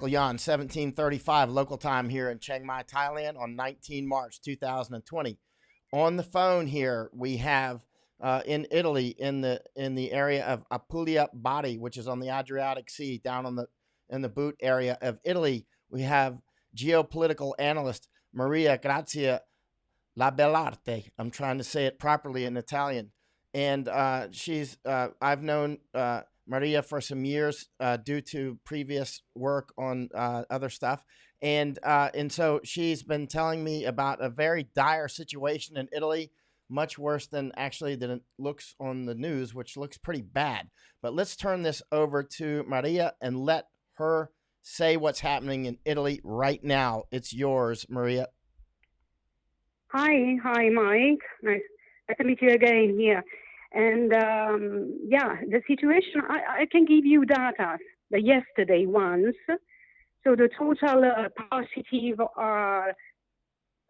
Michael.Yon, 1735 local time here in Chiang Mai, Thailand on 19 March 2020. On the phone here, we have in Italy, in the area of Apulia, Bari, which is on the Adriatic Sea, down in the boot area of Italy. We have geopolitical analyst Mariah Grazia LaBellarte. I'm trying to say it properly in Italian. And I've known Maria for some years due to previous work on other stuff. And so she's been telling me about a very dire situation in Italy, much worse than it looks on the news, which looks pretty bad. But let's turn this over to Maria and let her say what's happening in Italy right now. It's yours, Maria. Hi, Mike. Nice to meet you again here. And the situation, I can give you data, the yesterday ones. So the total positive are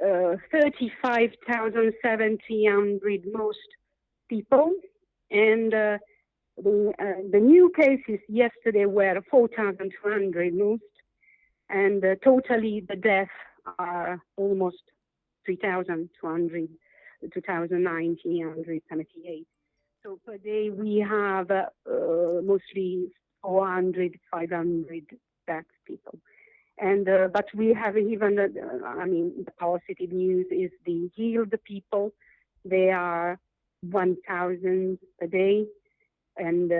35,700 most people. And the new cases yesterday were 4,200 most. And totally the deaths are almost 3,200, 2,978. So per day we have mostly 400, 500 dead people. And but we have even, the positive news is the healed people. They are 1,000 a day. And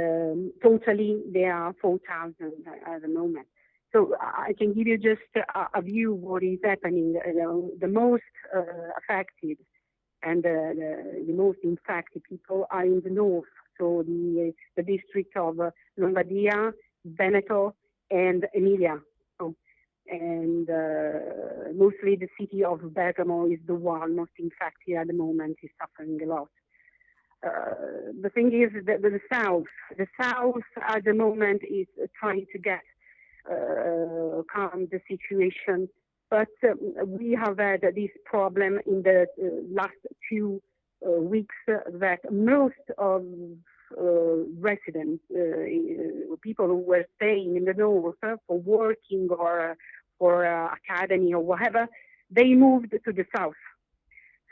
totally they are 4,000 at the moment. So I can give you just a view of what is happening. The most affected and the most infected people are in the north. So the district of Lombardia, Veneto, and Emilia. And mostly the city of Bergamo is the one most infected at the moment, is suffering a lot. The thing is that the south at the moment is trying to get calm the situation, but we have had this problem in the last 2 weeks that most of residents, people who were staying in the north for working or for academy or whatever, they moved to the south.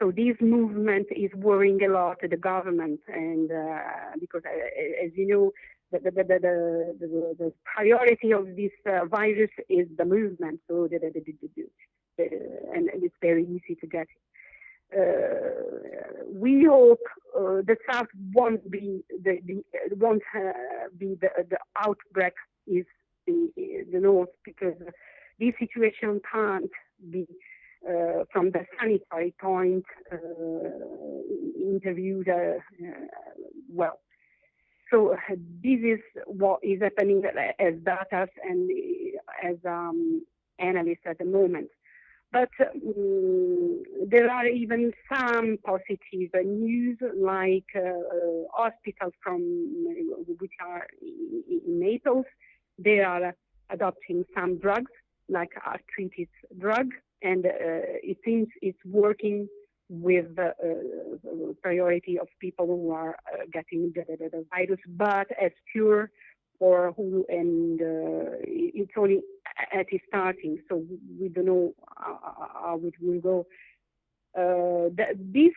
So this movement is worrying a lot the government, and because as you know, the priority of this virus is the movement, so and it's very easy to get it. We hope the south won't be the outbreak is the north, because this situation can't be from the sanitary point interviewed well. So this is what is happening as data and as analysts at the moment. But there are even some positive news, like hospitals which are in Naples. They are adopting some drugs, like arthritis drug, and it seems it's working with the priority of people who are getting the virus, but as cure for who, and it's only at its starting, so we don't know how it will go. This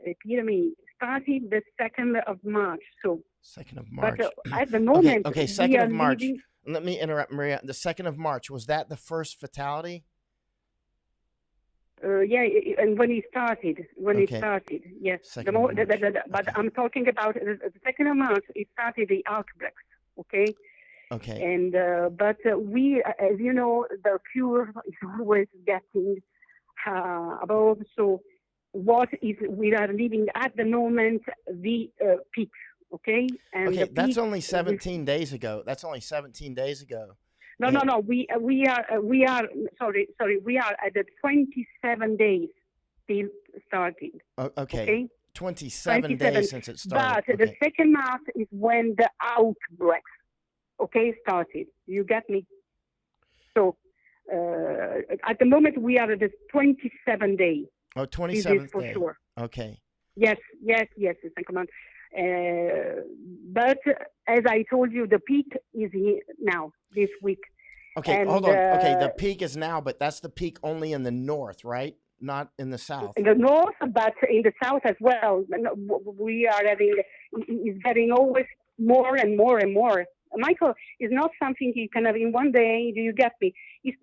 epidemic started the 2nd of March. So 2nd of March. But at the moment, okay, 2nd of March. Let me interrupt, Maria. The 2nd of March, was that the first fatality? Yeah, and when it started, yes. But I'm talking about the 2nd of March. It started the outbreaks. Okay. Okay. And but we, as you know, the cure is always getting above. So we are living at the moment the peak. Okay. And okay, that's only 17 days ago. That's only 17 days ago. No. We are sorry. We are at the 27 days still starting. Okay. 27 days since it started. But the 2nd March is when the outbreaks, started. You get me? So at the moment we are at the 27 days. Oh, 27th for day. Sure. Okay. Yes. Come on. But as I told you, the peak is here now, this week. Okay, hold on. Okay, the peak is now, but that's the peak only in the north, right? Not in the south. In the north, but in the south as well. We are it's getting always more and more and more. Michael, is not something you can have in one day. Do you get me? It's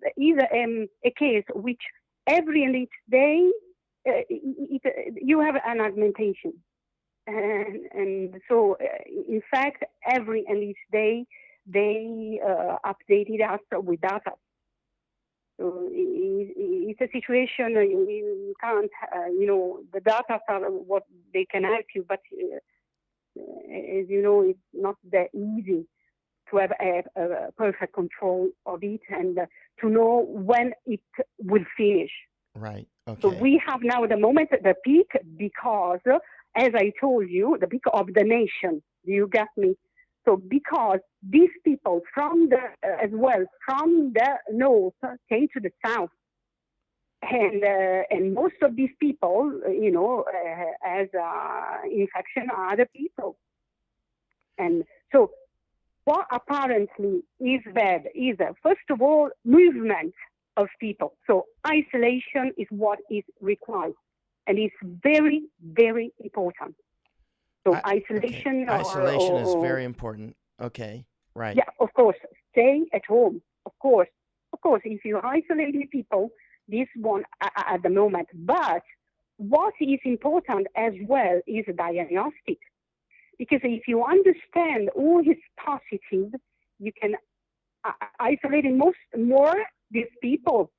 a case which every and each day you have an augmentation. And so, in fact, every and each day they updated us with data. So it's a situation you can't, the data are what they can help you, but as you know, it's not that easy to have a perfect control of it and to know when it will finish. Right. Okay. So we have now the moment, the peak, because, as I told you, the peak of the nation. Do you get me? So because these people from as well from the north came to the south, and most of these people, as infection are other people, and so what apparently is bad is first of all movement of people. So isolation is what is required, and it's very, very important. So isolation. Okay. Isolation is very important. Okay, right. Yeah, of course. Stay at home. Of course. If you isolate people, this one at the moment. But what is important as well is diagnostic, because if you understand all is positive, you can isolate more these people.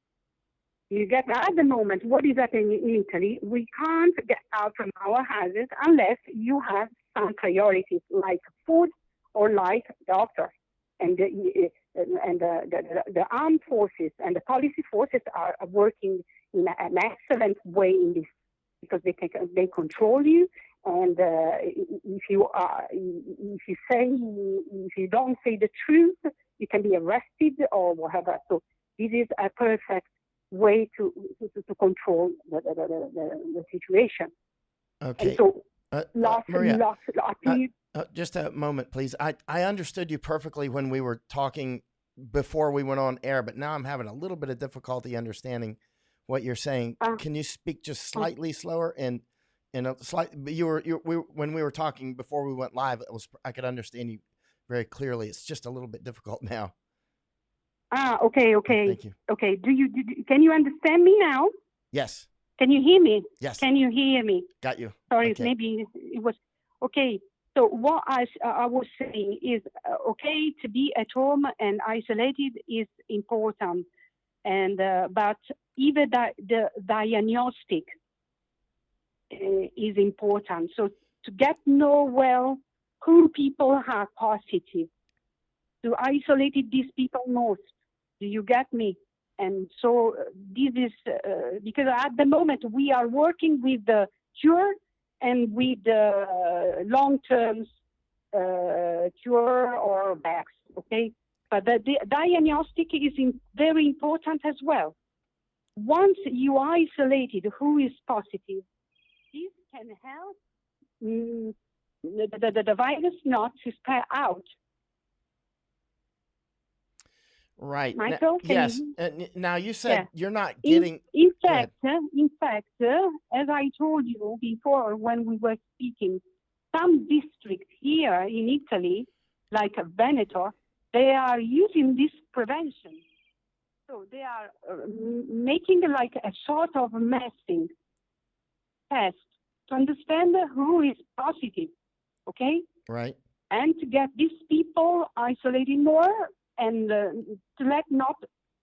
You get at the moment, what is happening in Italy? We can't get out from our houses unless you have some priorities like food or like doctor. And the armed forces and the policy forces are working in an excellent way in this, because they control you. And if you don't say the truth, you can be arrested or whatever. So this is a perfect way to control the situation. Okay. And so, Maria, just a moment, please. I understood you perfectly when we were talking before we went on air, but now I'm having a little bit of difficulty understanding what you're saying. Can you speak just slightly slower and a slight? When we were talking before we went live, I could understand you very clearly. It's just a little bit difficult now. Okay. Thank you. Okay. Can you understand me now? Yes. Can you hear me? Yes. Can you hear me? Got you. Sorry, okay. Maybe it was okay. So what I was saying is, okay, to be at home and isolated is important, and but even the diagnostic is important. So to get know well who people are positive, to isolate these people most. Do you get me? And so this is because at the moment we are working with the cure and with the long-term cure or backs, okay? But the diagnostic is very important as well. Once you isolated who is positive, this can help the virus not to spread out. Right. Michael, yes. Now you said you're not getting. In fact, as I told you before when we were speaking, some districts here in Italy, like Veneto, they are using this prevention. So they are making like a sort of massing test to understand who is positive, okay? Right. And to get these people isolated more and to let not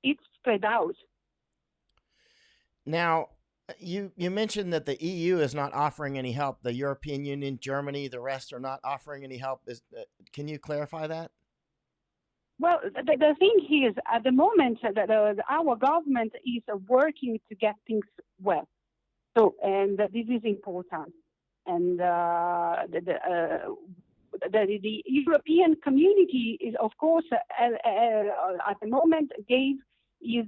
it spread out. Now, you mentioned that the EU is not offering any help. The European Union, Germany, the rest are not offering any help. Can you clarify that? Well, the thing is, at the moment, our government is working to get things well. So, and this is important. And the European community is, of course, at the moment gave is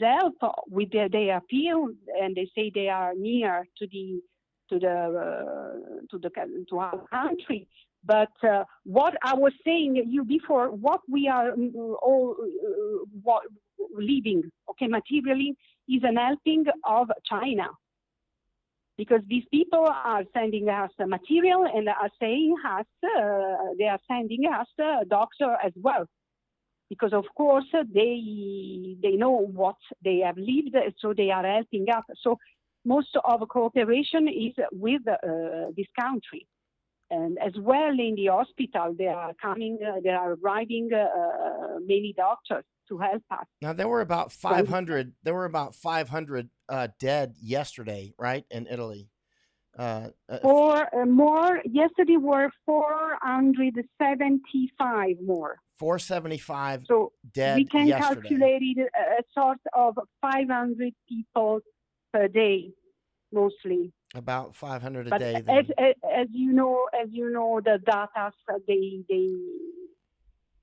help with their appeal, and they say they are near to the to our country. But what I was saying you before, what we are all living, okay, materially, is an helping of China. Because these people are sending us material and are saying us, they are sending us a doctor as well. Because of course they know what they have lived, so they are helping us. So most of cooperation is with this country. And as well in the hospital, they are arriving many doctors to help us. Now there were about 500. There were about 500 dead yesterday, right, in Italy. More yesterday were 475 more. 475 so dead we can yesterday. calculate it a sort of 500 people per day, mostly. About 500 a But day. Then. as you know, the data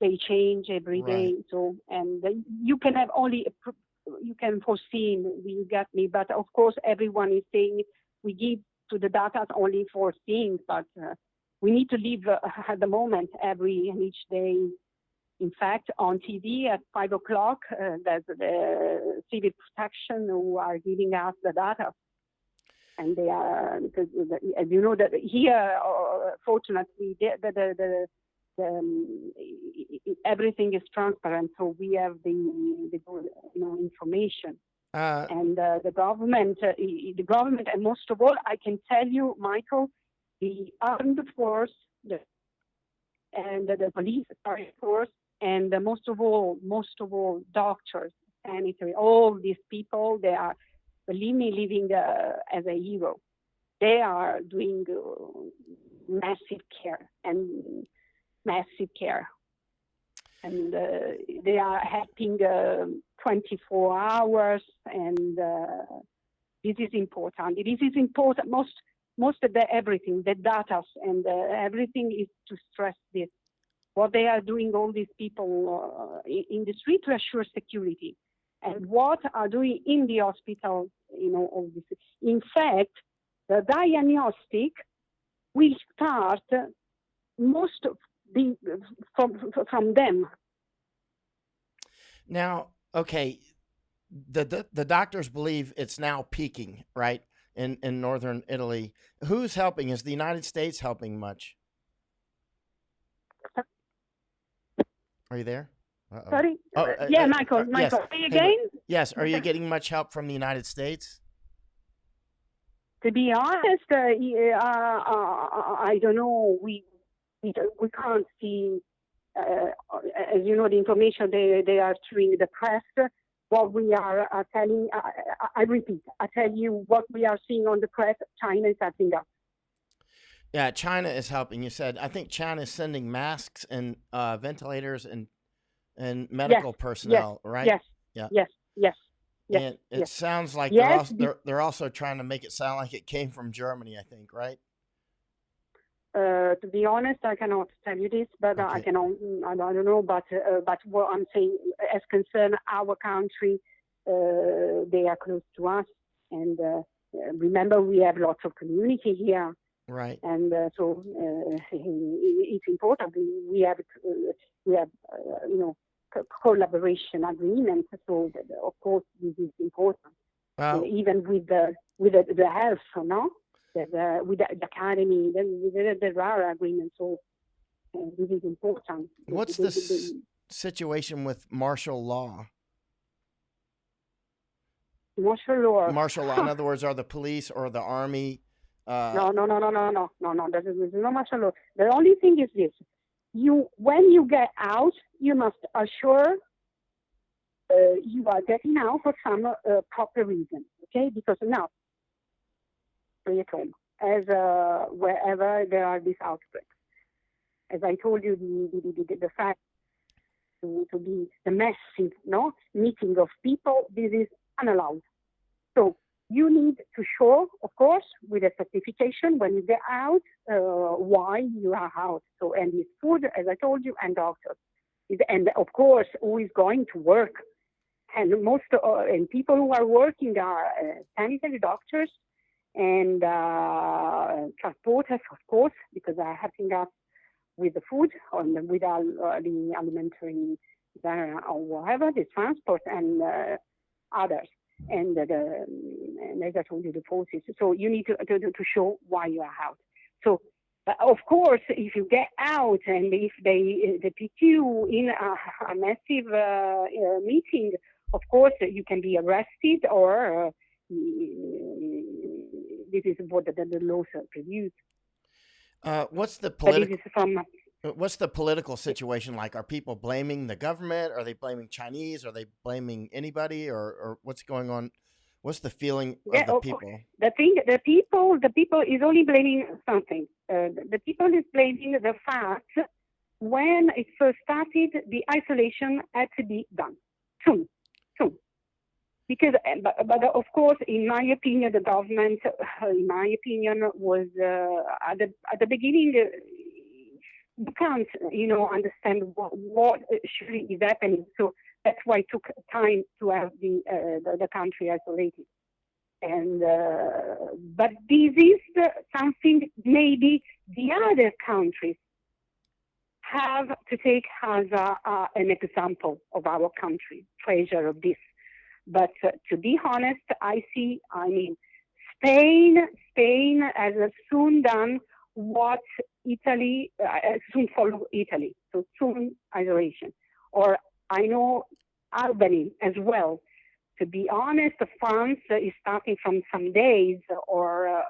they change every day. So you can have only you can foresee. You get me. But of course, everyone is saying we give to the data only foreseeing, but we need to live at the moment each day. In fact, on TV at 5 o'clock, there's the civil protection who are giving us the data. And they are, because as you know, that here, fortunately, everything is transparent, so we have the information. And the government, and most of all, I can tell you, Michael, the armed force, and the police force, and most of all, doctors, sanitary, all these people, they are, believe me, living as a hero. They are doing massive care. And they are helping 24 hours, and this is important. This is important. Most of everything, the data and everything is to stress this. What they are doing, all these people in the street to assure security, and what are doing in the hospital, all this. In fact, the diagnostic will start most of from them. Now, okay, the doctors believe it's now peaking, right, in northern Italy. Who's helping? Is the United States helping much? Are you there? Uh-oh. Sorry? Yeah, Michael. Yes. Say again? Yes. Are you getting much help from the United States? To be honest, I don't know. We can't see, as you know, the information they are through the press. What we are telling, I repeat, I tell you what we are seeing on the press. China is helping us. Yeah, China is helping. You said, I think China is sending masks and ventilators and medical personnel, right? Yes. Yeah. Yes. And it sounds like they're also trying to make it sound like it came from Germany, I think, right? To be honest, I cannot tell you this, but okay. I don't know. But what I'm saying, as concern our country, they are close to us, and remember we have lots of community here, right? And so it's important. We have collaboration agreements. So of course this is important. Even with the health, no. With the academy, there are agreements, so this is important. What's the situation with martial law? Martial law. Martial law. In other words, are the police or the army? No. There is no martial law. The only thing is this: when you get out, you must assure you are getting out for some proper reason. Okay, because now. At home, as wherever there are these outbreaks. As I told you, the fact to be the massive meeting of people, this is unallowed. So you need to show, of course, with a certification when you get out, why you are out. So, and it's food, as I told you, and doctors, and of course, who is going to work, and most and people who are working are sanitary doctors. and transport us, of course, because they're helping us with the food or with the alimentary or whatever, the transport and others. And as I told you, the forces. So you need to show why you are out. So, of course, if you get out and if they pick you in a massive meeting, of course, you can be arrested or this is what the laws produce. What's the political situation like? Are people blaming the government? Are they blaming Chinese? Are they blaming anybody? Or what's going on? What's the feeling of the people? The people is only blaming something. The people is blaming the fact when it first started, the isolation had to be done soon. Because, but of course, in my opinion, the government, in my opinion, was at the beginning. You can't, understand what actually is happening. So that's why it took time to have the country isolated. And but this is something maybe the other countries have to take as an example of our country, treasure of this. But to be honest, Spain has soon done what Italy soon follow Italy, so soon isolation. Or I know Albany as well. To be honest, France is starting from some days, or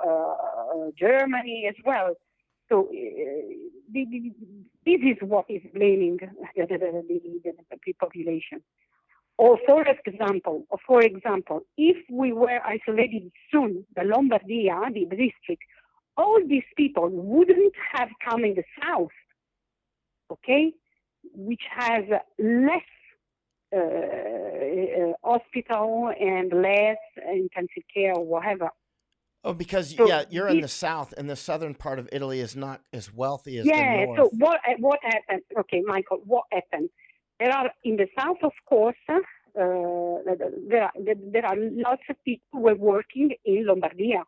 Germany as well. So this is what is blaming the population. Or for example, if we were isolated soon, the Lombardia, the district, all these people wouldn't have come in the south, okay, which has less hospital and less intensive care or whatever. Oh, because you're in the south, and the southern part of Italy is not as wealthy as the north. So what happened? Okay, Michael, what happened? There are in the south, of course. There are lots of people who were working in Lombardia,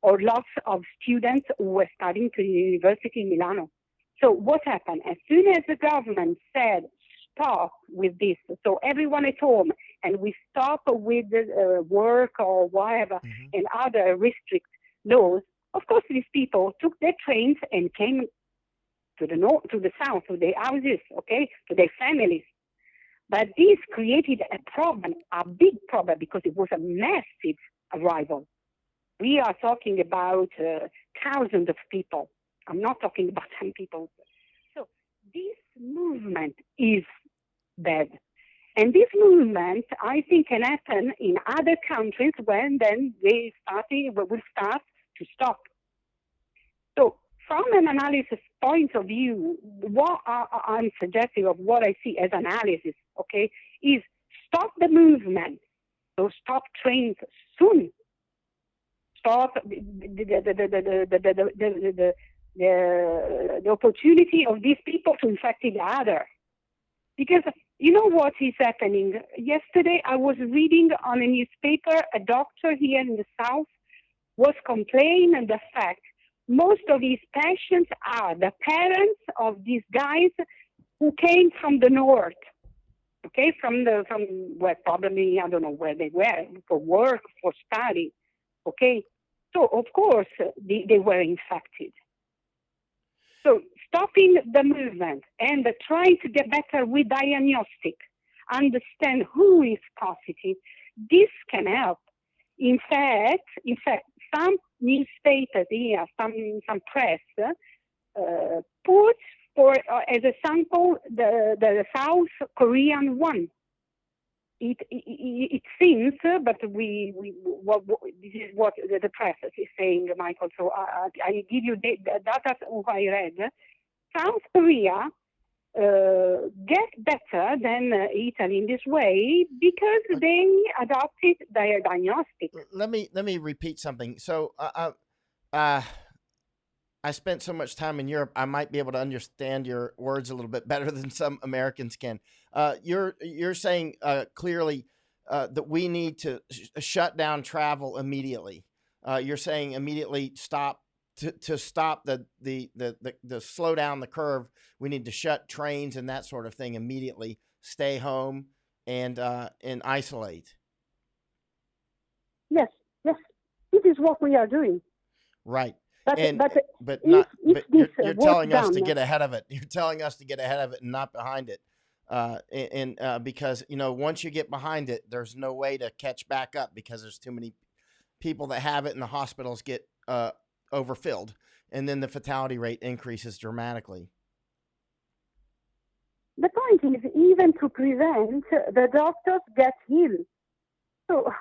or lots of students who were studying to the university in Milano. So what happened? As soon as the government said stop with this, so everyone at home, and we stop with work or whatever, and other restrict laws, of course these people took their trains and came to the north, to the south, to their houses, okay, to their families. But this created a problem, a big problem, because it was a massive arrival. We are talking about thousands of people. I'm not talking about 10 people. So this movement is bad. And this movement, I think, can happen in other countries when then they will start to stop. So from an analysis point of view, what I'm suggesting of what I see as analysis, okay, is stop the movement. So stop trains soon. Stop the opportunity of these people to infect each other. Because you know what is happening? Yesterday I was reading on a newspaper, a doctor here in the south was complaining the fact most of these patients are the parents of these guys who came from the north, okay, from where probably, I don't know where they were, for work, for study, okay. So, of course, they were infected. So, stopping the movement and trying to get better with diagnostic, understand who is positive, this can help. In fact, some newspapers here, some press, put for as a sample the South Korean one. It seems, but this is what the press is saying, Michael. So I give you the data I read. South Korea get better than Italy in this way because they adopted their diagnostic. Let me repeat something. So I spent so much time in Europe, I might be able to understand your words a little bit better than some Americans can. You're saying clearly that we need to shut down travel immediately. you're saying immediately stop to stop the slow down the curve. We need to shut trains and that sort of thing immediately. Stay home and isolate. Yes, yes. This is what we are doing. Right. But you're telling us to get ahead of it. You're telling us to get ahead of it and not behind it. Because, once you get behind it, there's no way to catch back up because there's too many people that have it and the hospitals get overfilled. And then the fatality rate increases dramatically. The point is, even to prevent, the doctors get ill. So,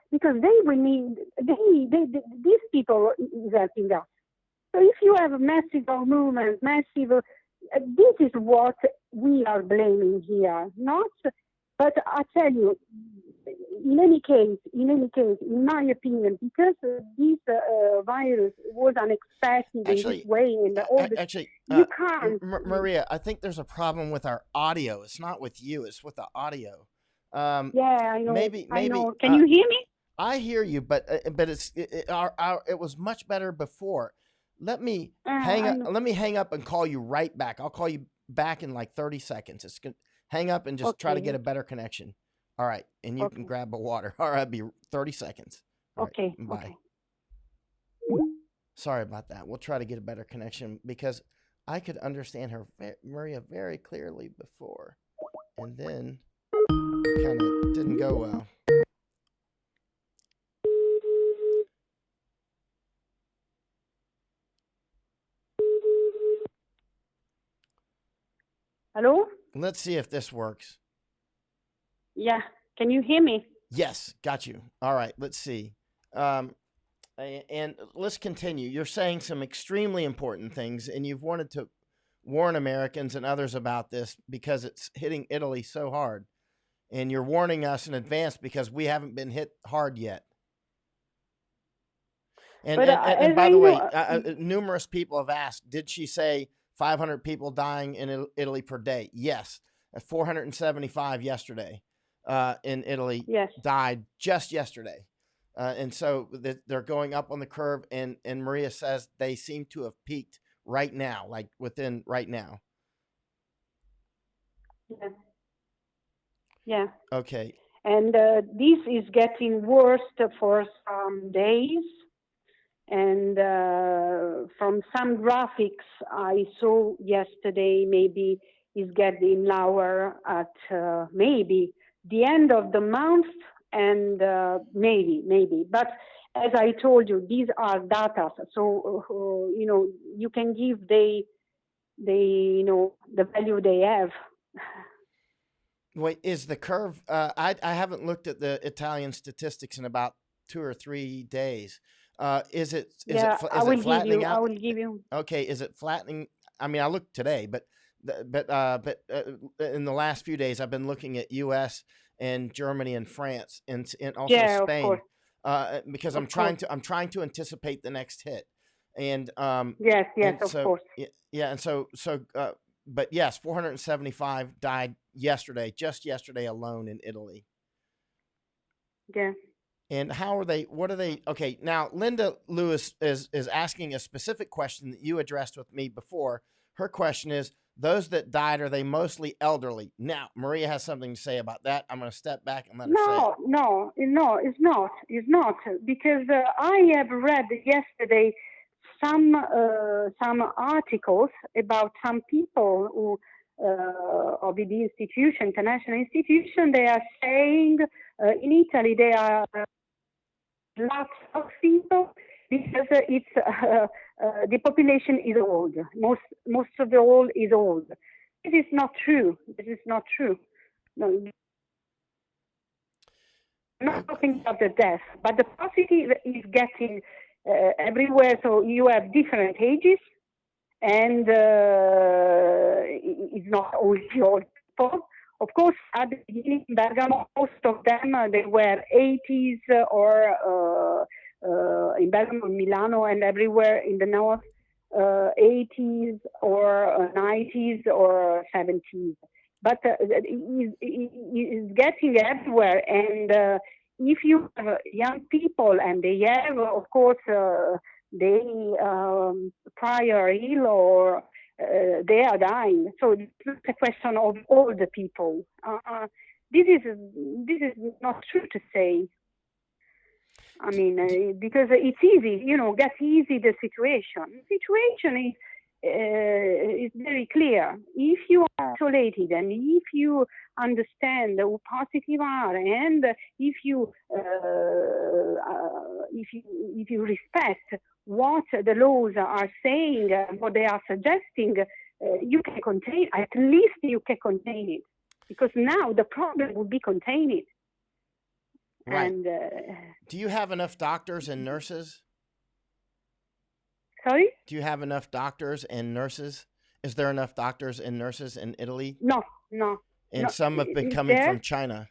because they will need, these people is helping us. So if you have a massive movement, this is what we are blaming here, not. But I tell you, in any case, in my opinion, because this virus was unexpected in this way, and you can't. Maria, I think there's a problem with our audio. It's not with you; it's with the audio. Yeah, I know. Maybe. Can you hear me? I hear you, but it was much better before. Let me hang up. Let me hang up and call you right back. I'll call you back in like 30 seconds. It's gonna hang up and just try to get a better connection. All right, and you can grab a water. All right, be 30 seconds. All right, bye. Okay. Sorry about that. We'll try to get a better connection because I could understand Maria very clearly before, and then it kind of didn't go well. Hello? Let's see if this works. Yeah. Can you hear me? Yes, got you. All right, let's see. And let's continue. You're saying some extremely important things, and you've wanted to warn Americans and others about this because it's hitting Italy so hard. And you're warning us in advance because we haven't been hit hard yet. And by the way, numerous people have asked, did she say 500 people dying in Italy per day? Yes. 475 yesterday in Italy died just yesterday. And so they're going up on the curve. And Maria says they seem to have peaked right now, like within right now. Yeah. Yeah. Okay. And this is getting worse for some days. And from some graphics I saw yesterday, maybe is getting lower at maybe the end of the month, and maybe. But as I told you, these are data, so you can give the value they have. Wait, is the curve? I haven't looked at the Italian statistics in about 2 or 3 days. Is it flattening out? I will give you. Okay, is it flattening? I mean, I looked today, but in the last few days, I've been looking at U.S. and Germany and France and also Spain, because I'm trying to anticipate the next hit. And yes, of course. Yeah, and so but yes, 475 died just yesterday alone in Italy. Yeah. And what are they? Okay, now Linda Lewis is asking a specific question that you addressed with me before. Her question is, those that died, are they mostly elderly? Now, Maria has something to say about that. I'm going to step back and let her say it. No, it's not. It's not, because I have read yesterday some articles about some people who of the institution, international institution. They are saying in Italy there are lots of people because it's the population is old. Most of the old is old. This is not true. No. I'm not talking about the death, but the positive is getting everywhere. So you have different ages, and it's not only old people. Of course, at the beginning in Bergamo, most of them, they were 80s or in Bergamo, Milano, and everywhere in the north, 80s or 90s or 70s. But it's getting everywhere, and if you have young people and they have, of course, prior ill or they are dying. So it's a question of all the people. This is not true to say. I mean, because it's easy, get easy the situation. The situation is very clear. If you are isolated and if you understand how positive are, and if you respect what the laws are saying, what they are suggesting, you can contain. At least you can contain it, because now the problem will be contained. Right. And do you have enough doctors and nurses? Sorry? Do you have enough doctors and nurses? Is there enough doctors and nurses in Italy? No. And some have been coming from China.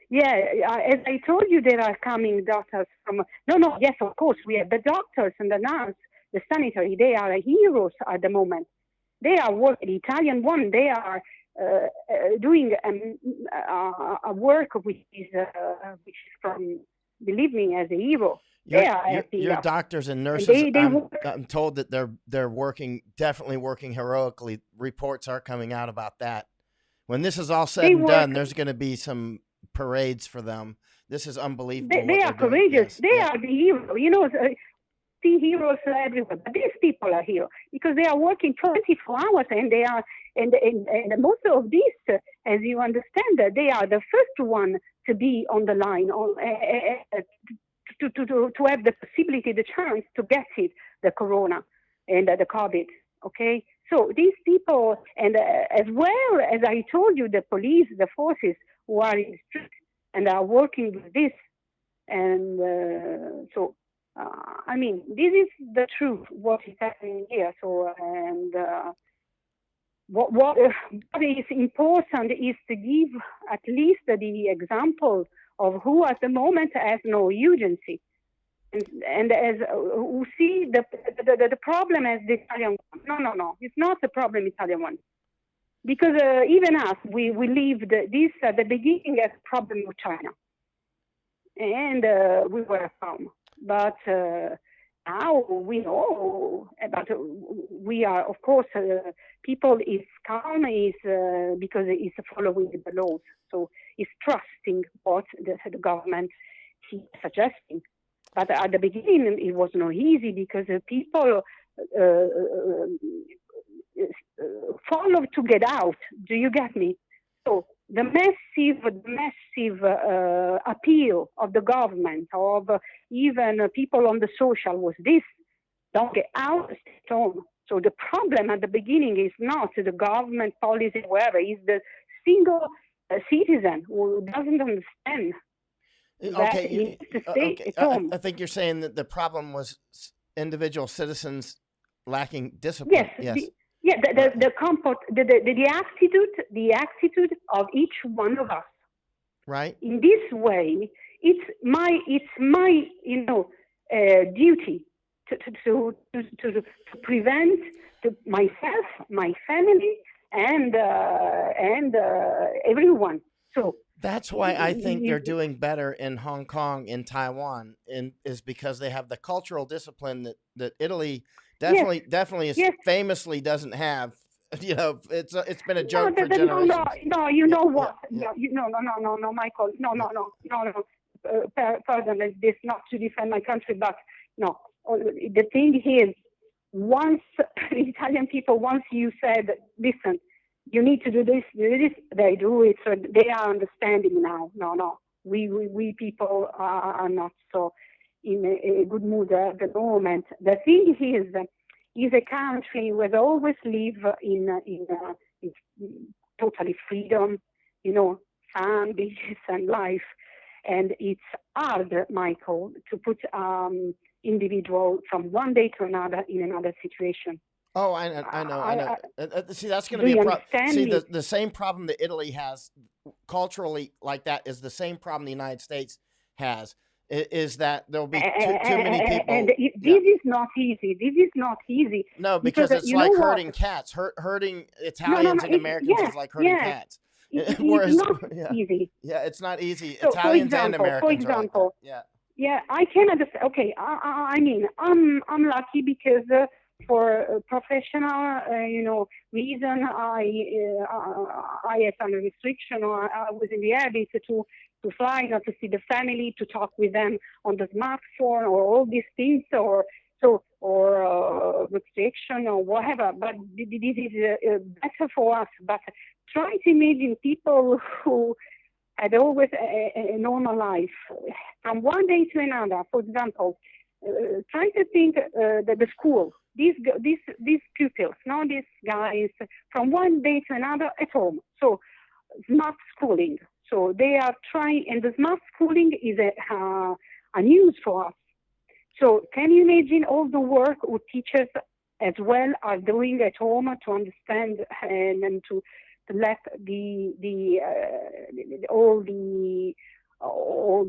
Yeah, as I told you, there are coming doctors from. No. Yes, of course, we have the doctors and the nurse, the sanitary. They are heroes at the moment. They are working. The Italian one. They are doing a work which is from, believe me, as a hero. Your doctors and nurses. I'm told that they're definitely working heroically. Reports are coming out about that. When this is all said and done, there's going to be some parades for them. This is unbelievable. They are courageous. Yes. They are the heroes. See heroes everywhere, but these people are heroes because they are working 24 hours, and they are, and most of these, as you understand, they are the first one to be on the line, to have the possibility, the chance to get it, the corona and the COVID. Okay, so these people, and as well as I told you, the police, the forces who are in the street and are working with this, and I mean, this is the truth, what is happening here. So, and what is important is to give at least the example of who at the moment has no urgency. And as who see the problem as the Italian one. No, it's not the problem Italian one. Because even us, we lived this at the beginning as a problem with China. And we were calm. But now we know, but we are, of course, people is calm because it's following the laws. So it's trusting what the government is suggesting. But at the beginning, it was not easy because people followed to get out. Do you get me? So the massive appeal of the government, of even people on the social, was this: don't get out, stay home. So the problem at the beginning is not the government policy, whatever, it's the single citizen who doesn't understand. Okay, I think you're saying that the problem was individual citizens lacking discipline. Yes. The attitude of each one of us. Right. In this way, it's my duty to prevent myself, my family, and everyone. So that's why I think they're doing better in Hong Kong, in Taiwan, is because they have the cultural discipline that Italy definitely famously doesn't have. It's been a joke for generations. No, you know what? No, Michael. No. Pardon, this not to defend my country, but no. The thing is, once the Italian people, once you said, listen, you need to do this, they do it. So they are understanding now. No. We people are not so in a good mood at the moment. The thing is a country where they always live in totally freedom, fun, business, and life. And it's hard, Michael, to put individual from one day to another in another situation. Oh, I know. See, that's going to be a problem. See, the same problem that Italy has culturally like that is the same problem the United States has. Is that there'll be too many people. And this is not easy. This is not easy. No, because it's like herding cats. Herding Italians and Americans is like herding cats. It's Whereas, not easy. Yeah, it's not easy. So, Italians and Americans for example, are like that. Yeah, I can understand. Okay, I mean, I'm lucky because for professional, reason, I had some restriction, or I was in the habit to fly, not to see the family, to talk with them on the smartphone, or all these things, or restriction or whatever. But this is better for us. But try to imagine people who had always a normal life from one day to another. For example, try to think that the school, these pupils, now these guys, from one day to another at home. So smart schooling. So they are trying, and the smart schooling is a news for us. So can you imagine all the work what teachers as well are doing at home to understand and to let all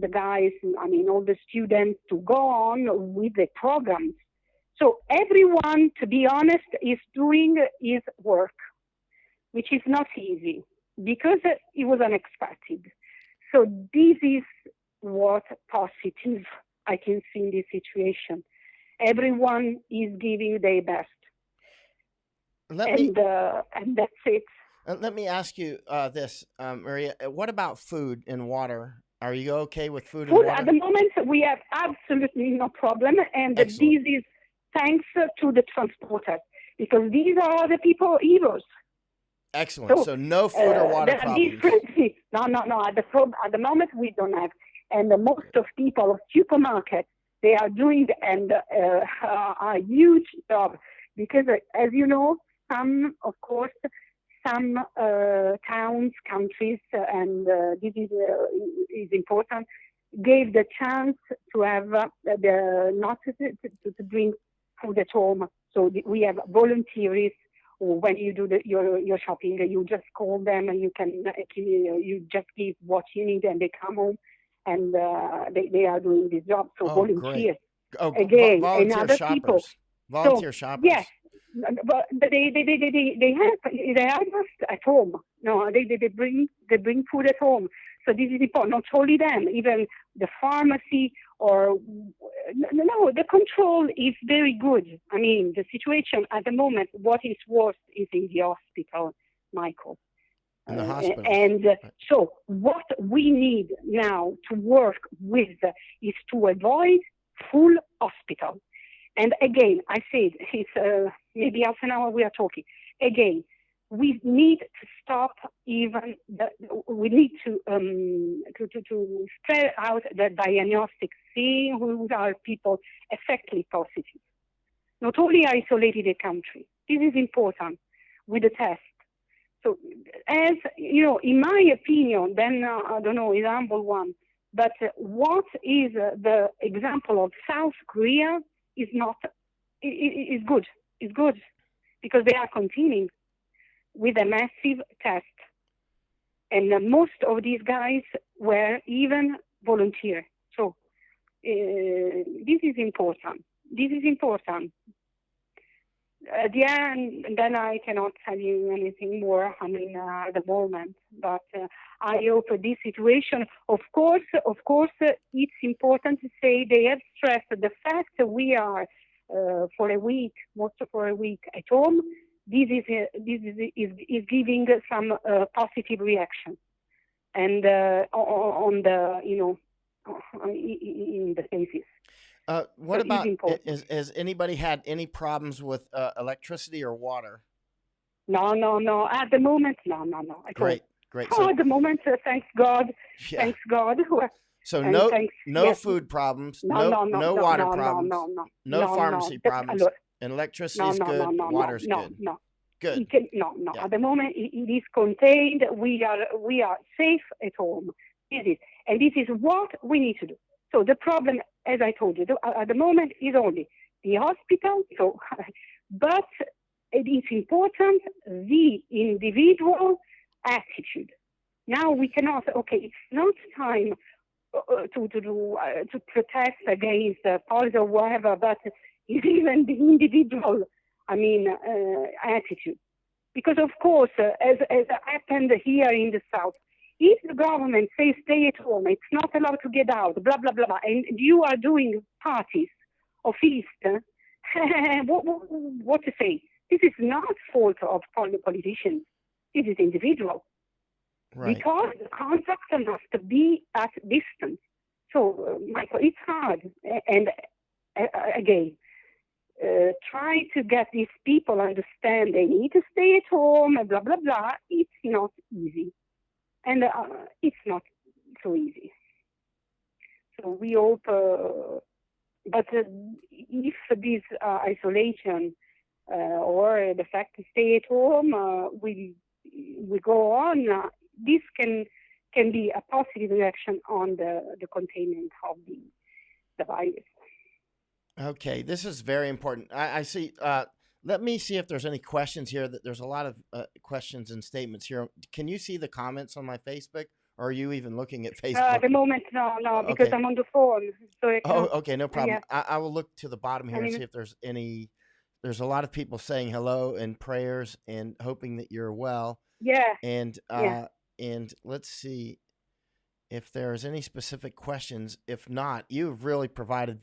the guys, I mean, all the students to go on with the programs. So everyone, to be honest, is doing his work, which is not easy because it was unexpected. So this is what positive I can see in this situation. Everyone is giving their best. And that's it. Let me ask you this, Maria. What about food and water? Are you okay with food and water? At the moment, we have absolutely no problem. And Excellent. This is thanks to the transporters, because these are the people heroes. Excellent. So no food or water problems. No. At the moment, we don't have. And most of people of supermarkets, they are doing a huge job. Because, as you know, some towns, countries, and this is important, gave the chance to have not to bring food at home. So we have volunteers. Or when you do your shopping, you just call them and you just give what you need, and they come home and they are doing this job. So volunteers. Great. Again, volunteer and other shoppers. people. Volunteer shoppers. Yes. But they are just at home. No, they bring food at home. So this is important. Not only them, even the pharmacy or no, the control is very good. I mean, the situation at the moment, what is worse is in the hospital, Michael. In the hospital. And so what we need now to work with is to avoid full hospital. And again, I said, it's maybe half an hour we are talking. Again, we need to stop we need to spread out the diagnostic, seeing who are people effectively positive. Not only isolated the country. This is important with the test. So, as you know, in my opinion, then I don't know, it's a humble one, but what is the example of South Korea is good. It's good because they are continuing with a massive test. And most of these guys were even volunteer. So this is important. This is important. And then I cannot tell you anything more, I mean, at the moment. But I hope this situation, of course, it's important to say they have stressed the fact that we are for a week at home. This is giving some positive reaction, and on the in the cases. What about, has anybody had any problems with electricity or water? No. At the moment, no. Great. So, at the moment, thanks God. Yeah. Thanks God. So no food problems, no water problems, no pharmacy problems, and electricity is good, water's good. No. Good. No. Yeah. At the moment, it is contained. We are safe at home. And this is what we need to do. So the problem, as I told you, at the moment is only the hospital. So, but it is important the individual attitude. Now we cannot. Okay, it's not time to protest against policy or whatever, but it's even the individual. I mean, attitude. Because of course, as happened here in the South. If the government says stay at home, it's not allowed to get out, blah, blah, blah, blah, and you are doing parties or feast, what to say? This is not fault of politicians. This is individual. Right. Because the contact must be at distance. So, Michael, it's hard. And again, try to get these people understand they need to stay at home and blah, blah, blah. It's not easy. And it's not so easy. So we hope, but if this isolation or the fact to stay at home we go on, this can be a positive reaction on the containment of the virus. Okay, this is very important. I see. Let me see if there's any questions here. There's a lot of questions and statements here. Can you see the comments on my Facebook, or are you even looking at Facebook? At the moment, no, because Okay. I'm on the phone. So Okay, no problem. Yeah. I will look to the bottom here and see if there's any. There's a lot of people saying hello and prayers and hoping that you're well. Yeah. And Yeah. and let's see if there's any specific questions. If not, you've really provided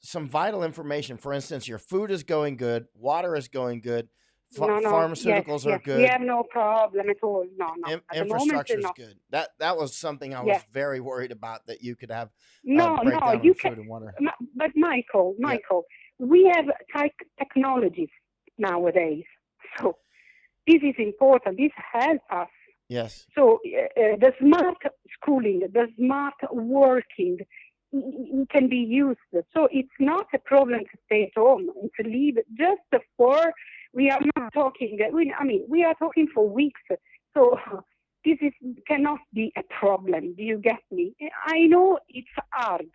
some vital information. For instance, your food is going good, water is going good, pharmaceuticals are good. We have no problem at all. No. Infrastructure is no. good. That was something I was very worried about, that you could have breakdown in food and water. But Michael, we have technologies nowadays. So this is important. This helps us. Yes. So the smart schooling, the smart working, can be used. So it's not a problem to stay at home and to leave just for, we are not talking, we are talking for weeks. So this cannot be a problem. Do you get me? I know it's hard.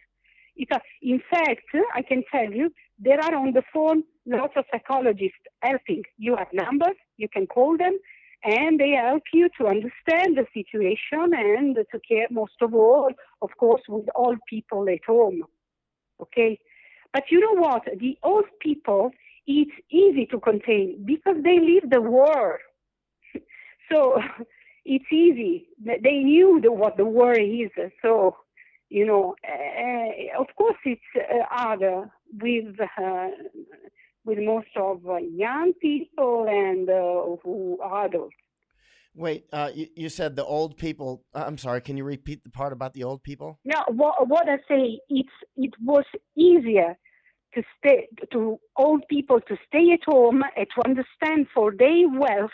In fact, I can tell you, there are on the phone lots of psychologists helping. You have numbers, you can call them, and they help you to understand the situation and to care, most of all, of course, with all people at home. Okay? But you know what? The old people, it's easy to contain because they live the war. So it's easy. They knew what the war is. So, of course, it's harder with most of young people and who are adults. Wait, you said the old people. I'm sorry. Can you repeat the part about the old people? No, what I say, it was easier to old people to stay at home and to understand for their wealth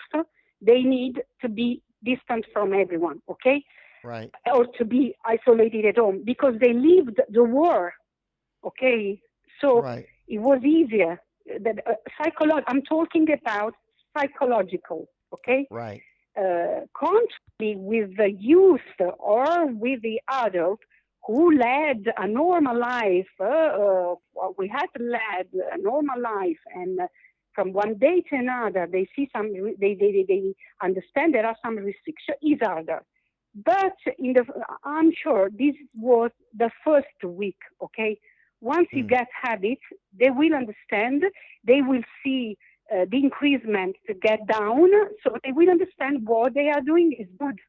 they need to be distant from everyone. Okay. Right. Or to be isolated at home because they lived the war. Okay. So right. It was easier. I'm talking about psychological, okay? Right. Contrary with the youth or with the adult who led a normal life, we had led a normal life, and from one day to another, they see they understand there are some restrictions. Is harder, but I'm sure this was the first week, okay. Once you get habits, they will understand. They will see the increasement to get down, so they will understand what they are doing is good.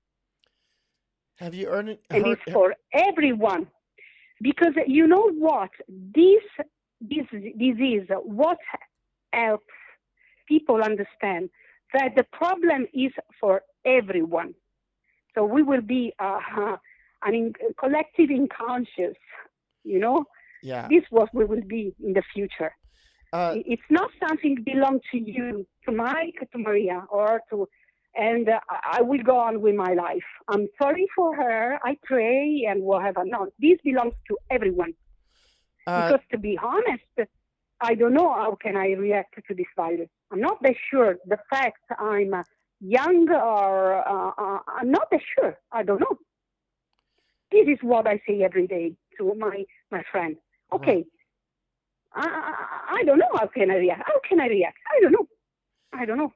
Have you earned it? And it's for everyone, because you know what? This disease, what helps people understand that the problem is for everyone. So we will be collective unconscious, Yeah. This is what we will be in the future. It's not something belong to you, to Mike, to Maria, and I will go on with my life. I'm sorry for her. I pray and whatever. No, this belongs to everyone. Because to be honest, I don't know how can I react to this virus. I'm not that sure. The fact I'm young or I'm not that sure. I don't know. This is what I say every day to my friend. Okay, I don't know how can I react. How can I react? I don't know.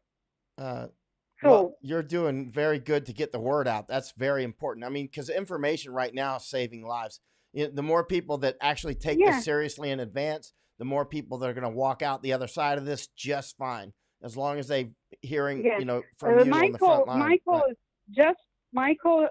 Well, you're doing very good to get the word out. That's very important. I mean, because information right now is saving lives. The more people that actually take this seriously in advance, the more people that are going to walk out the other side of this just fine, as long as they hearing from you on the front line. Michael,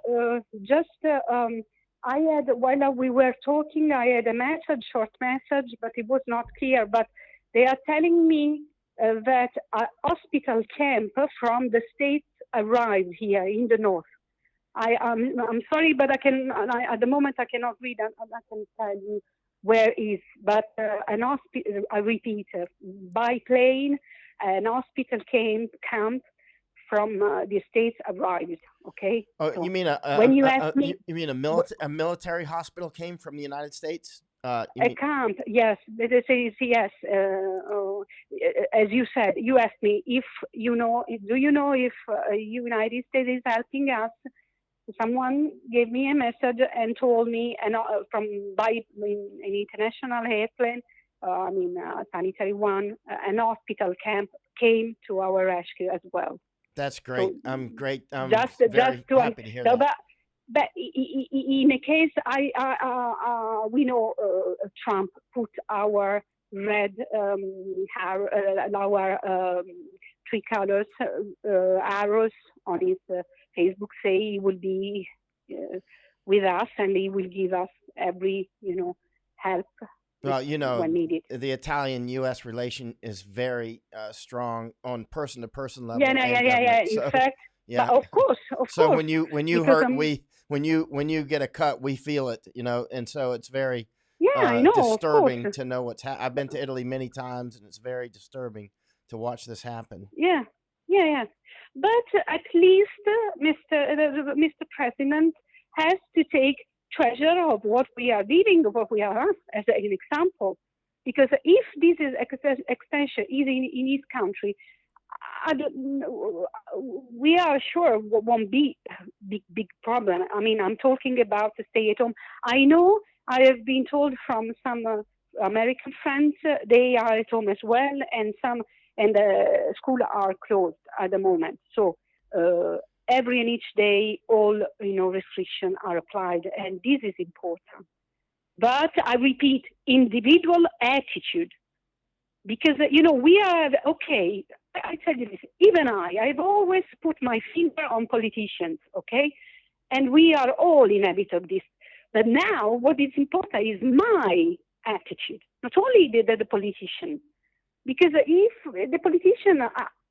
I had, while we were talking, I had a message, short message, but it was not clear. But they are telling me that a hospital camp from the States arrived here in the north. I'm sorry, but at the moment I cannot read. I can tell you where is, but an hospital. I repeat, by plane, an hospital camp from the States arrived. Okay. Oh, so you mean when you ask me, you mean a military hospital came from the United States? A camp, yes. This is yes. As you said, you asked me if you know. Do you know if United States is helping us? Someone gave me a message and told me, and by an international airplane, sanitary one, an hospital camp came to our rescue as well. That's great. So I'm great. I'm just very to, happy to hear that. But in a case, we know Trump put our red our three colors arrows on his Facebook. Say he will be with us and he will give us every help. Well, when needed. The Italian-U.S. relation is very strong on person-to-person level. Yeah. So, in fact, yeah. But of course. So when you hurt, when you get a cut, we feel it. And so it's very I know, disturbing to know what's happening. I've been to Italy many times, and it's very disturbing to watch this happen. Yeah. But at least Mr. President has to take treasure of what we are dealing with, what we are as an example. Because if this is extension is in his country, we are sure it won't be big problem. I mean, I'm talking about the stay at home. I know I have been told from some American friends they are at home as well, and the schools are closed at the moment. So every and each day, all restrictions are applied, and this is important. But I repeat, individual attitude, because we are okay. I tell you this. Even I've always put my finger on politicians, okay, and we are all in a bit of this. But now, what is important is my attitude, not only the politician, because if the politician,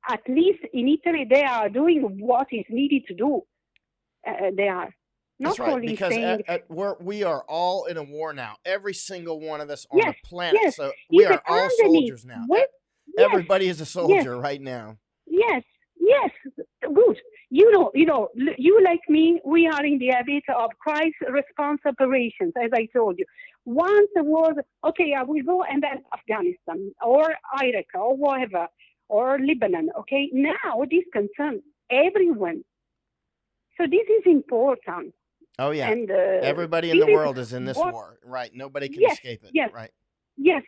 at least in Italy, they are doing what is needed to do. They are. Not That's right, only because saying, we are all in a war now. Every single one of us on the planet. Yes. So we It's are all soldiers now. Everybody is a soldier right now. Yes. Good. You like me, we are in the habit of crisis response operations, as I told you. Once the war, okay, I will go, and then Afghanistan or Iraq or whatever, or Lebanon, okay? Now this concerns everyone. So this is important. Oh, yeah. And everybody in the world is in this war, right? Nobody can escape it, right? Yes.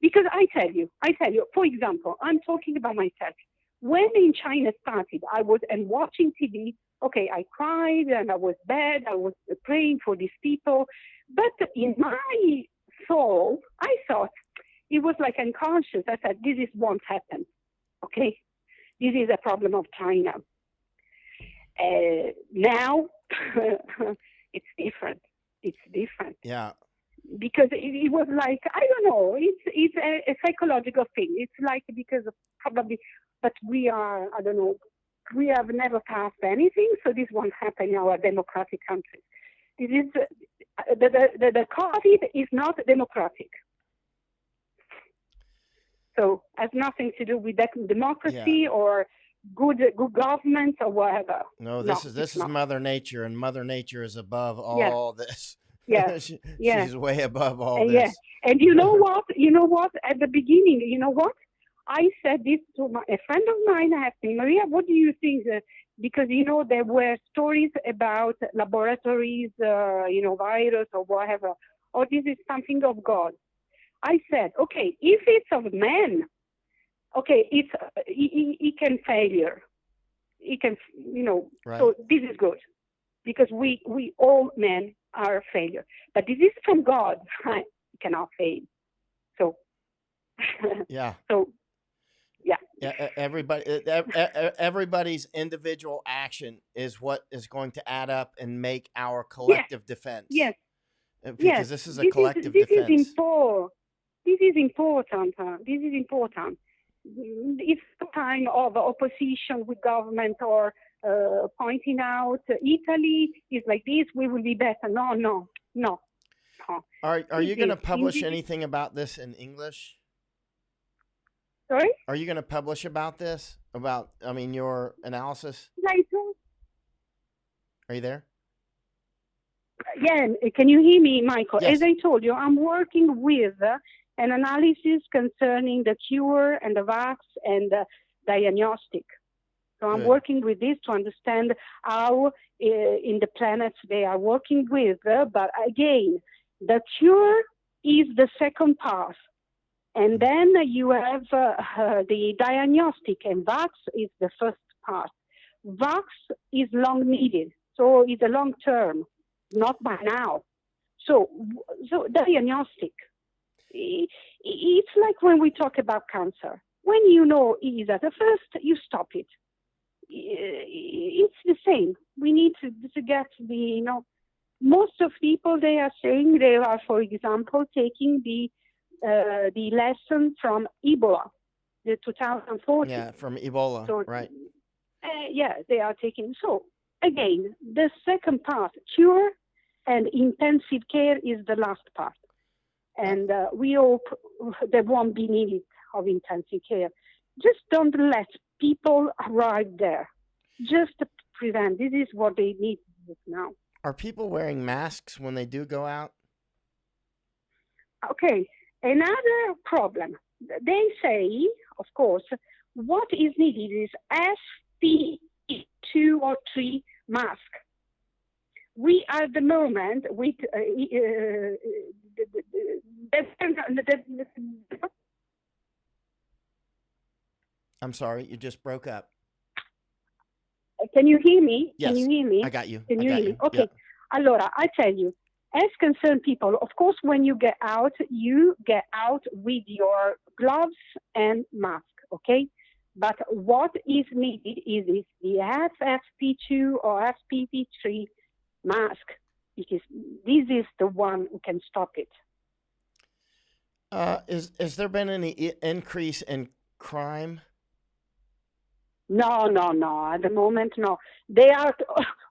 Because I tell you, for example, I'm talking about myself. When in China started, I was watching TV. Okay, I cried and I was bad. I was praying for these people. But in my soul, I thought it was like unconscious. I said, this won't happen. Okay? This is a problem of China. Now, it's different. Yeah. Because it was like, I don't know, it's a psychological thing. It's like because of probably, but we are, I don't know, we have never passed anything, so this won't happen in our democratic countries. This is, the COVID is not democratic. So it has nothing to do with democracy or good government or whatever. No, this is Mother Nature, and Mother Nature is above all this. Yeah. She's way above all this. Yeah. And you know what? At the beginning, I said this to a friend of mine. I asked me, Maria, what do you think? Because, there were stories about laboratories, virus or whatever. Or this is something of God. I said, okay, if it's of man, okay, it's he can failure. He can, Right. So this is good. Because we all men are failure. But this is from God. He cannot fail. So, yeah. So, yeah. Everybody's individual action is what is going to add up and make our Yes, collective defense. yes, yes. Because this is a collective defense. This is important. This is important. It's the kind of opposition with government or pointing out Italy is like this, we will be better. No. Are you going to publish anything about this in English? Sorry? Are you going to publish about this? Your analysis? Are you there? Yeah, can you hear me, Michael? Yes. As I told you, I'm working with an analysis concerning the cure and the vax and the diagnostic. So I'm working with this to understand how in the planets they are working with. But again, the cure is the second part. And then you have the diagnostic, and vax is the first part. Vax is long needed, so it's a long term, not by now. So diagnostic, it's like when we talk about cancer. When you know it is at the first, you stop it. It's the same. We need to get most of people, they are saying they are, for example, taking the lesson from Ebola, the 2014. Yeah, from Ebola, so, right. They are taking. So, again, the second part, cure and intensive care, is the last part. And we hope there won't be need of intensive care. Just don't let people arrive there. Just to prevent. This is what they need now. Are people wearing masks when they do go out? Okay. Another problem. They say, of course, what is needed is FP2 or 3 mask. We are at the moment with I'm sorry, you just broke up. Can you hear me? Yes, Can you hear me? I got you. Can you hear me? Okay. Yep. Allora, I tell you, as concerned people, of course, when you get out with your gloves and mask, okay? But what is needed is the FFP2 or FPP3 mask, because this is the one who can stop it. Has there been any increase in crime? No. At the moment, no. They are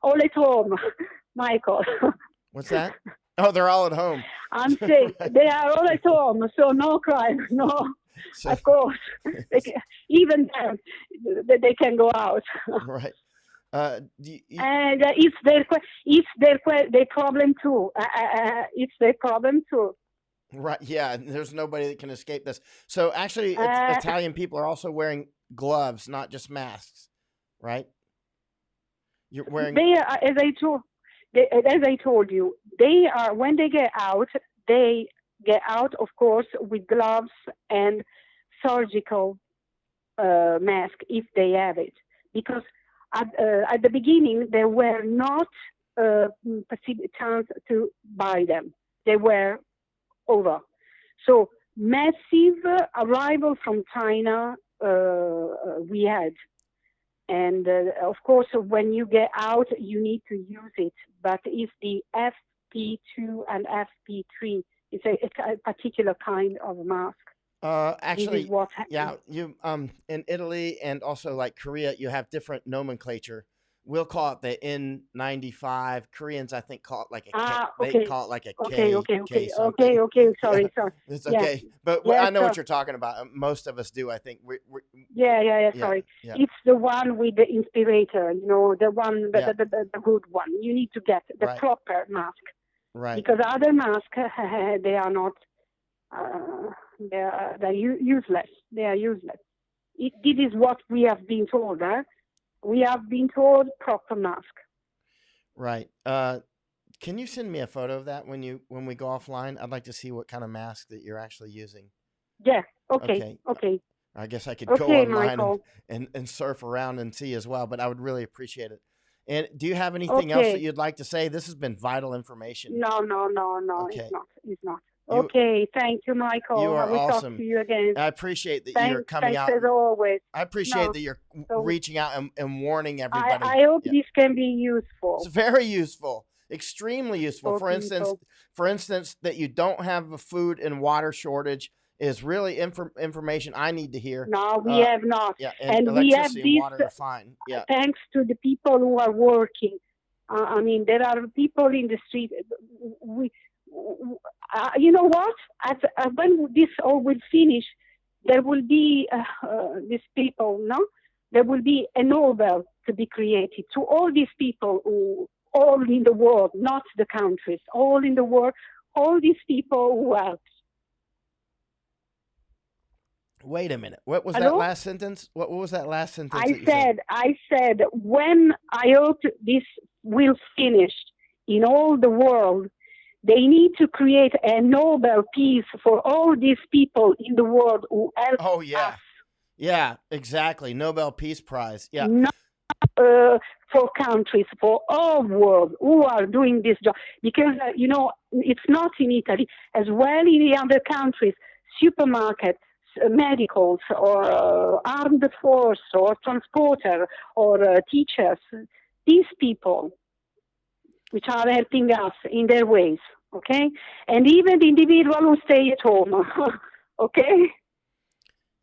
all at home, Michael. What's that? Oh, they're all at home. I'm saying they are all at home, so no crime, no. So, of course, even them, they can go out. Right. And it's their problem too. It's their problem too. Right. Yeah. There's nobody that can escape this. So actually, Italian people are also wearing gloves, not just masks, right? You're wearing. They are, as I told you, they are, when they get out, of course, with gloves and surgical mask if they have it, because at the beginning there were not chance to buy them. They were over. So massive arrival from China we had. And of course, when you get out, you need to use it. But it's the FP2 and FP3. It's a particular kind of mask. Actually, yeah, you in Italy and also like Korea, you have different nomenclature. We'll call it the N95. Koreans, I think, call it like a K. Okay. They call it like a okay, K. okay, K okay, okay. Sorry, yeah, sorry. It's okay, but I know what you're talking about. Most of us do, I think. Yeah. Sorry, it's the one with the inspirator. The one, the good one. You need to get the proper mask, right? Because other masks, they are not. They're useless. They are useless. This is what we have been told. We have been told proper mask. Right. Can you send me a photo of that when we go offline? I'd like to see what kind of mask that you're actually using. Yeah. Okay. I guess I could go online and surf around and see as well, but I would really appreciate it. And do you have anything else that you'd like to say? This has been vital information. No. Okay. It's not. Okay, thank you, Michael. You I are will awesome. talk to you again. I appreciate that you're coming thanks out. as always. I appreciate that you're So reaching out and warning everybody. I hope this can be useful. It's very useful, extremely useful. For instance, that you don't have a food and water shortage is really information I need to hear. No, we have not. Yeah, and we have electricity this, and water are fine. Yeah. Thanks to the people who are working. I mean, there are people in the street. You know what? When this all will finish, there will be these people, no? There will be a Nobel to be created to all these people who, all in the world, not the countries, all in the world, all these people who help. Wait a minute. What was that last sentence? What was that last sentence? I said, when I hope this will finish in all the world, they need to create a Nobel Peace for all these people in the world who help us. Yeah, exactly. Nobel Peace Prize. Yeah. Not for countries, for all world who are doing this job. Because, it's not in Italy. As well in the other countries, supermarkets, medicals, or armed force, or transporter, or teachers. These people, which are helping us in their ways, okay? And even the individual who stay at home, okay?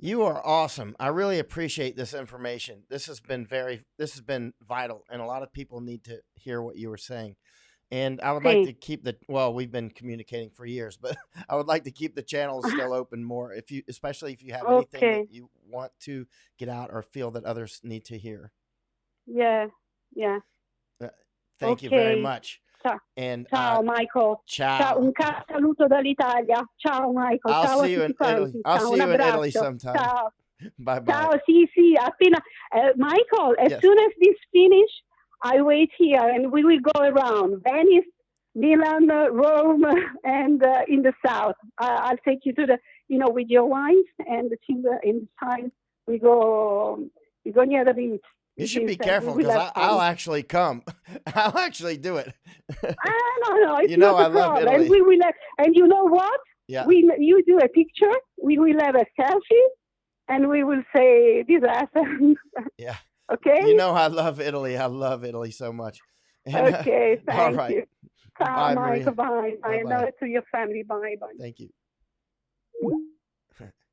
You are awesome. I really appreciate this information. This has been vital, and a lot of people need to hear what you were saying. And I would like to keep we've been communicating for years, but I would like to keep the channels still open more, especially if you have anything that you want to get out or feel that others need to hear. Yeah. Thank you very much. Ciao. And ciao, Michael. Ciao. Un saluto dall'Italia. Ciao, Michael. I'll see you in Italy. I'll see you in Italy sometime. Ciao. Bye-bye. Ciao, sì, appena. Michael, as soon as this finish, I wait here and we will go around Venice, Milan, Rome, and in the south. I'll take you to with your wines, and in the time we go near the beach. You should be careful because I'll actually come. I'll actually do it. No, it's not I a love problem. Italy. And we will. And you know what? Yeah. You do a picture. We will have a selfie, and we will say this happened. Yeah. Okay. I love Italy. I love Italy so much. And, okay. Thank all right. you. Bye, Maria. Bye. And to your family. Bye. Thank you.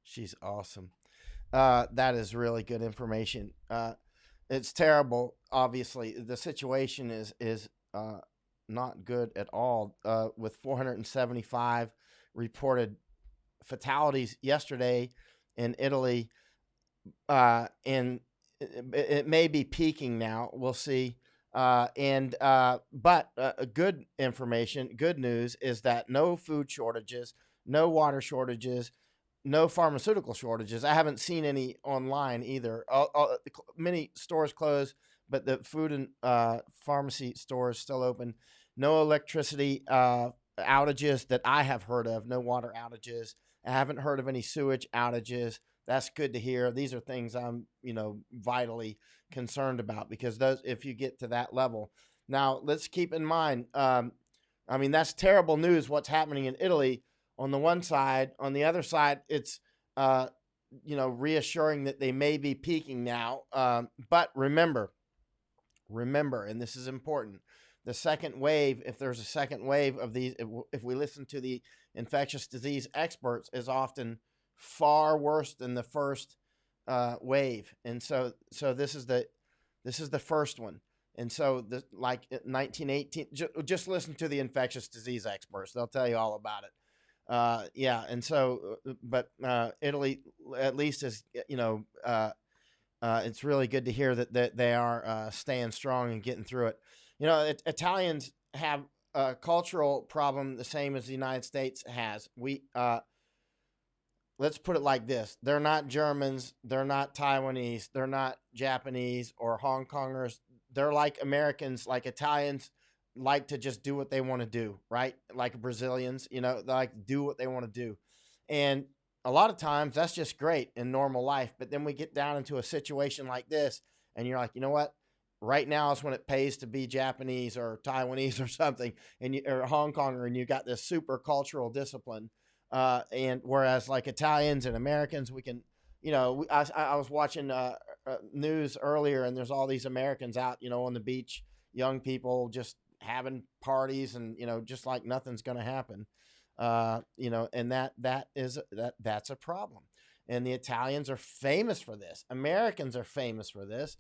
She's awesome. That is really good information. It's terrible. Obviously, the situation is not good at all. With 475 reported fatalities yesterday in Italy, and it may be peaking now. We'll see. But good information, good news is that no food shortages, no water shortages, no pharmaceutical shortages. I haven't seen any online either. Many stores closed, but the food and pharmacy stores still open. No electricity outages that I have heard of. No water outages. I haven't heard of any sewage outages. That's good to hear. These are things I'm, vitally concerned about, because if you get to that level. Now, let's keep in mind, that's terrible news, what's happening in Italy on the one side. On the other side, it's, reassuring that they may be peaking now. But remember, and this is important, the second wave, if there's a second wave of these, if we listen to the infectious disease experts, is often far worse than the first wave. And so this is the first one. And so like 1918, just listen to the infectious disease experts. They'll tell you all about it. And so, but Italy at least is, it's really good to hear that they are staying strong and getting through it. Italians have a cultural problem the same as the United States has. Let's put it like this. They're not Germans. They're not Taiwanese. They're not Japanese or Hong Kongers. They're like Americans, like Italians like to just do what they want to do, right? Like Brazilians, they like to do what they want to do. And a lot of times that's just great in normal life. But then we get down into a situation like this and you're like, you know what? Right now is when it pays to be Japanese or Taiwanese or something, or Hong Konger, and you got this super cultural discipline. And whereas like Italians and Americans, we can, I was watching news earlier, and there's all these Americans out, on the beach, young people just having parties, and just like nothing's going to happen. And that's a problem. And the Italians are famous for this. Americans are famous for this.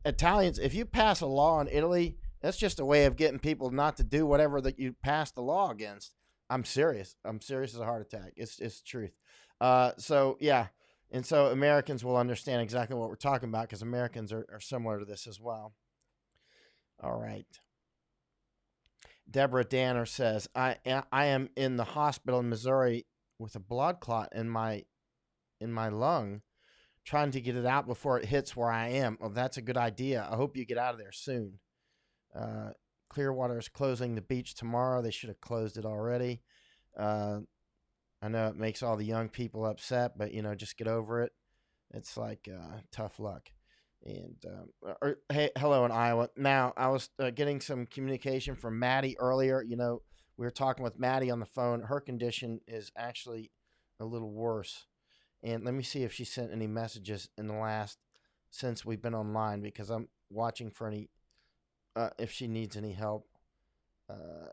Italians, if you pass a law in Italy, that's just a way of getting people not to do whatever that you passed the law against. I'm serious. I'm serious as a heart attack. It's the truth. So yeah. And so Americans will understand exactly what we're talking about, because Americans are similar to this as well. All right. Deborah Danner says, I am in the hospital in Missouri with a blood clot in my lung, trying to get it out before it hits where I am. Oh, that's a good idea. I hope you get out of there soon. Clearwater is closing the beach tomorrow. They should have closed it already. I know it makes all the young people upset, but, just get over it. It's like tough luck. And hey, hello in Iowa. Now, I was getting some communication from Maddie earlier. We were talking with Maddie on the phone. Her condition is actually a little worse. And let me see if she sent any messages in the last, since we've been online, because I'm watching for any, if she needs any help.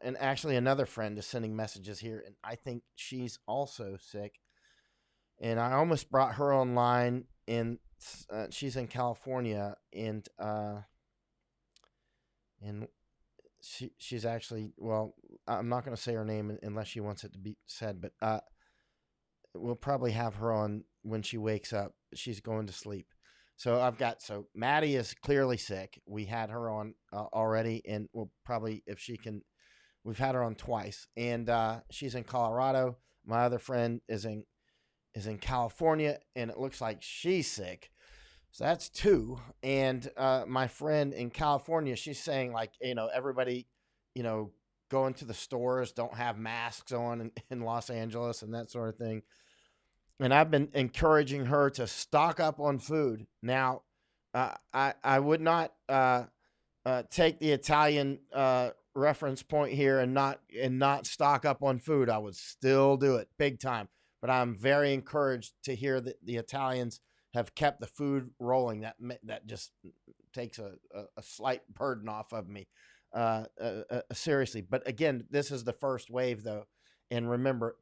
And actually another friend is sending messages here, and I think she's also sick. And I almost brought her online, and she's in California, and she's actually, well, I'm not going to say her name unless she wants it to be said, but we'll probably have her on when she wakes up. She's going to sleep. So Maddie is clearly sick. We had her on already, and we'll probably, if she can, we've had her on twice, and she's in Colorado. My other friend is in California, and it looks like she's sick. So that's two. And my friend in California, she's saying, like, everybody, going to the stores don't have masks on in Los Angeles and that sort of thing. And I've been encouraging her to stock up on food. Now, I would not take the Italian reference point here and not stock up on food. I would still do it big time. But I'm very encouraged to hear that the Italians have kept the food rolling. That just takes a slight burden off of me, seriously. But again, this is the first wave, though, and remember,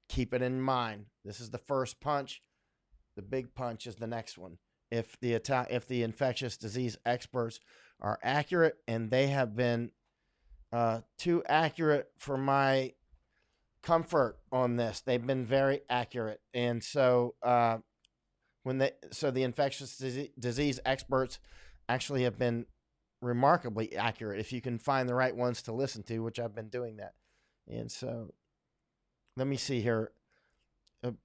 keep it in mind. This is the first punch. The big punch is the next one. If the infectious disease experts are accurate, and they have been too accurate for my comfort on this, they've been very accurate, and so the infectious disease experts actually have been remarkably accurate. If you can find the right ones to listen to, which I've been doing that, and so. Let me see here.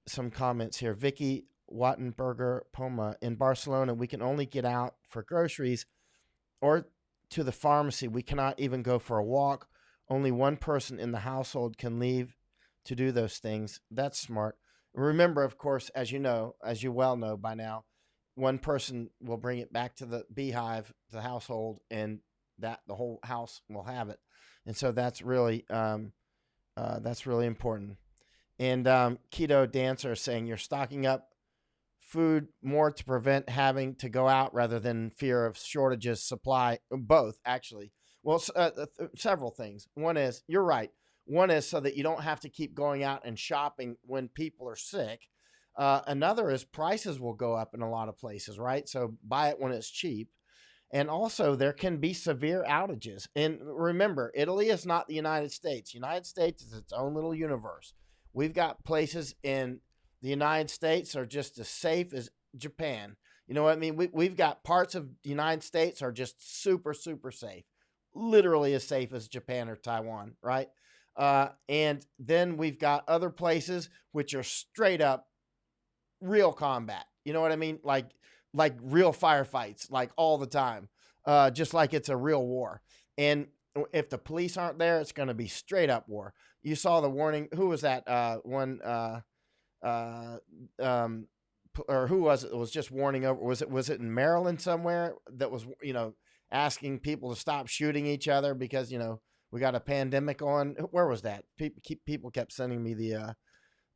Some comments here. Vicky Wattenberger Poma. In Barcelona, we can only get out for groceries or to the pharmacy. We cannot even go for a walk. Only one person in the household can leave to do those things. That's smart. Remember, of course, as you well know by now, one person will bring it back to the beehive, the household, and that the whole house will have it. And so that's really important. And Keto Dancer is saying you're stocking up food more to prevent having to go out rather than fear of shortages, supply, both actually. Well, several things. One is, you're right. One is so that you don't have to keep going out and shopping when people are sick. Another is prices will go up in a lot of places, right? So buy it when it's cheap. And also, there can be severe outages. And remember, Italy is not the United States. United States is its own little universe. We've got places in the United States are just as safe as Japan. You know what I mean? We've got parts of the United States are just super, super safe. Literally as safe as Japan or Taiwan, right? And then we've got other places which are straight up real combat. You know what I mean? Like real firefights, like all the time, just like it's a real war. And if the police aren't there, it's going to be straight up war. You saw the warning. Who was that one? Or who was it? It was just warning over. Was it in Maryland somewhere that was, asking people to stop shooting each other because, we got a pandemic on? Where was that? People kept sending me the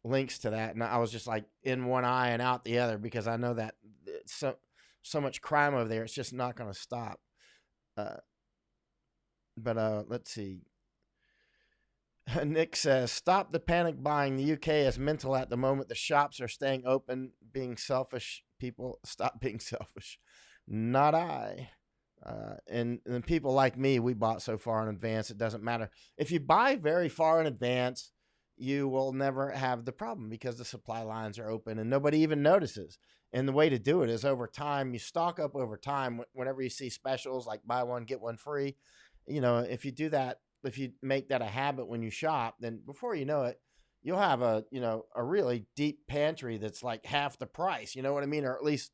links to that, and I was just like in one eye and out the other because I know that it's so much crime over there. It's just not going to stop. Uh, but let's see. Nick says, "Stop the panic buying. The UK is mental at the moment. The shops are staying open. Being selfish. People, stop being selfish. Not I." And people like me, we bought so far in advance, it doesn't matter. If you buy very far in advance, you will never have the problem because the supply lines are open and nobody even notices. And the way to do it is over time. You stock up over time. Whenever you see specials like buy one, get one free, if you do that, if you make that a habit when you shop, then before you know it, you'll have a really deep pantry that's like half the price. You know what I mean? Or at least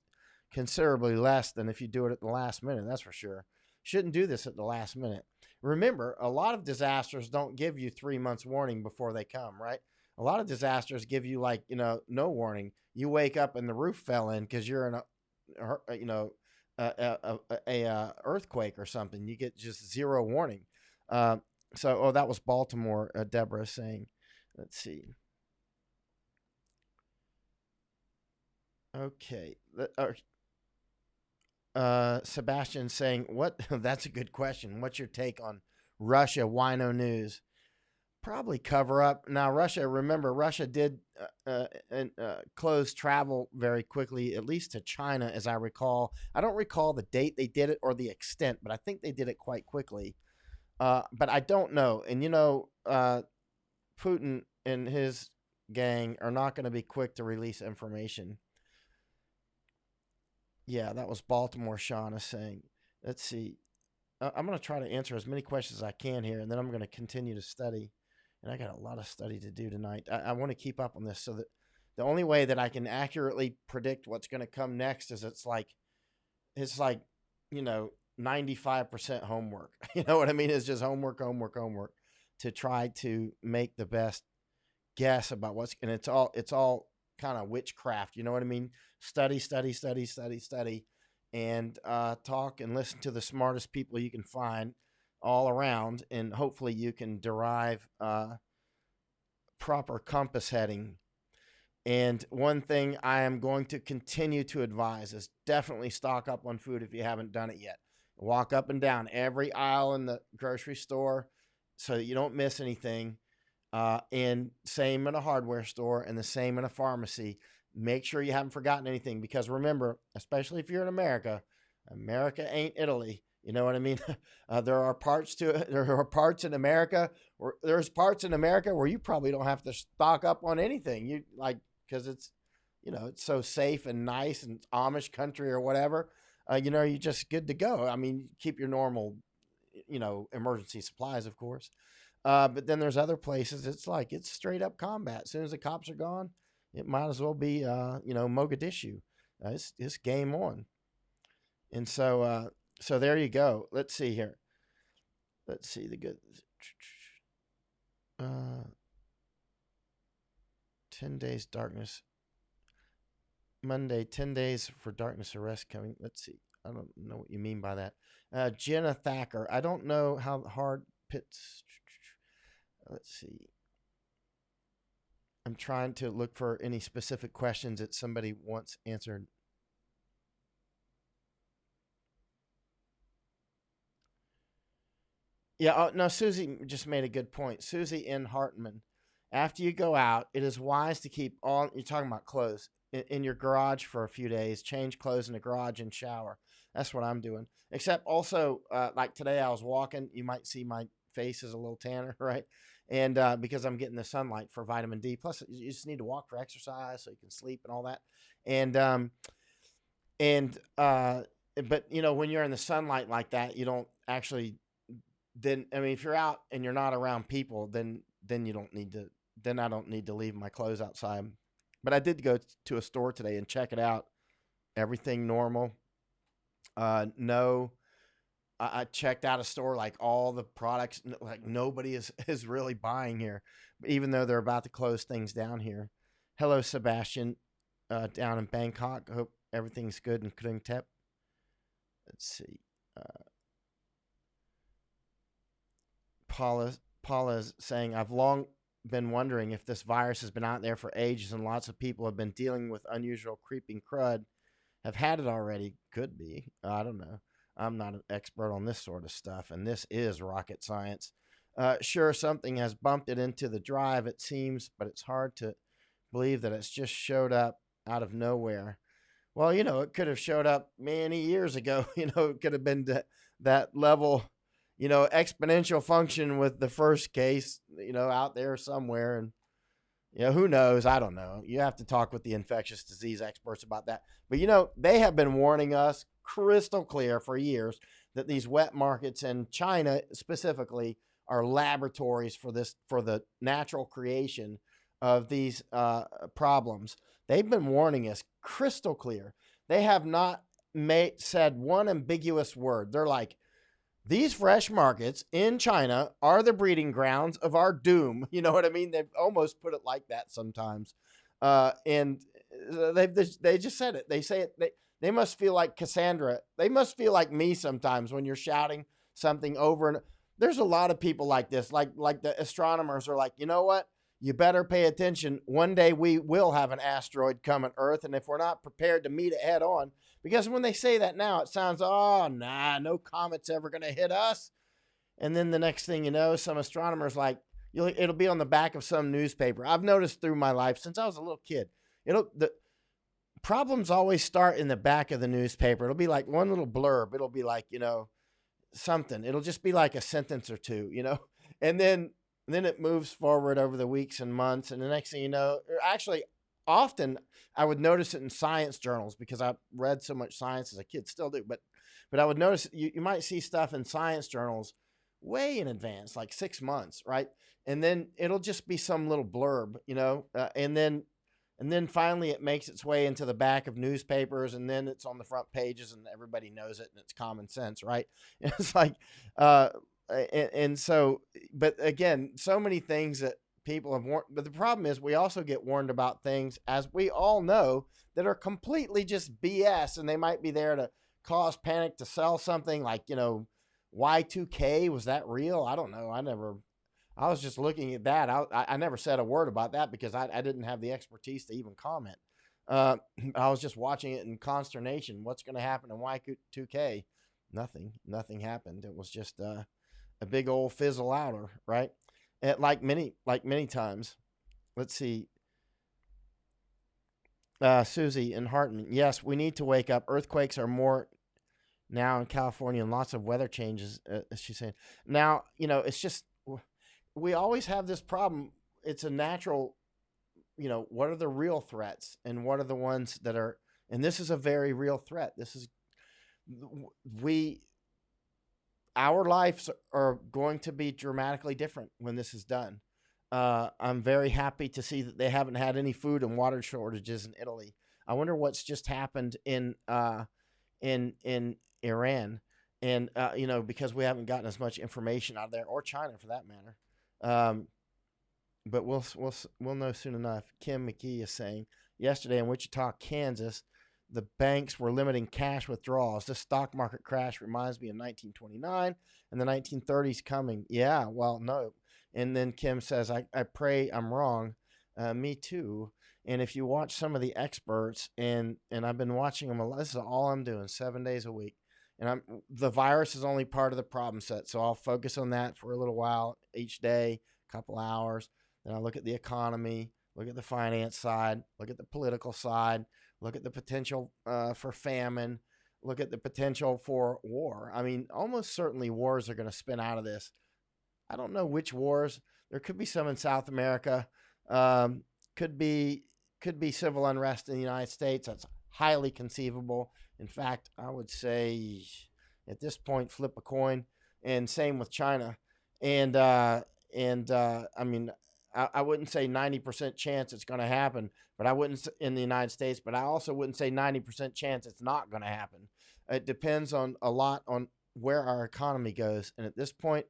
considerably less than if you do it at the last minute. That's for sure. Shouldn't do this at the last minute. Remember, a lot of disasters don't give you 3 months warning before they come, right? A lot of disasters give you no warning. You wake up and the roof fell in because you're in a earthquake or something. You get just zero warning. That was Baltimore. Deborah saying, let's see. Okay. Sebastian saying, what? That's a good question. What's your take on Russia? Wino news? Probably cover up. Now, remember, Russia did close travel very quickly, at least to China, as I recall. I don't recall the date they did it or the extent, but I think they did it quite quickly. But I don't know. And, Putin and his gang are not going to be quick to release information. Yeah, that was Baltimore. Sean is saying. Let's see. I'm going to try to answer as many questions as I can here, and then I'm going to continue to study. And I got a lot of study to do tonight. I want to keep up on this so that the only way that I can accurately predict what's going to come next is it's like 95% homework. You know what I mean? It's just homework to try to make the best guess about and it's all kind of witchcraft. You know what I mean? Study, and talk and listen to the smartest people you can find all around, and hopefully you can derive proper compass heading. And one thing I am going to continue to advise is definitely stock up on food if you haven't done it yet. Walk up and down every aisle in the grocery store so that you don't miss anything. And same in a hardware store and the same in a pharmacy. Make sure you haven't forgotten anything, because remember, especially if you're in America, America ain't Italy. You know what I mean? There are parts in America where you probably don't have to stock up on anything. Because it's so safe and nice and Amish country or whatever. You're just good to go. I mean, keep your normal, emergency supplies, of course. But then there's other places. It's straight up combat. As soon as the cops are gone, it might as well be, Mogadishu. It's game on. And so there you go. Let's see here. Let's see the good. 10 days darkness. Monday, 10 days for darkness arrest coming. Let's see. I don't know what you mean by that. Jenna Thacker. I don't know how hard pits. Let's see. I'm trying to look for any specific questions that somebody wants answered. Yeah, no, Susie just made a good point. Susie N. Hartman. After you go out, it is wise to keep all, you're talking about clothes, in your garage for a few days. Change clothes in the garage and shower. That's what I'm doing. Except also, like today I was walking, you might see my face is a little tanner, right? And because I'm getting the sunlight for vitamin D. Plus, you just need to walk for exercise so you can sleep and all that. But when you're in the sunlight like that, you don't actually. Then if you're out and you're not around people, then you don't need to. Then I don't need to leave my clothes outside. But I did go to a store today and check it out. Everything normal. No. I checked out a store, like all the products, like nobody is really buying here, even though they're about to close things down here. Hello, Sebastian, down in Bangkok. Hope everything's good in Krung Thep. Let's see. Paula's saying, I've long been wondering if this virus has been out there for ages and lots of people have been dealing with unusual creeping crud, have had it already. Could be. I don't know. I'm not an expert on this sort of stuff, and this is rocket science. Sure, something has bumped it into the drive, it seems, but it's hard to believe that it's just showed up out of nowhere. Well, it could have showed up many years ago. It could have been that level, exponential function with the first case, out there somewhere. And, who knows? I don't know. You have to talk with the infectious disease experts about that. But, they have been warning us crystal clear for years that these wet markets in China specifically are laboratories for the natural creation of these problems. They've been warning us crystal clear. They have not said one ambiguous word. They're like, these fresh markets in China are the breeding grounds of our doom. You know what I mean? They've almost put it like that sometimes. And they just said it. They say it. They must feel like Cassandra. They must feel like me sometimes when you're shouting something over. And there's a lot of people like this. Like the astronomers are like, you know what? You better pay attention. One day we will have an asteroid come at Earth, and if we're not prepared to meet it head on, because when they say that now, it sounds, oh, nah, no comet's ever going to hit us. And then the next thing you know, some astronomers like, it'll be on the back of some newspaper. I've noticed through my life since I was a little kid, the problems always start in the back of the newspaper. It'll be like one little blurb. It'll be like, something. It'll just be like a sentence or two, and then it moves forward over the weeks and months. And the next thing you know, actually, often I would notice it in science journals because I read so much science as a kid, still do. But I would notice you might see stuff in science journals way in advance, like 6 months, right? And then it'll just be some little blurb, and then finally it makes its way into the back of newspapers, and then it's on the front pages, and everybody knows it, and it's common sense, right? And it's like, and so, but again, so many things that people have warned. But the problem is, we also get warned about things, as we all know, that are completely just BS, and they might be there to cause panic to sell something like, Y2K. Was that real? I don't know. I was just looking at that. I never said a word about that because I didn't have the expertise to even comment. I was just watching it in consternation. What's going to happen in Y2K? Nothing happened. It was just a big old fizzle outer, right? Like many times. Let's see. Susie in Hartman. Yes, we need to wake up. Earthquakes are more now in California and lots of weather changes, she's saying. Now, it's just, we always have this problem. It's a natural, what are the real threats and what are the ones that are, and this is a very real threat. Our lives are going to be dramatically different when this is done. I'm very happy to see that they haven't had any food and water shortages in Italy. I wonder what's just happened in Iran, and because we haven't gotten as much information out of there, or China for that matter. But we'll know soon enough. Kim McKee is saying yesterday in Wichita, Kansas, the banks were limiting cash withdrawals. This stock market crash reminds me of 1929 and the 1930s coming. Yeah, well, no. And then Kim says, I pray I'm wrong. Me too. And if you watch some of the experts, and I've been watching them, this is all I'm doing 7 days a week. And the virus is only part of the problem set. So I'll focus on that for a little while each day, a couple hours. Then I look at the economy, look at the finance side, look at the political side, look at the potential for famine, look at the potential for war. I mean, almost certainly wars are going to spin out of this. I don't know which wars. There could be some in South America. Could be civil unrest in the United States. That's highly conceivable. In fact, I would say at this point, flip a coin. And same with China. And I mean, I wouldn't say 90% chance it's going to happen, but I wouldn't in the United States. But I also wouldn't say 90% chance it's not going to happen. It depends on a lot on where our economy goes. And at this point,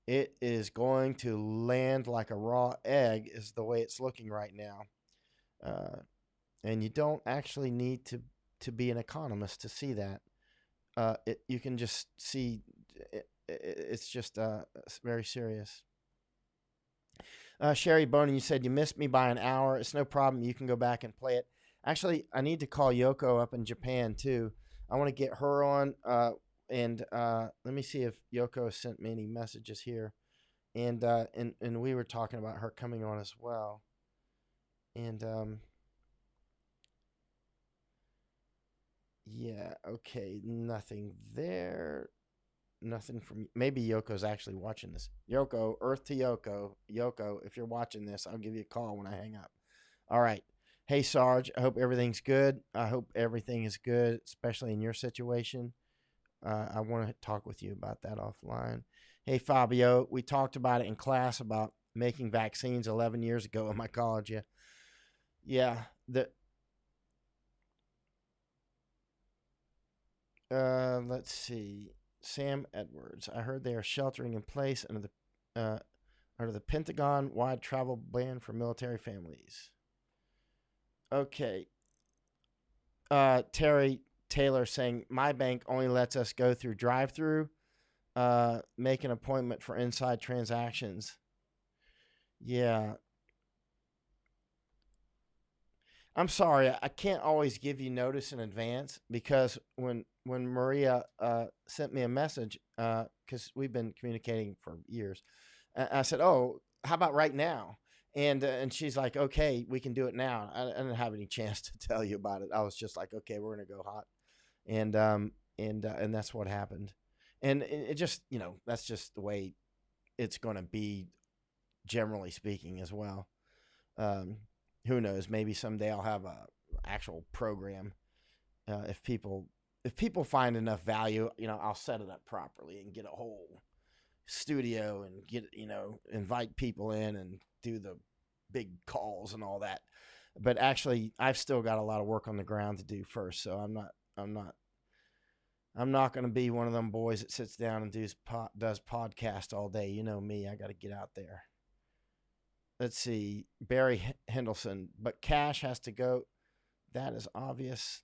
it is going to land like a raw egg, is the way it's looking right now. And you don't actually need to be an economist to see that. You can just see it's just very serious. Sherry Bonin, you said you missed me by an hour. It's no problem. You can go back and play it. Actually, I need to call Yoko up in Japan too. I want to get her on. And let me see if Yoko sent me any messages here. And we were talking about her coming on as well. And yeah, okay, nothing there. Nothing from, maybe Yoko's actually watching this. Yoko, Earth to Yoko. Yoko, if you're watching this, I'll give you a call when I hang up. All right. Hey, Sarge, I hope everything's good. I hope everything is good, especially in your situation. I want to talk with you about that offline. Hey, Fabio, we talked about it in class about making vaccines 11 years ago in my college. Yeah. Let's see. Sam Edwards. I heard they are sheltering in place under the Pentagon-wide travel ban for military families. Okay. Terry Taylor saying, my bank only lets us go through drive-through, make an appointment for inside transactions. Yeah. I'm sorry, I can't always give you notice in advance because when Maria sent me a message, because we've been communicating for years, I said, "Oh, how about right now?" And she's like, "Okay, we can do it now." I didn't have any chance to tell you about it. I was just like, "Okay, we're gonna go hot," and that's what happened. And it just, that's just the way it's gonna be, generally speaking, as well. Who knows? Maybe someday I'll have a actual program. If people find enough value, I'll set it up properly and get a whole studio and get, invite people in and do the big calls and all that. But actually, I've still got a lot of work on the ground to do first. So I'm not going to be one of them boys that sits down and does podcast all day. You know me, I got to get out there. Let's see, Barry Hendelson, but cash has to go. That is obvious.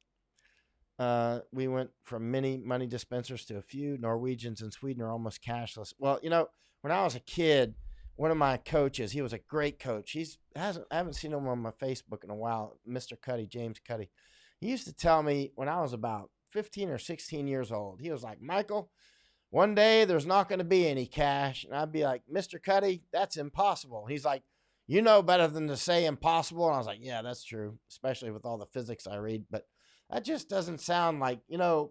We went from many money dispensers to a few. Norwegians in Sweden are almost cashless. Well, when I was a kid, one of my coaches, he was a great coach. I haven't seen him on my Facebook in a while, Mr. Cuddy, James Cuddy. He used to tell me when I was about 15 or 16 years old, he was like, Michael, one day there's not going to be any cash. And I'd be like, Mr. Cuddy, that's impossible. He's like, you know better than to say impossible. And I was like, yeah, that's true, especially with all the physics I read. But that just doesn't sound like,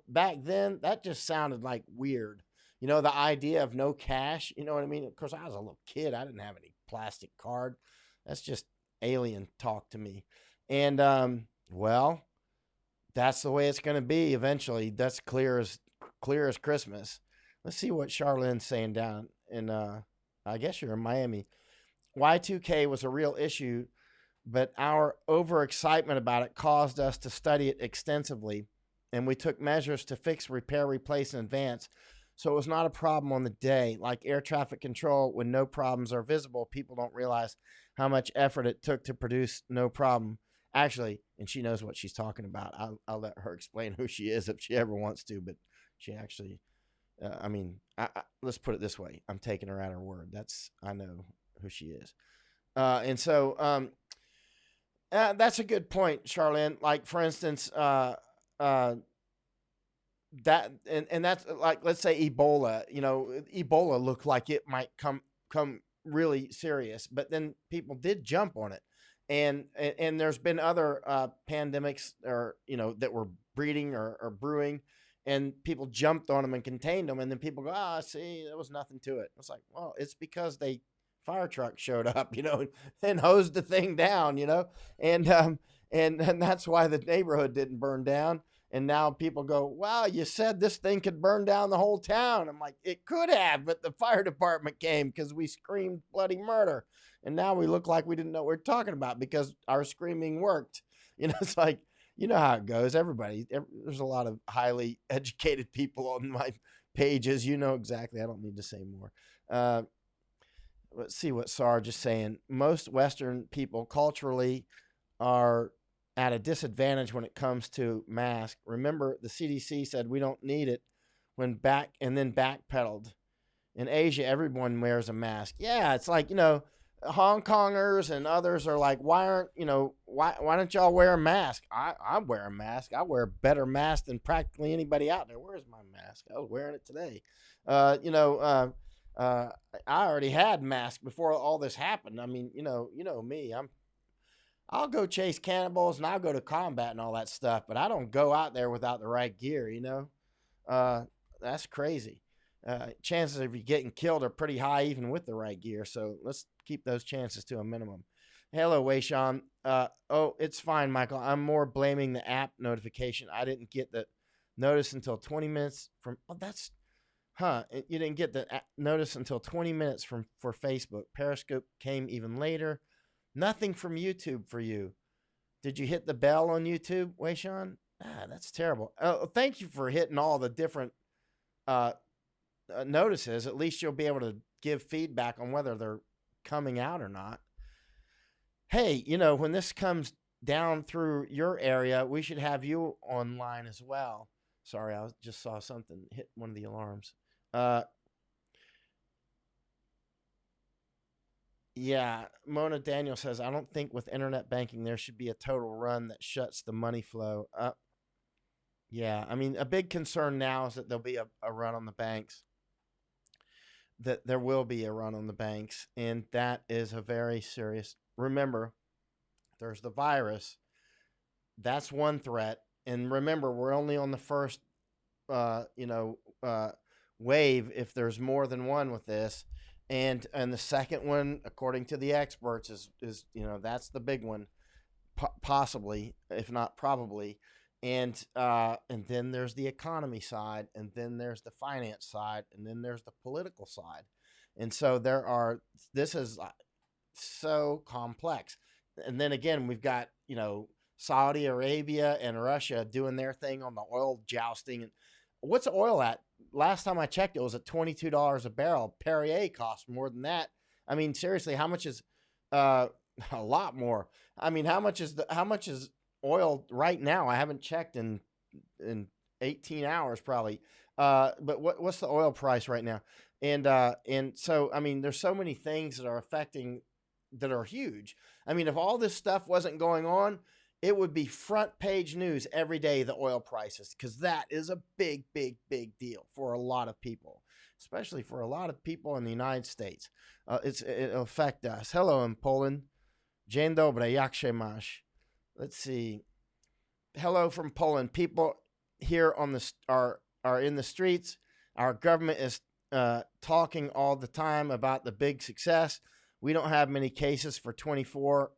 back then, that just sounded like weird. The idea of no cash, you know what I mean? Of course, I was a little kid. I didn't have any plastic card. That's just alien talk to me. And, well, that's the way it's going to be eventually. That's clear as Christmas. Let's see what Charlene's saying down in, I guess you're in Miami. Y2K was a real issue, but our overexcitement about it caused us to study it extensively, and we took measures to fix, repair, replace in advance. So it was not a problem on the day. Like air traffic control, when no problems are visible, people don't realize how much effort it took to produce no problem. Actually, and she knows what she's talking about. I'll let her explain who she is if she ever wants to, but she actually, let's put it this way. I'm taking her at her word. I know who she is. And so that's a good point, Charlene. Like, for instance, that and that's like, let's say Ebola, Ebola looked like it might come really serious, but then people did jump on it. And there's been other pandemics that were breeding or brewing, and people jumped on them and contained them. And then people go, see, there was nothing to it. It's like, well, it's because fire truck showed up, and hosed the thing down, and that's why the neighborhood didn't burn down. And now people go, wow, you said this thing could burn down the whole town. I'm like, it could have, but the fire department came because we screamed bloody murder. And now we look like we didn't know what we were talking about because our screaming worked. It's like, how it goes. There's a lot of highly educated people on my pages. Exactly. I don't need to say more. Let's see what Sarge is saying. Most Western people culturally are at a disadvantage when it comes to masks. Remember, the CDC said we don't need it then backpedaled. In Asia, everyone wears a mask. Yeah, it's like, Hong Kongers and others are like, why don't y'all wear a mask? I wear a mask. I wear a better mask than practically anybody out there. Where's my mask? I was wearing it today. I already had mask before all this happened. I mean, you know me. I'll go chase cannibals and I'll go to combat and all that stuff, but I don't go out there without the right gear. That's crazy. Chances of you getting killed are pretty high even with the right gear. So let's keep those chances to a minimum. Hello, Wei-Shan. It's fine, Michael. I'm more blaming the app notification. I didn't get the notice until 20 minutes from. Oh, that's, you didn't get the notice until 20 minutes for Facebook. Periscope came even later. Nothing from YouTube for you. Did you hit the bell on YouTube, Wei-Shan? That's terrible. Thank you for hitting all the different notices. At least you'll be able to give feedback on whether they're coming out or not. Hey, when this comes down through your area, we should have you online as well. Sorry, I just saw something hit one of the alarms. Yeah, Mona Daniel says, I don't think with internet banking there should be a total run that shuts the money flow up. Yeah, I mean, a big concern now is that there'll be a run on the banks. That there will be a run on the banks, and that is a very serious. Remember, there's the virus. That's one threat, and remember, we're only on the first, wave. If there's more than one with this, and the second one, according to the experts, is that's the big one, possibly, if not probably. And then there's the economy side, and then there's the finance side, and then there's the political side. And so this is so complex. And then again, we've got, Saudi Arabia and Russia doing their thing on the oil jousting. And what's oil at? Last time I checked, it was at $22 a barrel. Perrier costs more than that. I mean, seriously, how much is a lot more? I mean, how much is oil right now? I haven't checked in 18 hours probably. But what's the oil price right now? And so, I mean, there's so many things that are affecting, that are huge. I mean, if all this stuff wasn't going on, it would be front page news every day, the oil prices, because that is a big, big, big deal for a lot of people, especially for a lot of people in the United States. It'll affect us. Hello in Poland. Dzień dobry, jak się masz? Let's see. Hello from Poland. People here are in the streets. Our government is talking all the time about the big success. We don't have many cases for 24,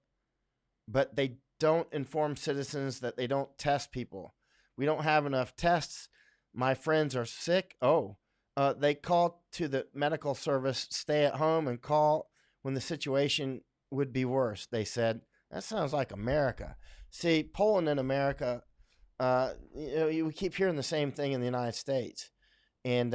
but they don't inform citizens that they don't test people. We don't have enough tests. My friends are sick. They call to the medical service, stay at home, and call when the situation would be worse, they said. That sounds like America. See, Poland and America, we keep hearing the same thing in the United States. And,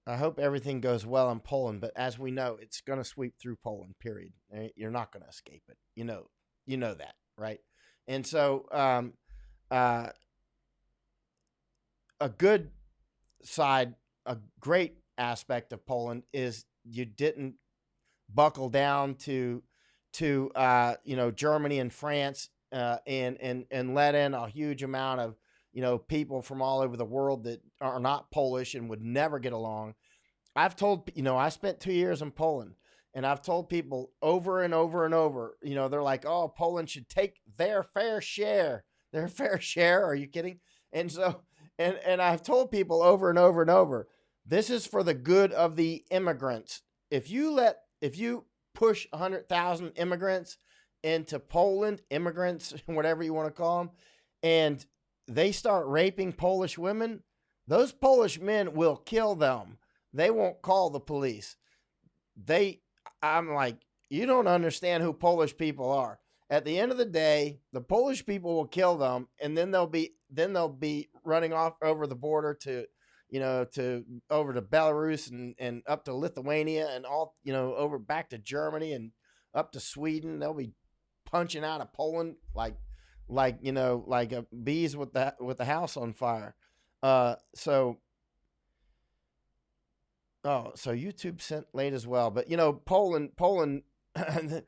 I hope everything goes well in Poland, but as we know, it's going to sweep through Poland, period. You're not going to escape it. You know that, right? And so, a good side, a great aspect of Poland is you didn't buckle down to Germany and France, and let in a huge amount of people from all over the world that are not Polish and would never get along. I've told, I spent 2 years in Poland, and I've told people over and over and over, they're like, oh, Poland should take their fair share. Their fair share? Are you kidding? And so, and I've told people over and over and over, this is for the good of the immigrants. If you push 100,000 immigrants into Poland, immigrants, whatever you want to call them, and they start raping Polish women, those Polish men will kill them. They won't call the police. I'm like, you don't understand who Polish people are. At the end of the day, the Polish people will kill them, and then they'll be running off over the border to over to Belarus and up to Lithuania and all, over back to Germany and up to Sweden. They'll be punching out of Poland like bees with the house on fire. So Oh, so YouTube sent late as well. But you know, Poland, and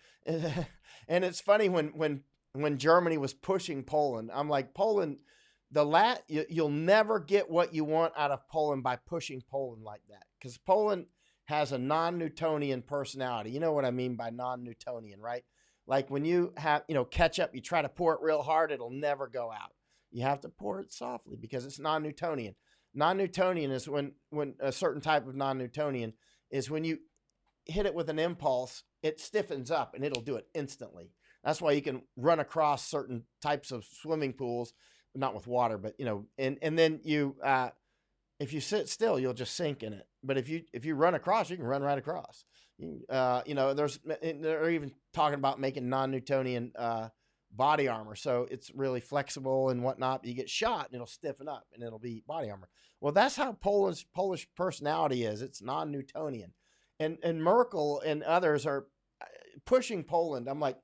it's funny when Germany was pushing Poland. I'm like, Poland, you'll never get what you want out of Poland by pushing Poland like that, because Poland has a non-Newtonian personality. You know what I mean by non-Newtonian, right? Like when you have, ketchup, you try to pour it real hard, it'll never go out. You have to pour it softly because it's non-Newtonian. Non-Newtonian is when a certain type of non-Newtonian is when you hit it with an impulse, it stiffens up and it'll do it instantly. That's why you can run across certain types of swimming pools, not with water, but and then if you sit still, you'll just sink in it. But if you run across, you can run right across. They're even talking about making non-Newtonian body armor, so it's really flexible and whatnot. You get shot and it'll stiffen up and it'll be body armor. Well, that's how Polish personality is. It's non-Newtonian, and Merkel and others are pushing Poland. I'm like,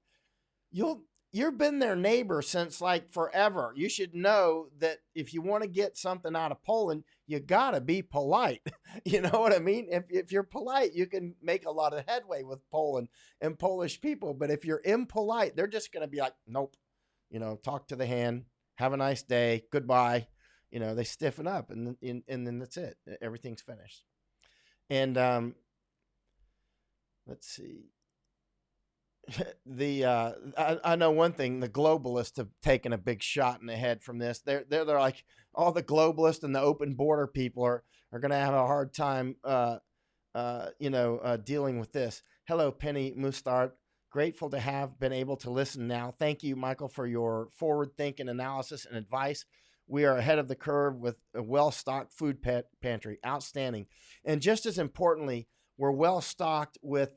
you've been their neighbor since like forever. You should know that if you want to get something out of Poland, you gotta be polite. You know what I mean? If you're polite, you can make a lot of headway with Poland and Polish people. But if you're impolite, they're just gonna be like, nope. Talk to the hand. Have a nice day. Goodbye. They stiffen up, and then that's it. Everything's finished. And let's see. I know one thing: the globalists have taken a big shot in the head from this. They're like, all the globalists and the open border people are going to have a hard time, dealing with this. Hello, Penny Mustard. Grateful to have been able to listen now. Thank you, Michael, for your forward-thinking analysis and advice. We are ahead of the curve with a well-stocked food pantry. Outstanding. And just as importantly, we're well-stocked with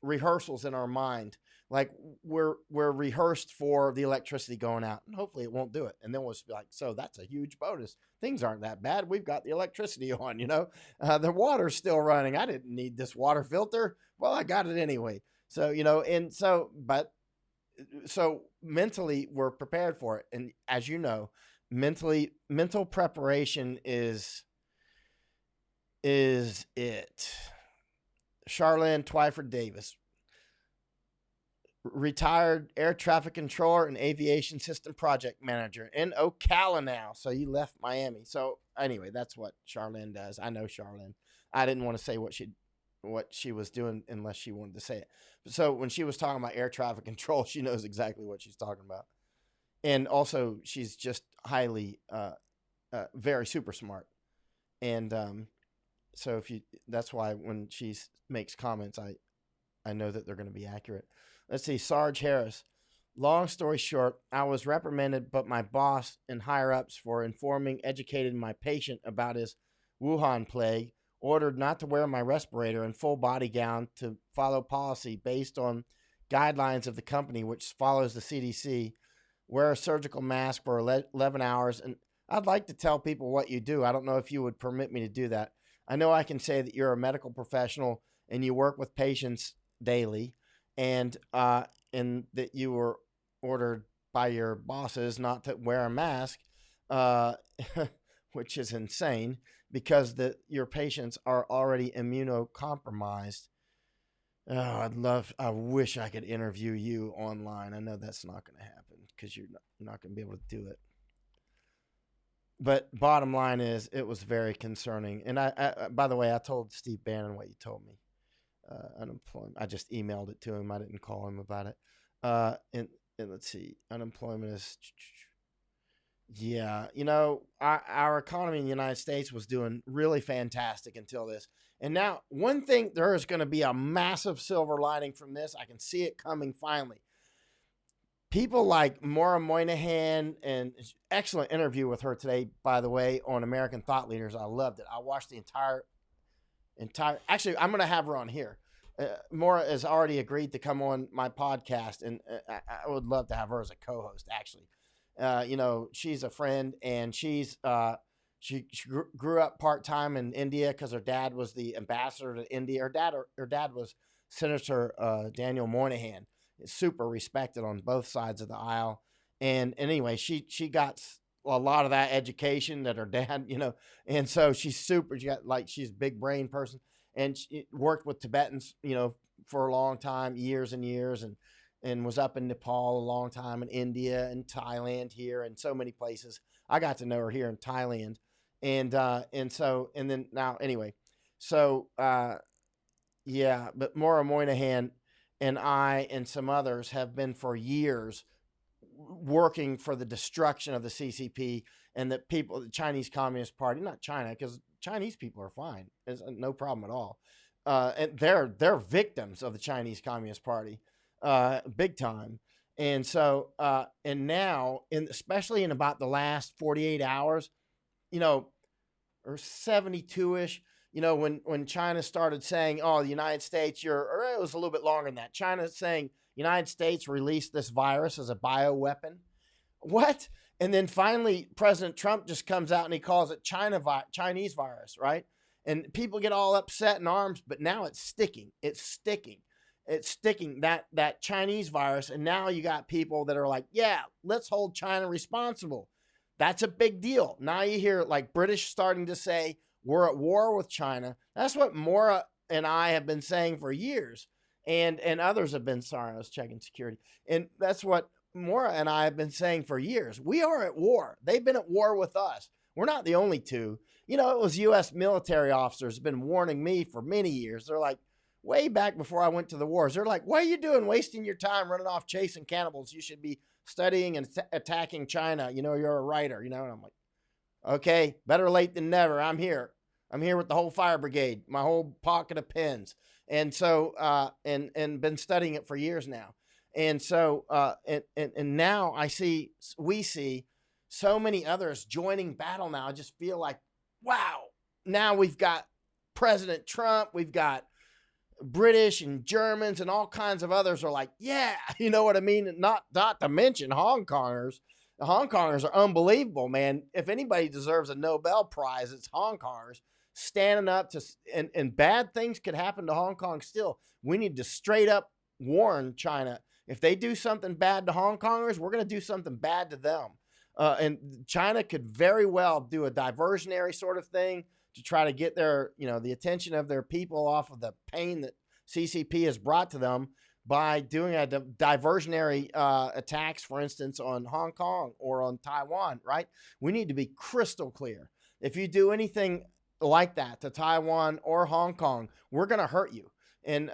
rehearsals in our mind. Like we're rehearsed for the electricity going out, and hopefully it won't do it. And then we'll just be like, so that's a huge bonus. Things aren't that bad. We've got the electricity on, the water's still running. I didn't need this water filter. Well, I got it anyway. So, so mentally we're prepared for it. And as you know, mental preparation is it. Charlene Twyford Davis, retired air traffic controller and aviation system project manager in Ocala now. So you left Miami. So anyway, that's what Charlene does. I know Charlene. I didn't want to say what she was doing unless she wanted to say it. So when she was talking about air traffic control, she knows exactly what she's talking about. And also she's just highly, very super smart. And, so that's why when she makes comments, I know that they're going to be accurate. Let's see. Sarge Harris. Long story short, I was reprimanded, but my boss and higher ups for educating my patient about his Wuhan plague, ordered not to wear my respirator and full body gown, to follow policy based on guidelines of the company, which follows the CDC. Wear a surgical mask for 11 hours. And I'd like to tell people what you do. I don't know if you would permit me to do that. I know I can say that you're a medical professional and you work with patients daily, and that you were ordered by your bosses not to wear a mask, which is insane because your patients are already immunocompromised. Oh, I wish I could interview you online. I know that's not going to happen because you're not going to be able to do it. But bottom line is, it was very concerning. And I by the way, I told Steve Bannon what you told me. Unemployment. I just emailed it to him. I didn't call him about it. And let's see. Unemployment is, yeah. Our economy in the United States was doing really fantastic until this. And now, one thing, there is going to be a massive silver lining from this. I can see it coming finally. People like Maura Moynihan, and excellent interview with her today, by the way, on American Thought Leaders. I loved it. I watched the entire. Actually, I'm going to have her on here. Maura has already agreed to come on my podcast, and I would love to have her as a co-host. Actually, she's a friend, and she grew up part-time in India because her dad was the ambassador to India. Her dad was Senator Daniel Moynihan. Super respected on both sides of the aisle. And anyway, she got a lot of that education that her dad, and so she's she's a big brain person, and she worked with Tibetans, for a long time, years and years, and was up in Nepal a long time, in India and Thailand here, and so many places. I got to know her here in Thailand, and then now anyway, so yeah, but Maura Moynihan and I and some others have been for years working for the destruction of the CCP and the Chinese Communist Party, not China, because Chinese people are fine. There's no problem at all. And they're victims of the Chinese Communist Party, big time. And so, and now, especially in about the last 48 hours, or 72-ish, when China started saying, oh, the United States, or it was a little bit longer than that. China's saying, United States released this virus as a bioweapon. What? And then finally, President Trump just comes out and he calls it Chinese virus, right? And people get all upset in arms, but now it's sticking. It's sticking. It's sticking, that Chinese virus. And now you got people that are like, yeah, let's hold China responsible. That's a big deal. Now you hear like British starting to say, we're at war with China. That's what Maura and I have been saying for years. And others have been, sorry, I was checking security. And that's what Maura and I have been saying for years. We are at war. They've been at war with us. We're not the only two. It was U.S. military officers been warning me for many years. They're like, way back before I went to the wars, they're like, what are you doing wasting your time running off chasing cannibals? You should be studying and attacking China. You're a writer, and I'm like, okay, better late than never. I'm here. I'm here with the whole fire brigade, my whole pocket of pens. And so, and been studying it for years now. And so, and now we see so many others joining battle now. I just feel like, wow, now we've got President Trump, we've got British and Germans and all kinds of others are like, yeah, you know what I mean? Not to mention Hong Kongers. The Hong Kongers are unbelievable, man. If anybody deserves a Nobel Prize, it's Hong Kongers. Standing up and bad things could happen to Hong Kong still. We need to straight up warn China. If they do something bad to Hong Kongers, we're going to do something bad to them. And China could very well do a diversionary sort of thing to try to get the attention of their people off of the pain that CCP has brought to them by doing a diversionary attacks, for instance, on Hong Kong or on Taiwan, right? We need to be crystal clear. If you do anything like that to Taiwan or Hong Kong, we're going to hurt you. And,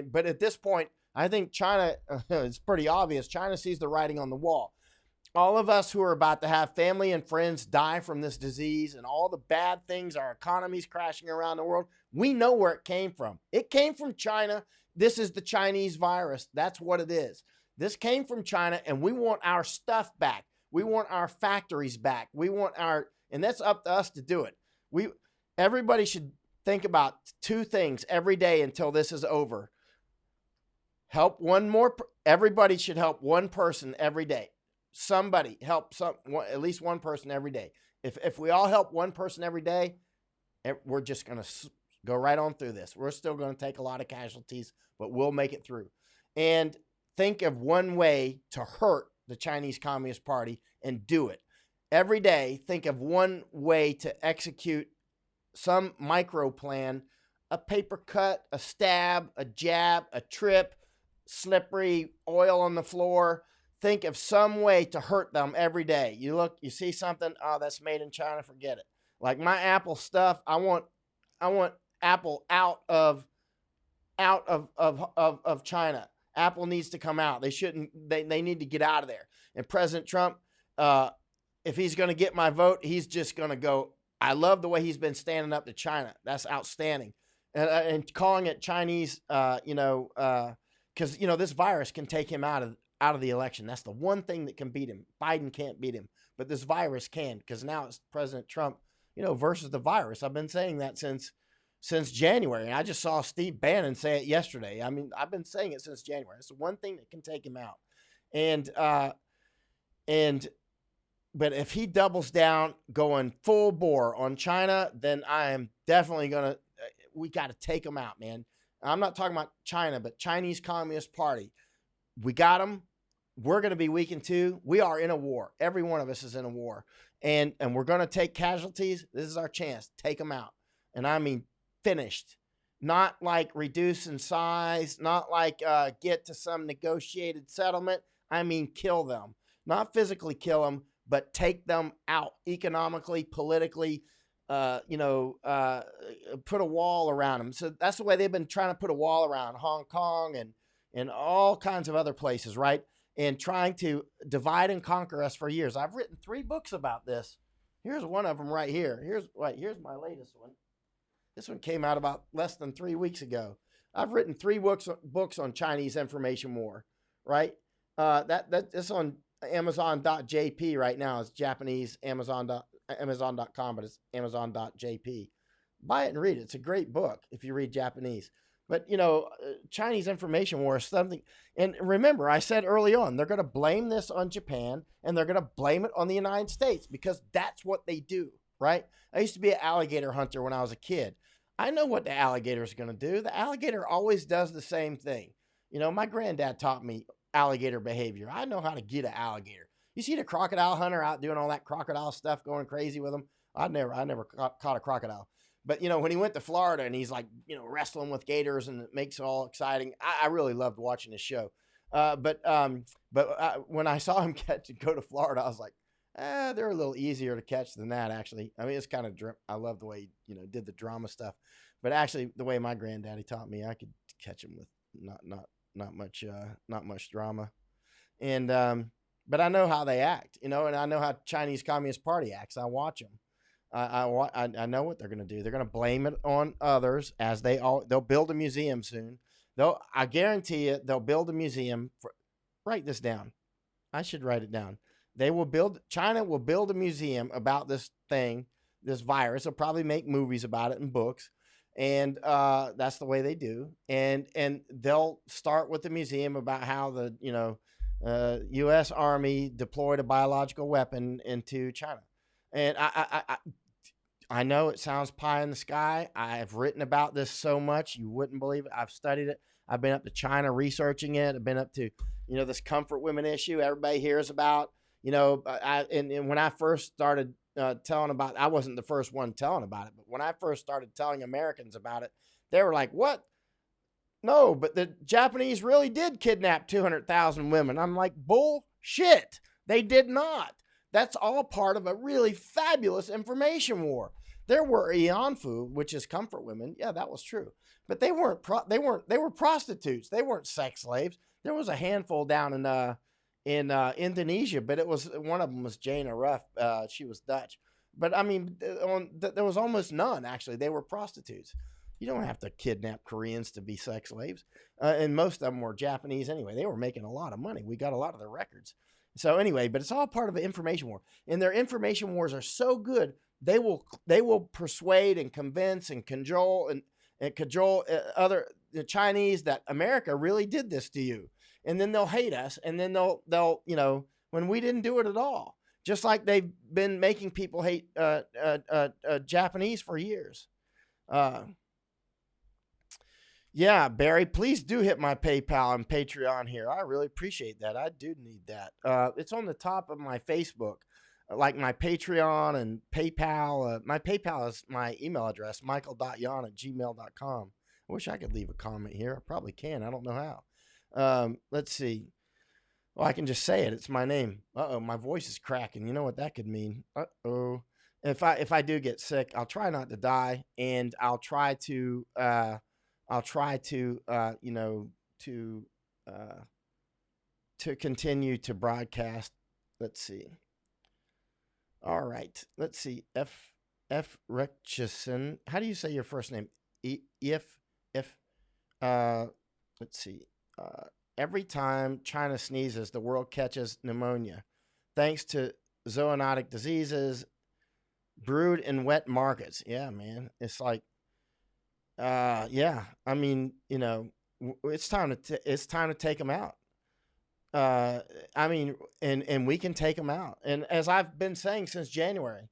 but at this point, I think China, it's pretty obvious. China sees the writing on the wall. All of us who are about to have family and friends die from this disease and all the bad things, our economy's crashing around the world, we know where it came from. It came from China. This is the Chinese virus. That's what it is. This came from China, and we want our stuff back. We want our factories back. And that's up to us to do it. Everybody should think about two things every day until this is over. Everybody should help one person every day. Somebody help at least one person every day. If we all help one person every day, we're just going to go right on through this. We're still going to take a lot of casualties, but we'll make it through. And think of one way to hurt the Chinese Communist Party and do it. Every day, think of one way to execute some micro plan, a paper cut, a stab, a jab, a trip, slippery, oil on the floor. Think of some way to hurt them every day. You see something, oh, that's made in China, forget it. Like my Apple stuff, I want Apple out of China. Apple needs to come out. They need to get out of there. And President Trump, if he's going to get my vote, he's just going to go. I love the way he's been standing up to China. That's outstanding. And calling it Chinese, because, this virus can take him out of the election. That's the one thing that can beat him. Biden can't beat him, but this virus can, because now it's President Trump, versus the virus. I've been saying that since January. And I just saw Steve Bannon say it yesterday. I mean, I've been saying it since January. It's the one thing that can take him out. But if he doubles down going full bore on China, then I am definitely we got to take him out, man. I'm not talking about China, but Chinese Communist Party. We got them. we're going to be weakened too. We are in a war. Every one of us is in a war. And we're going to take casualties. This is our chance. Take them out. And I mean, finished. Not like reduce in size. Not like get to some negotiated settlement. I mean, kill them. Not physically kill them, but take them out economically, politically, put a wall around them. So that's the way they've been trying to put a wall around Hong Kong and all kinds of other places, right? And trying to divide and conquer us for years. I've written 3 books about this. Here's one of them right here. Here's my latest one. This one came out about less than 3 weeks ago. I've written 3 books on Chinese information war, right? That's on Amazon.jp right now. It's Japanese Amazon.com, but it's Amazon.jp. Buy it and read it. It's a great book if you read Japanese. But, Chinese information war is something. And remember, I said early on, they're going to blame this on Japan and they're going to blame it on the United States because that's what they do, right? I used to be an alligator hunter when I was a kid. I know what the alligator is going to do. The alligator always does the same thing. My granddad taught me alligator behavior. I know how to get an alligator. You see the crocodile hunter out doing all that crocodile stuff, going crazy with them. I never caught a crocodile. But, when he went to Florida and he's like, wrestling with gators and it makes it all exciting. I really loved watching his show. But when I saw him go to Florida, I was like, they're a little easier to catch than that, actually. I mean, it's kind of, I love the way he, did the drama stuff. But actually, the way my granddaddy taught me, I could catch him with not much drama. And, but I know how they act, and I know how Chinese Communist Party acts. I watch them. I know what they're going to do. They're going to blame it on others they'll build a museum soon. I guarantee you, they'll build a museum. Write this down. I should write it down. China will build a museum about this thing, this virus. They'll probably make movies about it and books. And that's the way they do. And they'll start with the museum about how the, U.S. Army deployed a biological weapon into China. And I know it sounds pie in the sky. I've written about this so much, you wouldn't believe it. I've studied it. I've been up to China researching it. I've been up to, this comfort women issue everybody hears about. And when I first started telling about, I wasn't the first one telling about it, but when I first started telling Americans about it, they were like, what? No, but the Japanese really did kidnap 200,000 women. I'm like, bullshit. They did not. That's all part of a really fabulous information war. There were Ianfu, which is comfort women. Yeah, that was true. But they were prostitutes. They weren't sex slaves. There was a handful down in Indonesia, but it was one of them was Jane Ruff. She was Dutch. But I mean, there was almost none actually. They were prostitutes. You don't have to kidnap Koreans to be sex slaves. And most of them were Japanese anyway. They were making a lot of money. We got a lot of their records. So anyway, but it's all part of an information war. And their information wars are so good, they will persuade and convince and cajole the Chinese that America really did this to you. And then they'll hate us, and then they'll when we didn't do it at all. Just like they've been making people hate Japanese for years. Yeah, Barry, please do hit my PayPal and Patreon here. I really appreciate that. I do need that. It's on the top of my Facebook, like my Patreon and PayPal. My PayPal is my email address, Michael.Yon at gmail.com. I wish I could leave a comment here. I probably can. I don't know how. Let's see. Well, I can just say it. It's my name. Uh-oh, my voice is cracking. You know what that could mean. Uh-oh. If I do get sick, I'll try not to die, and I'll try to continue to broadcast. Let's see. All right. Let's see. F. Richardson. How do you say your first name? Let's see. Every time China sneezes, the world catches pneumonia. Thanks to zoonotic diseases brewed in wet markets. Yeah, man. It's like, yeah. I mean, it's time to take them out. I mean, and we can take them out. And as I've been saying since January,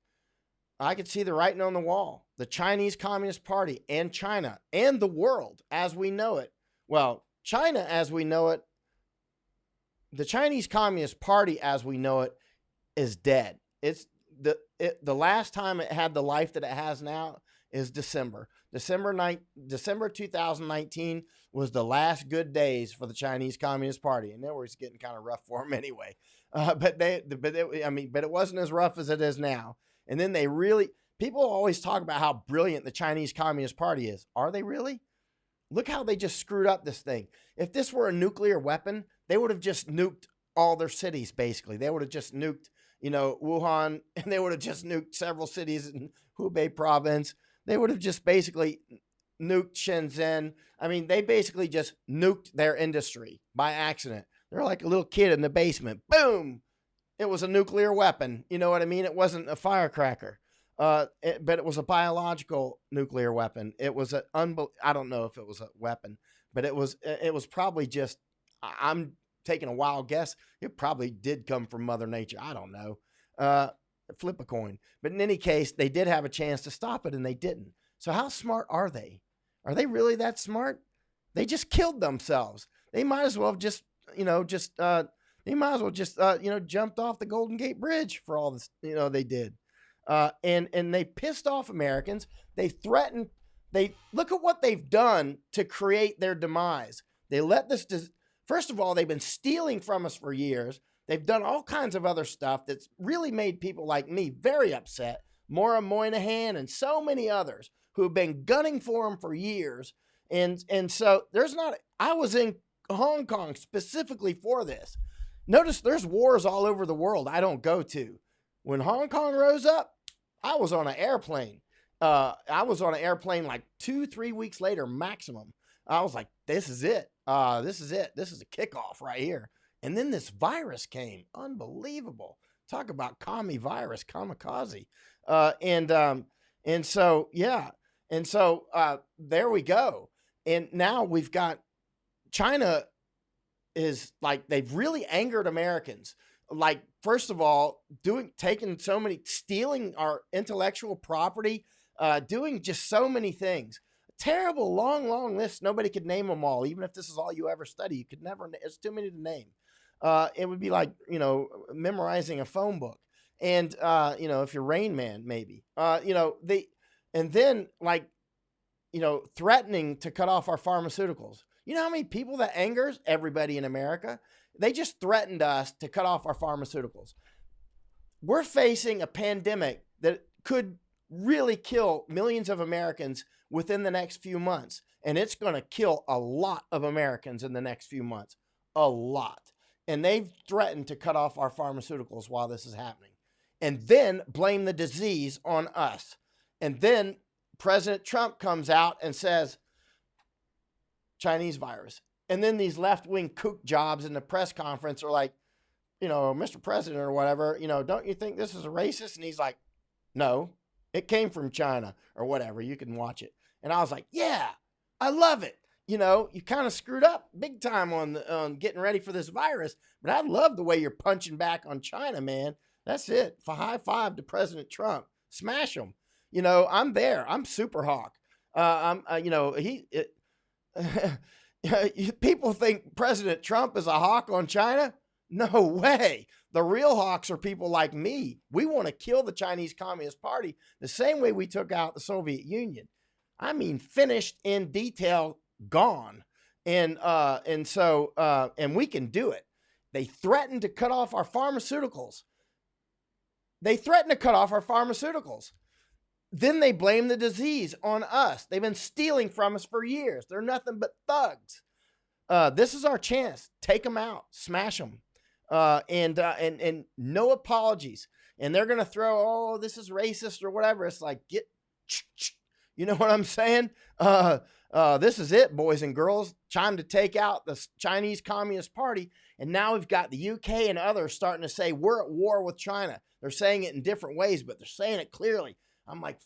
I could see the writing on the wall. The Chinese Communist Party and China and the world as we know it. Well, China as we know it the Chinese Communist Party, as we know it, is dead. It's the last time it had the life that it has now is December 2019 was the last good days for the Chinese Communist Party, and then we're getting kind of rough for them anyway. But it wasn't as rough as it is now. And then people always talk about how brilliant the Chinese Communist Party is. Are they really? Look how they just screwed up this thing. If this were a nuclear weapon, they would have just nuked all their cities, basically. They would have just nuked, Wuhan, and they would have just nuked several cities in Hubei province. They would have just basically nuked Shenzhen. I mean, they basically just nuked their industry by accident. They're like a little kid in the basement. Boom! It was a nuclear weapon. You know what I mean? It wasn't a firecracker. But it was a biological nuclear weapon. It was I don't know if it was a weapon, but it was probably just, I'm taking a wild guess. It probably did come from Mother Nature. I don't know. Flip a coin. But in any case, they did have a chance to stop it and they didn't. So how smart are they? Are they really that smart? They just killed themselves. They might as well have jumped off the Golden Gate Bridge for all this, they did. And they pissed off Americans. They threatened. Look at what they've done to create their demise. They let this. First of all, they've been stealing from us for years. They've done all kinds of other stuff that's really made people like me very upset. Maura Moynihan and so many others who have been gunning for them for years. And so I was in Hong Kong specifically for this. Notice there's wars all over the world I don't go to. When Hong Kong rose up, I was on an airplane. I was on an airplane like 2-3 weeks later, maximum. I was like, this is it. This is it. This is a kickoff right here. And then this virus came. Unbelievable. Talk about kamikaze. And so there we go. And now we've got China is like, they've really angered Americans. Like, first of all, stealing our intellectual property, doing just so many things. Terrible, long list. Nobody could name them all. Even if this is all you ever study, you could never, it's too many to name. It would be like, memorizing a phone book. And, if you're Rain Man, maybe, and then threatening to cut off our pharmaceuticals. You know how many people that angers? Everybody in America. They just threatened us to cut off our pharmaceuticals. We're facing a pandemic that could really kill millions of Americans within the next few months. And it's going to kill a lot of Americans in the next few months. A lot. And they've threatened to cut off our pharmaceuticals while this is happening. And then blame the disease on us. And then President Trump comes out and says, Chinese virus. And then these left-wing kook jobs in the press conference are like, Mr. President or whatever, don't you think this is a racist? And he's like, no, it came from China or whatever. You can watch it. And I was like, yeah, I love it. You kind of screwed up big time on getting ready for this virus. But I love the way you're punching back on China, man. That's it. High five to President Trump. Smash him. I'm there. I'm super hawk. People think President Trump is a hawk on China. No way. The real hawks are people like me. We want to kill the Chinese Communist Party the same way we took out the Soviet Union. I mean, finished in detail, gone. And we can do it. They threatened to cut off our pharmaceuticals. Then they blame the disease on us. They've been stealing from us for years. They're nothing but thugs. This is our chance. Take them out. Smash them. And no apologies. And they're going to throw, this is racist or whatever. It's like, you know what I'm saying? This is it, boys and girls. Time to take out the Chinese Communist Party. And now we've got the UK and others starting to say we're at war with China. They're saying it in different ways, but they're saying it clearly. I'm like,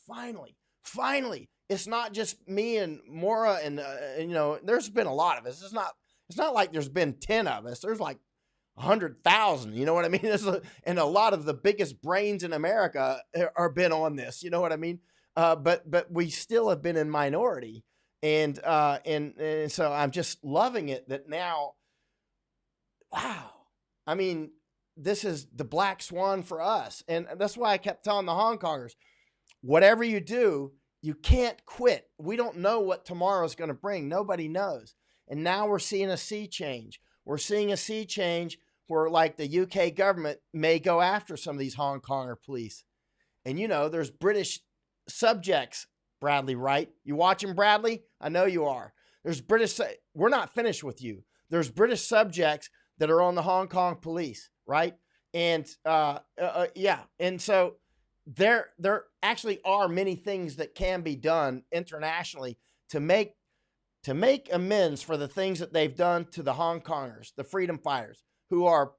finally, it's not just me and Maura and there's been a lot of us. It's not like there's been 10 of us. There's like 100,000, you know what I mean? And a lot of the biggest brains in America are been on this, you know what I mean? But we still have been in minority. And so I'm just loving it that now, wow, I mean, this is the black swan for us. And that's why I kept telling the Hong Kongers, whatever you do, you can't quit. We don't know what tomorrow is going to bring. Nobody knows. And now we're seeing a sea change. We're seeing a sea change where, like, the UK government may go after some of these Hong Konger police. And, you know, there's British subjects, Bradley, right? You watching, Bradley? I know you are. There's British, we're not finished with you. There's British subjects that are on the Hong Kong police, right? And, yeah. And so there actually are many things that can be done internationally to make amends for the things that they've done to the Hong Kongers, the freedom fighters, who are,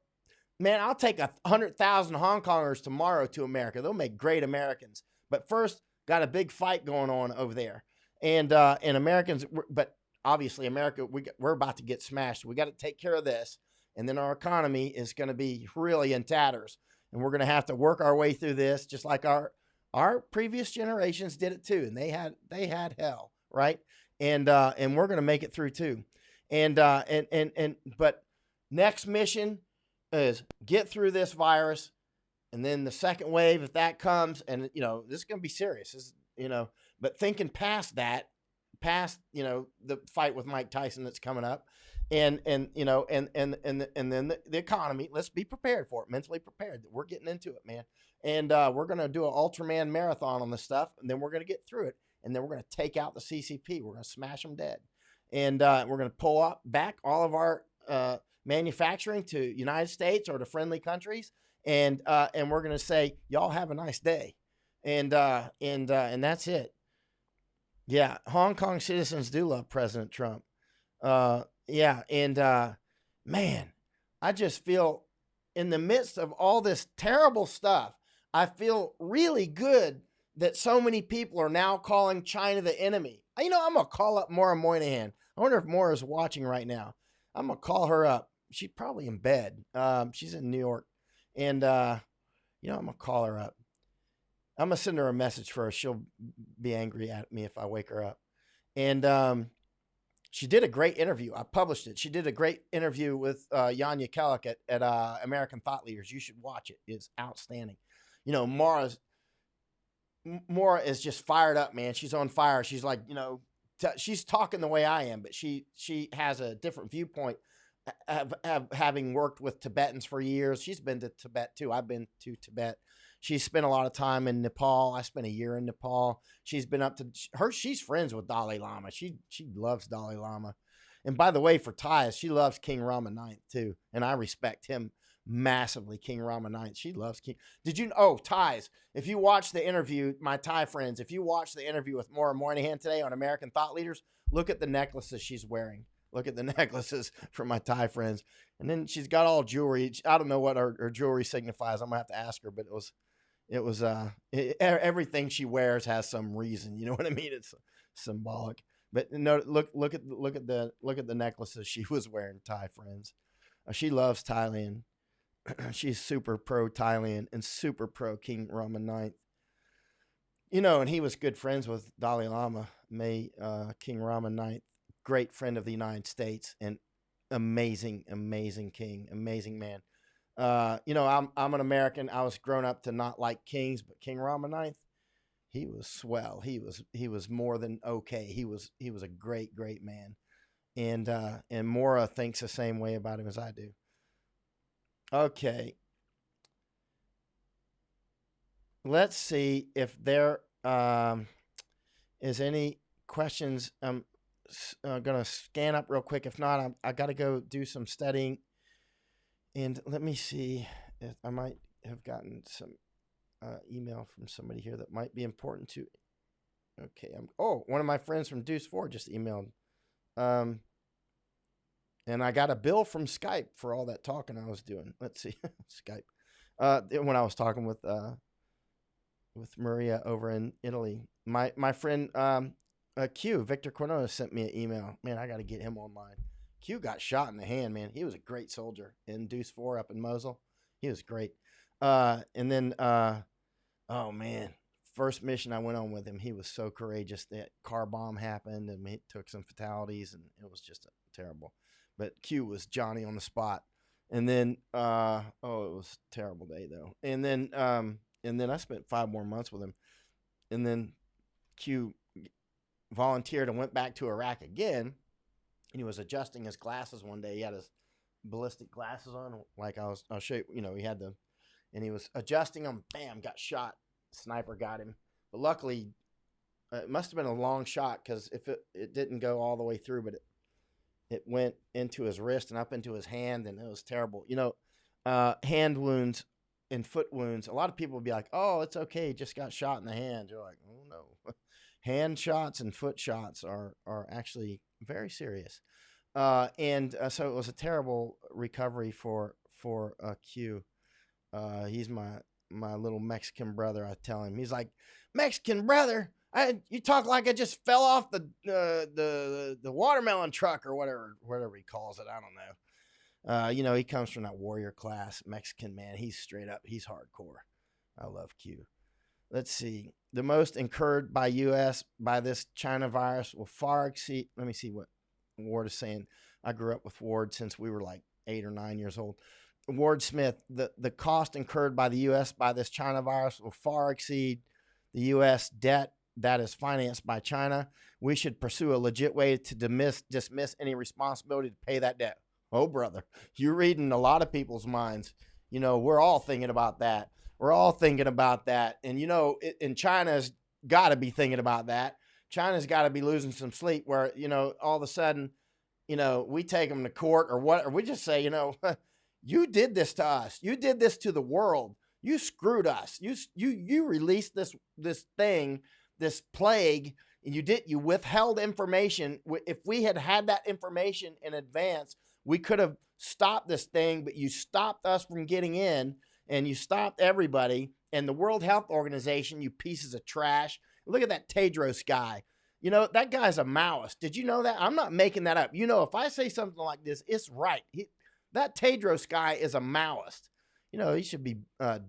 man, I'll take 100,000 Hong Kongers tomorrow to America. They'll make great Americans. But first, got a big fight going on over there. And Americans, but obviously America, we're about to get smashed. We got to take care of this. And then our economy is going to be really in tatters. And we're going to have to work our way through this, just like our previous generations did it too. And they had hell, right? And we're going to make it through too. But next mission is get through this virus. And then the second wave, if that comes, and, you know, this is going to be serious, but thinking past that, the fight with Mike Tyson that's coming up, and then the economy, let's be prepared for it, mentally prepared that we're getting into it, man. And we're going to do an Ultraman marathon on this stuff, and then we're going to get through it. And then we're going to take out the CCP. We're going to smash them dead. And we're going to pull back all of our manufacturing to United States or to friendly countries. And we're going to say, y'all have a nice day. And that's it. Yeah. Hong Kong citizens do love President Trump. Yeah. And man, I just feel in the midst of all this terrible stuff, I feel really good that so many people are now calling China the enemy. You know, I'm going to call up Maura Moynihan. I wonder if Maura's watching right now. I'm going to call her up. She's probably in bed. She's in New York. And, I'm going to call her up. I'm going to send her a message first. She'll be angry at me if I wake her up. And she did a great interview. I published it. She did a great interview with Yanya Kellogg at American Thought Leaders. You should watch it. It's outstanding. You know, Maura is just fired up, man. She's on fire. She's like, she's talking the way I am, but she has a different viewpoint. Having worked with Tibetans for years, she's been to Tibet too. I've been to Tibet. She's spent a lot of time in Nepal. I spent a year in Nepal. She's been up to her. She's friends with Dalai Lama. She loves Dalai Lama. And by the way, for Thais, she loves King Rama IX too, and I respect him massively. King Rama IX. She loves King. Did you? Oh, Thais. If you watch the interview, my Thai friends, if you watch the interview with Maura Moynihan today on American Thought Leaders, look at the necklaces she's wearing. Look at the necklaces from my Thai friends. And then she's got all jewelry. I don't know what her jewelry signifies. I'm gonna have to ask her, but everything she wears has some reason. You know what I mean? It's symbolic. But no, look at the necklaces she was wearing, Thai friends. She loves Thailand. She's super pro Thailand and super pro King Rama IX. And he was good friends with Dalai Lama, King Rama IX. Great friend of the United States and amazing king, amazing man. I'm an American. I was grown up to not like kings, but King Rama IX, he was swell. He was more than okay. He was a great man. And Maura thinks the same way about him as I do. Okay. Let's see if there is any questions. I'm going to scan up real quick. If not, I got to go do some studying. And let me see if I might have gotten some email from somebody here that might be important to. Okay. One of my friends from Deuce 4 just emailed. And I got a bill from Skype for all that talking I was doing. Let's see. Skype. When I was talking with Maria over in Italy. My friend Q, Victor Quinones, sent me an email. Man, I got to get him online. Q got shot in the hand, man. He was a great soldier in Deuce 4 up in Mosul. He was great. And then, oh man, first mission I went on with him, he was so courageous. That car bomb happened and he took some fatalities and it was just terrible. But Q was Johnny on the spot. And then, it was a terrible day though. And then I spent 5 more months with him. And then Q volunteered and went back to Iraq again. And he was adjusting his glasses one day. He had his ballistic glasses on, like I'll show you. He had and he was adjusting them. Bam, got shot. Sniper got him. But luckily, it must have been a long shot, because if it didn't go all the way through, but it went into his wrist and up into his hand, and it was terrible. Hand wounds and foot wounds. A lot of people would be like, "Oh, it's okay, just got shot in the hand." You're like, "Oh no." Hand shots and foot shots are actually very serious. So it was a terrible recovery for Q. He's my little Mexican brother. I tell him, he's like, "Mexican brother, you talk like I just fell off the watermelon truck," or whatever he calls it. I don't know. He comes from that warrior class Mexican man. He's straight up. He's hardcore. I love Q. Let's see. The most incurred by U.S. by this China virus will far exceed. Let me see what Ward is saying. I grew up with Ward since we were like 8 or 9 years old. Ward Smith, the cost incurred by the U.S. by this China virus will far exceed the U.S. debt that is financed by China. We should pursue a legit way to dismiss any responsibility to pay that debt. Oh, brother, you're reading a lot of people's minds. We're all thinking about that. We're all thinking about that. And, and China's got to be thinking about that. China's got to be losing some sleep where, all of a sudden, we take them to court or what, or we just say, you did this to us. You did this to the world. You screwed us. You released this thing, this plague, and you withheld information. If we had that information in advance, we could have stopped this thing, but you stopped us from getting in, and you stopped everybody. And the World Health Organization, you pieces of trash. Look at that Tedros guy. That guy's a Maoist. Did you know that? I'm not making that up. If I say something like this, it's right. That Tedros guy is a Maoist. He should be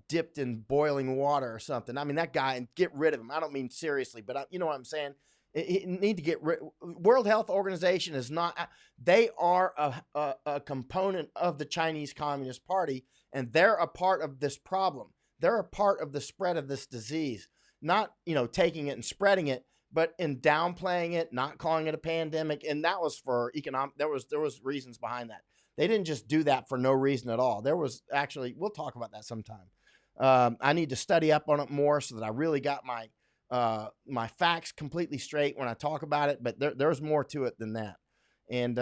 dipped in boiling water or something. I mean, that guy, and get rid of him. I don't mean seriously, but you know what I'm saying? Need to get rid. World Health Organization is not. They are a component of the Chinese Communist Party, and they're a part of this problem. They're a part of the spread of this disease. Not taking it and spreading it, but in downplaying it, not calling it a pandemic, and that was for economic. There was reasons behind that. They didn't just do that for no reason at all. There was actually, we'll talk about that sometime. I need to study up on it more so that I really got my facts completely straight when I talk about it. But there's more to it than that. And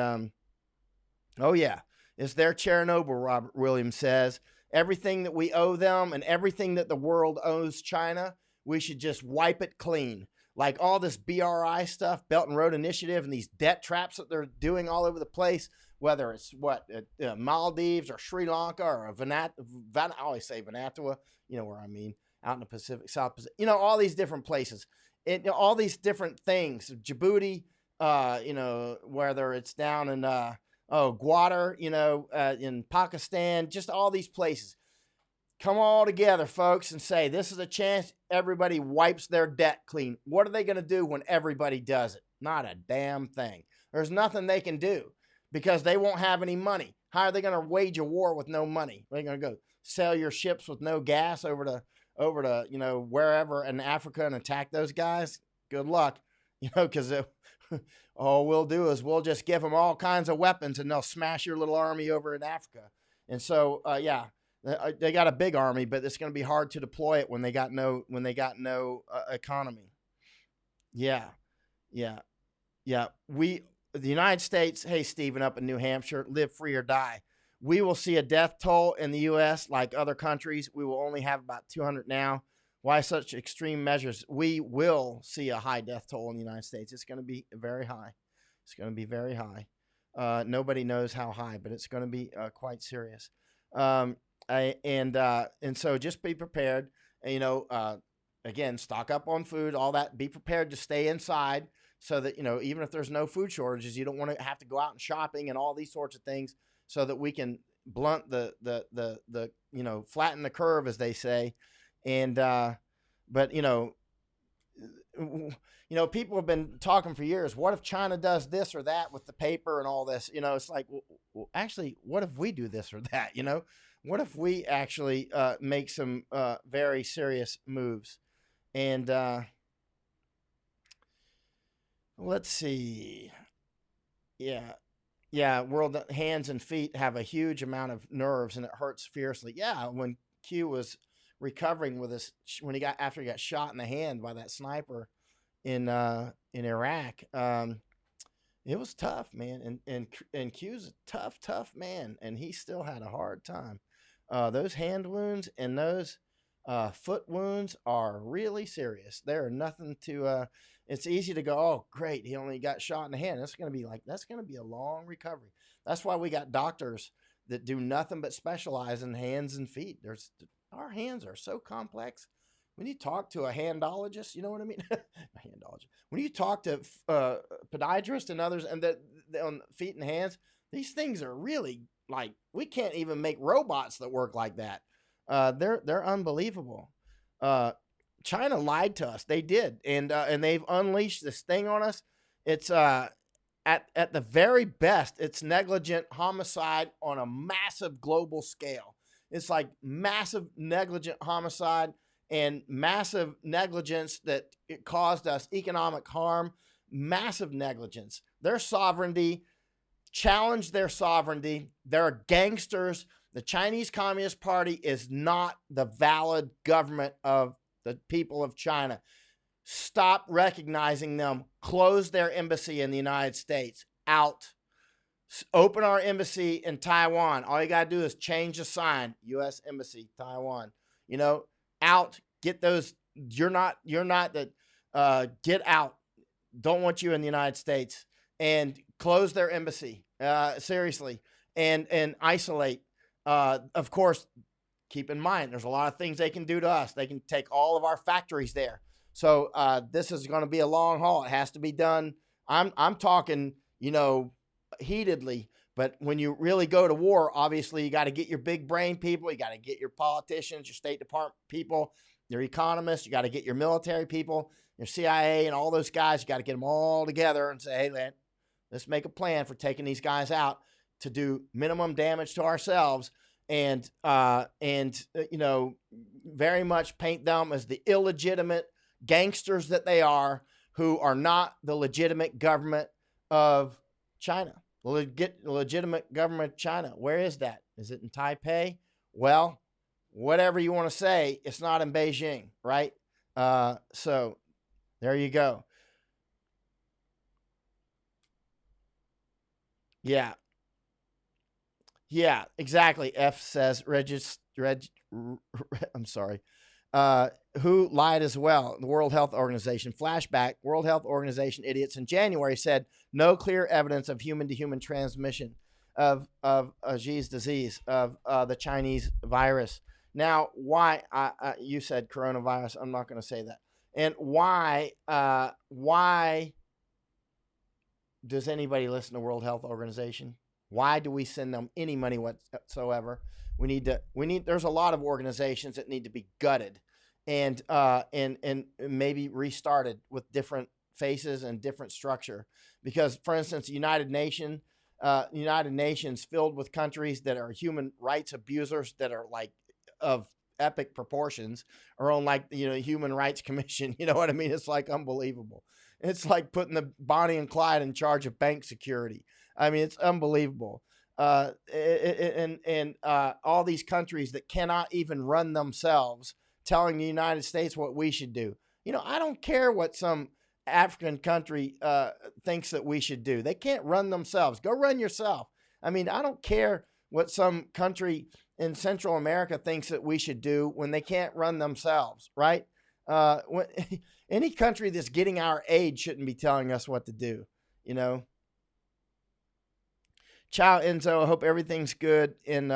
oh yeah, it's their Chernobyl. Robert Williams says everything that we owe them and everything that the world owes China, we should just wipe it clean. Like all this BRI stuff, Belt and Road Initiative, and these debt traps that they're doing all over the place. Whether it's Maldives or Sri Lanka or I always say Vanuatu, where I mean, out in the Pacific, South Pacific, all these different places, all these different things. Djibouti, whether it's down in Gwadar, in Pakistan, just all these places. Come all together, folks, and say this is a chance everybody wipes their debt clean. What are they going to do when everybody does it? Not a damn thing. There's nothing they can do, because they won't have any money. How are they going to wage a war with no money? They're going to go sell your ships with no gas over to wherever in Africa and attack those guys? Good luck, because all we'll do is we'll just give them all kinds of weapons and they'll smash your little army over in Africa. And so, they got a big army, but it's going to be hard to deploy it when they got no economy. Yeah. The United States, hey, Stephen, up in New Hampshire, live free or die. We will see a death toll in the U.S. like other countries. We will only have about 200 now. Why such extreme measures? We will see a high death toll in the United States. It's going to be very high. It's going to be very high. Nobody knows how high, but it's going to be quite serious. And so just be prepared. Again, stock up on food, all that. Be prepared to stay inside. So that, even if there's no food shortages, you don't want to have to go out and shopping and all these sorts of things, so that we can blunt the flatten the curve, as they say. And, but, people have been talking for years. What if China does this or that with the paper and all this? It's like, well, actually, what if we do this or that? What if we actually make some very serious moves? And let's see. Yeah, world hands and feet have a huge amount of nerves, and it hurts fiercely. Yeah, when Q was recovering with his after he got shot in the hand by that sniper in Iraq, it was tough, man. And Q's a tough man, and he still had a hard time. Those hand wounds and those foot wounds are really serious. They're nothing to. It's easy to go, oh, great, he only got shot in the hand. That's going to be a long recovery. That's why we got doctors that do nothing but specialize in hands and feet. Our hands are so complex. When you talk to a handologist, you know what I mean? A handologist. When you talk to podiatrists and others, and on feet and hands, these things are really like, we can't even make robots that work like that. They're unbelievable. China lied to us. They did, and they've unleashed this thing on us. It's at the very best, it's negligent homicide on a massive global scale. It's like massive negligent homicide and massive negligence that it caused us economic harm. Massive negligence. Their sovereignty, challenge their sovereignty. They're gangsters. The Chinese Communist Party is not the valid government of the people of China. Stop recognizing them. Close their embassy in the United States. Out. Open our embassy in Taiwan. All you got to do is change the sign. U.S. Embassy, Taiwan. Out. Get those. You're not the, get out. Don't want you in the United States. And close their embassy. Seriously. And isolate. Of course, keep in mind, there's a lot of things they can do to us. They can take all of our factories there. So this is going to be a long haul. It has to be done. I'm talking, heatedly. But when you really go to war, obviously you got to get your big brain people. You got to get your politicians, your State Department people, your economists. You got to get your military people, your CIA, and all those guys. You got to get them all together and say, hey, man, let's make a plan for taking these guys out to do minimum damage to ourselves. And very much paint them as the illegitimate gangsters that they are, who are not the legitimate government of China. Legitimate government of China. Where is that? Is it in Taipei? Well, whatever you want to say, it's not in Beijing, right? So there you go. Yeah, exactly. F says, I'm sorry. Who lied as well? The World Health Organization. Flashback. World Health Organization idiots in January said no clear evidence of human-to-human transmission of Xi's disease, of the Chinese virus. Now, why? You said coronavirus. I'm not going to say that. And why does anybody listen to World Health Organization? Why do we send them any money whatsoever? There's a lot of organizations that need to be gutted and maybe restarted with different faces and different structure. Because, for instance, United Nations filled with countries that are human rights abusers that are like of epic proportions, are on like, Human Rights Commission. You know what I mean? It's like unbelievable. It's like putting the Bonnie and Clyde in charge of bank security. I mean, it's unbelievable. And all these countries that cannot even run themselves, telling the United States what we should do. I don't care what some African country thinks that we should do. They can't run themselves. Go run yourself. I mean, I don't care what some country in Central America thinks that we should do when they can't run themselves, right? Any country that's getting our aid shouldn't be telling us what to do, Ciao, Enzo. I hope everything's good in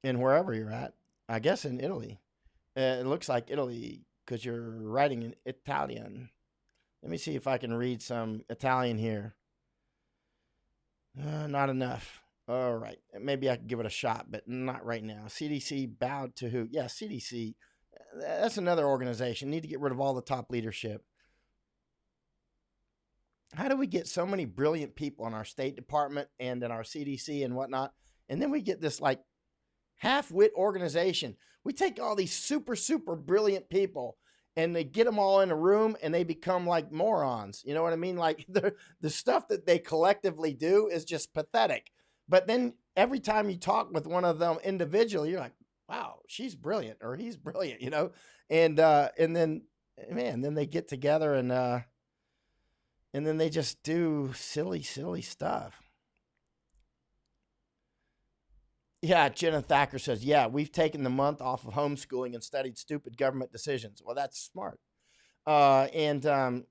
wherever you're at. I guess in Italy. It looks like Italy because you're writing in Italian. Let me see if I can read some Italian here. Not enough. All right. Maybe I could give it a shot, but not right now. CDC bowed to who? Yeah, CDC. That's another organization. Need to get rid of all the top leadership. How do we get so many brilliant people in our State Department and in our CDC and whatnot, and then we get this like half-wit organization? We take all these super, super brilliant people and they get them all in a room and they become like morons. You know what I mean? Like the stuff that they collectively do is just pathetic. But then every time you talk with one of them individually, you're like, wow, she's brilliant or he's brilliant, you know? And then, man, then they get together and then they just do silly, silly stuff. Yeah, Jenna Thacker says, yeah, we've taken the month off of homeschooling and studied stupid government decisions. Well, that's smart. And that's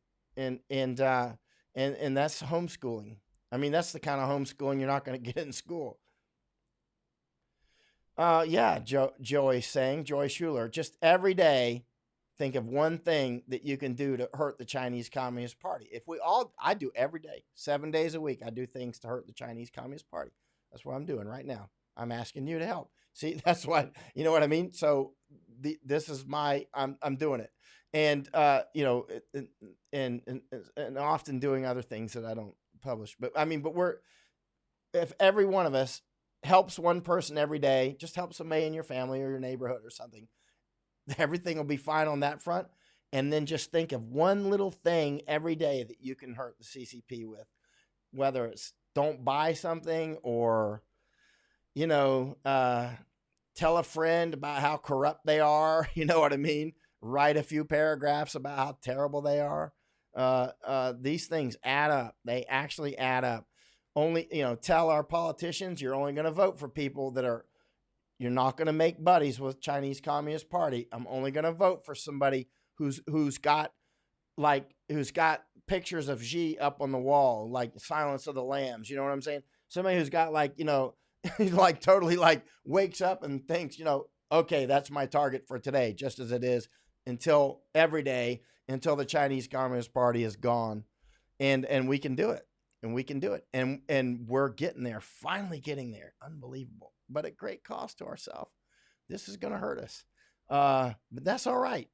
homeschooling. I mean, that's the kind of homeschooling you're not going to get in school. Yeah, Joy Schuler, just every day, think of one thing that you can do to hurt the Chinese Communist Party. I do every day, 7 days a week, I do things to hurt the Chinese Communist Party. That's what I'm doing right now. I'm asking you to help. See, that's what, you know what I mean? So this is I'm doing it. And, and often doing other things that I don't publish. But I mean, if every one of us helps one person every day, just help somebody in your family or your neighborhood or something, everything will be fine on that front. And then just think of one little thing every day that you can hurt the CCP with, whether it's don't buy something or, tell a friend about how corrupt they are. You know what I mean? Write a few paragraphs about how terrible they are. These things add up. They actually add up. Only, tell our politicians you're only going to vote for people you're not going to make buddies with Chinese Communist Party. I'm only going to vote for somebody who's got pictures of Xi up on the wall, like Silence of the Lambs. You know what I'm saying? Somebody who's got like totally wakes up and thinks, okay, that's my target for today, just as it is until the Chinese Communist Party is gone. And we can do it. And we can do it. And we're getting there, finally getting there. Unbelievable. But at great cost to ourselves. This is going to hurt us. But that's all right.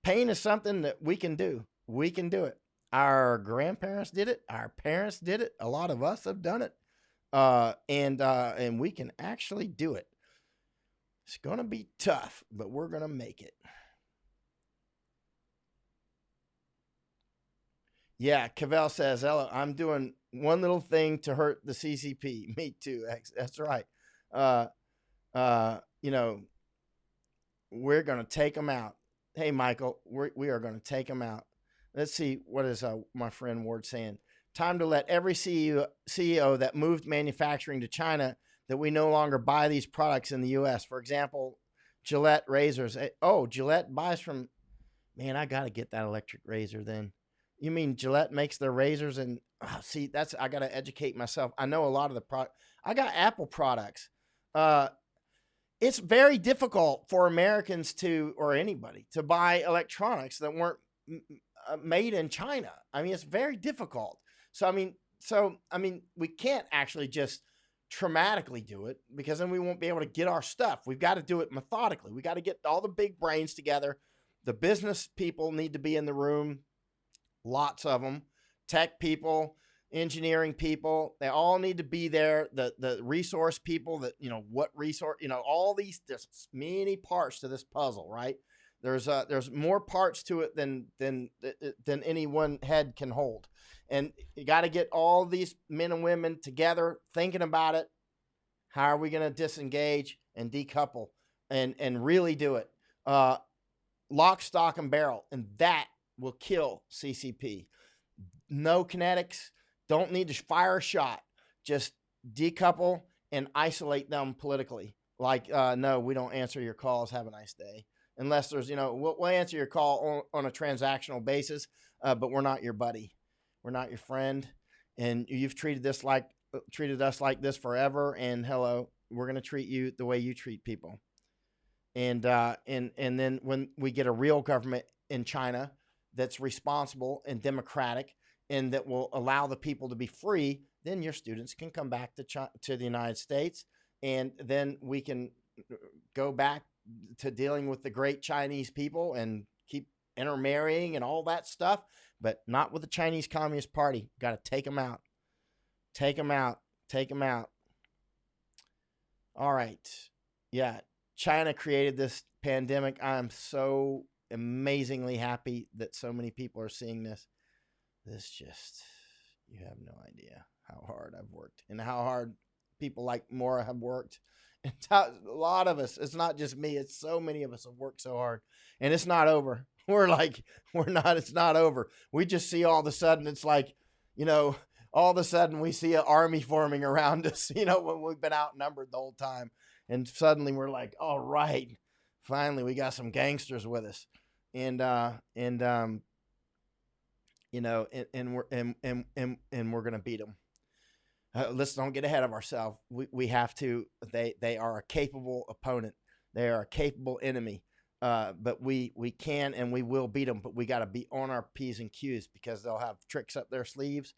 Pain is something that we can do. We can do it. Our grandparents did it. Our parents did it. A lot of us have done it. And we can actually do it. It's going to be tough, but we're going to make it. Yeah, Cavell says, hello, I'm doing one little thing to hurt the CCP. Me too. That's right. We're going to take them out. Hey, Michael, we are going to take them out. Let's see. What is my friend Ward saying? Time to let every CEO that moved manufacturing to China that we no longer buy these products in the U.S. For example, Gillette razors. Oh, Gillette buys from, man, I got to get that electric razor then. You mean Gillette makes their razors and I got to educate myself. I know a lot of the product. I got Apple products. It's very difficult for Americans or anybody to buy electronics that weren't made in China. I mean, it's very difficult. So, I mean, we can't actually just traumatically do it because then we won't be able to get our stuff. We've got to do it methodically. We got to get all the big brains together. The business people need to be in the room. Lots of them, tech people, engineering people, they all need to be there. The resource people what resource, all these, there's many parts to this puzzle, right? There's more parts to it than any one head can hold. And you got to get all these men and women together thinking about it. How are we going to disengage and decouple and really do it? Lock, stock, and barrel. And that will kill CCP. No kinetics. Don't need to fire a shot. Just decouple and isolate them politically. No, we don't answer your calls. Have a nice day. Unless there's, we'll answer your call on a transactional basis, but we're not your buddy. We're not your friend. And you've treated us like this forever. And hello, we're going to treat you the way you treat people. And then when we get a real government in China that's responsible and democratic and that will allow the people to be free, then your students can come back to the United States, and then we can go back to dealing with the great Chinese people and keep intermarrying and all that stuff, but not with the Chinese Communist Party. Got to take them out. Take them out. Take them out. All right. Yeah. China created this pandemic. I'm so amazingly happy that so many people are seeing this. This just, you have no idea how hard I've worked and how hard people like Maura have worked. And a lot of us, it's not just me, it's so many of us have worked so hard, and it's not over. It's not over. We just see all of a sudden, it's like, all of a sudden we see an army forming around us, when we've been outnumbered the whole time. And suddenly we're like, all right, finally we got some gangsters with us. And we're going to beat them. Let's don't get ahead of ourselves. We have to. They are a capable opponent. They are a capable enemy. But we can and we will beat them. But we got to be on our P's and Q's, because they'll have tricks up their sleeves,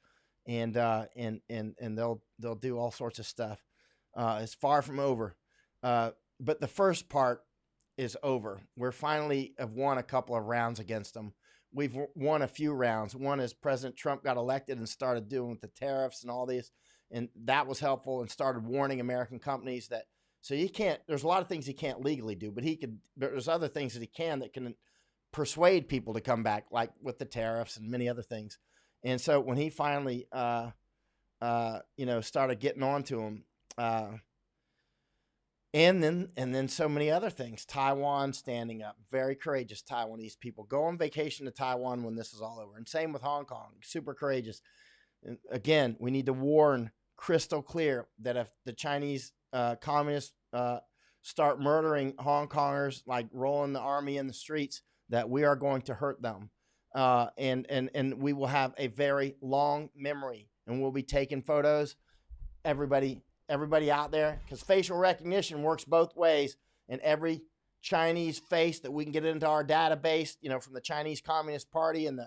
and they'll do all sorts of stuff. It's far from over. But the first part is over. We're finally have won a couple of rounds against them. We've won a few rounds. One is President Trump got elected and started doing with the tariffs and all these. And that was helpful, and started warning American companies that, so you can't, there's a lot of things he can't legally do, but there's other things that he can that can persuade people to come back, like with the tariffs and many other things. And so when he finally, started getting on to him, and then so many other things, Taiwan standing up, very courageous Taiwanese people. Go on vacation to Taiwan when this is all over. And same with Hong Kong, super courageous. And again, we need to warn crystal clear that if the Chinese communists start murdering Hong Kongers, like rolling the army in the streets, that we are going to hurt them. And we will have a very long memory, and we'll be taking photos. Everybody out there, because facial recognition works both ways, and every Chinese face that we can get into our database, from the Chinese Communist Party and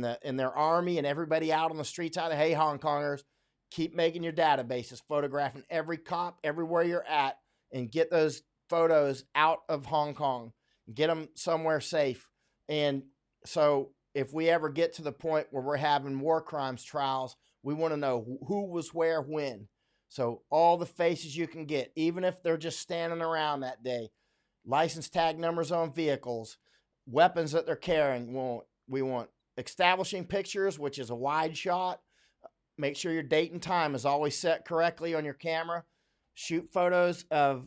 their army, and everybody out on the streets out there, hey, Hong Kongers, keep making your databases, photographing every cop everywhere you're at, and get those photos out of Hong Kong, get them somewhere safe. And so if we ever get to the point where we're having war crimes trials, we want to know who was where, when. So all the faces you can get, even if they're just standing around that day, license tag numbers on vehicles, weapons that they're carrying. We want establishing pictures, which is a wide shot. Make sure your date and time is always set correctly on your camera. Shoot photos of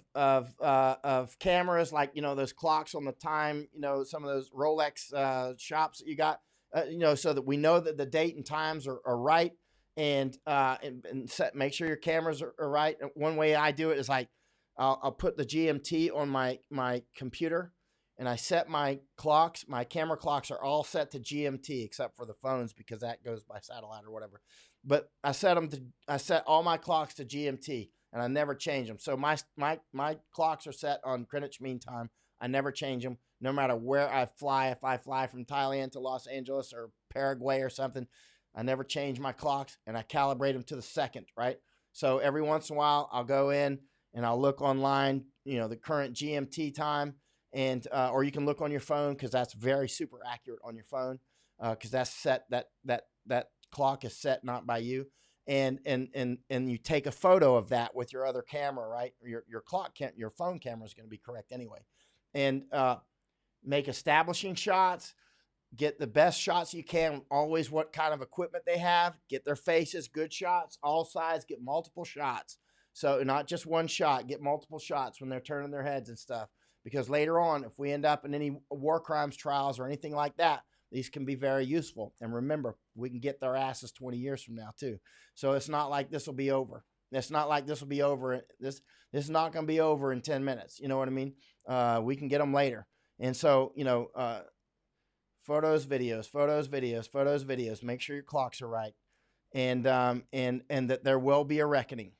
cameras, like, those clocks on the time, some of those Rolex shops that you got, so that we know that the date and times are right. And make sure your cameras are right. And one way I do it is like, I'll put the GMT on my computer, and I set my clocks. My camera clocks are all set to GMT except for the phones, because that goes by satellite or whatever. But I set all my clocks to GMT, and I never change them. So my clocks are set on Greenwich Mean Time. I never change them, no matter where I fly. If I fly from Thailand to Los Angeles or Paraguay or something, I never change my clocks, and I calibrate them to the second, right? So every once in a while, I'll go in and I'll look online, the current GMT time, and or you can look on your phone, because that's very super accurate on your phone, because that's set, that clock is set not by you, and you take a photo of that with your other camera, right? Your phone camera is going to be correct anyway, and make establishing shots. Get the best shots you can, always what kind of equipment they have. Get their faces, good shots, all sides, get multiple shots. So not just one shot, get multiple shots when they're turning their heads and stuff. Because later on, if we end up in any war crimes trials or anything like that, these can be very useful. And remember, we can get their asses 20 years from now too. So it's not like this will be over. It's not like this will be over. This is not going to be over in 10 minutes. You know what I mean? We can get them later. And so, photos, videos. Make sure your clocks are right, and that there will be a reckoning.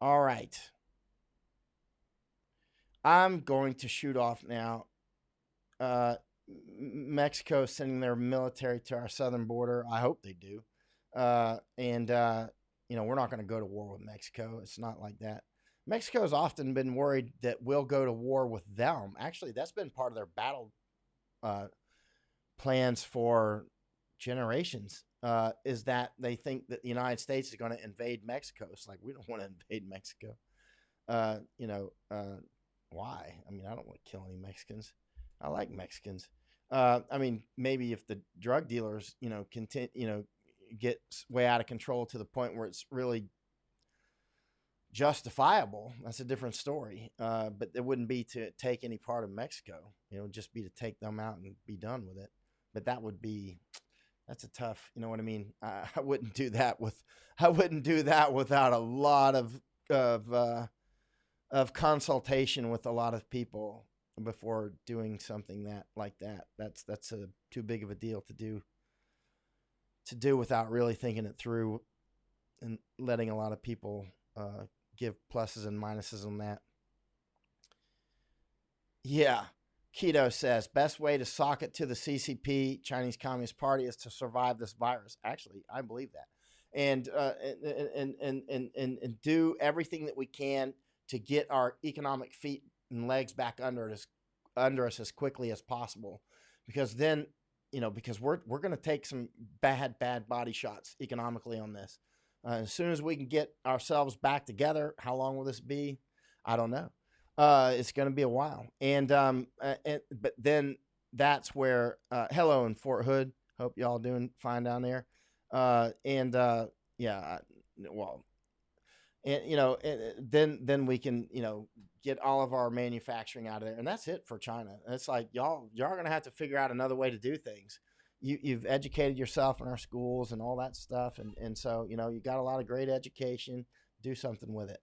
All right. I'm going to shoot off now. Mexico is sending their military to our southern border. I hope they do. We're not going to go to war with Mexico. It's not like that. Mexico's often been worried that we'll go to war with them. Actually, that's been part of their battle uh, plans for generations. Is that they think that the United States is going to invade Mexico? It's like we don't want to invade Mexico. You know, why? I mean, I don't want to kill any Mexicans. I like Mexicans. I mean, maybe if the drug dealers, get way out of control to the point where it's really justifiable, that's a different story. But it wouldn't be to take any part of Mexico. It would just be to take them out and be done with it. But that's a tough. You know what I mean? I wouldn't do that without a lot of consultation with a lot of people before doing something like that. That's too big of a deal to do without really thinking it through and letting a lot of people give pluses and minuses on that. Yeah. Keto says, best way to sock it to the CCP, Chinese Communist Party, is to survive this virus. Actually, I believe that. And do everything that we can to get our economic feet and legs back under us as quickly as possible. Because then, because we're going to take some bad body shots economically on this. As soon as we can get ourselves back together, how long will this be? I don't know. It's going to be a while. But then that's where, hello in Fort Hood. Hope y'all doing fine down there. Then we can, get all of our manufacturing out of there. And that's it for China. It's like, y'all are going to have to figure out another way to do things. You've educated yourself in our schools and all that stuff. And so, you got a lot of great education, do something with it.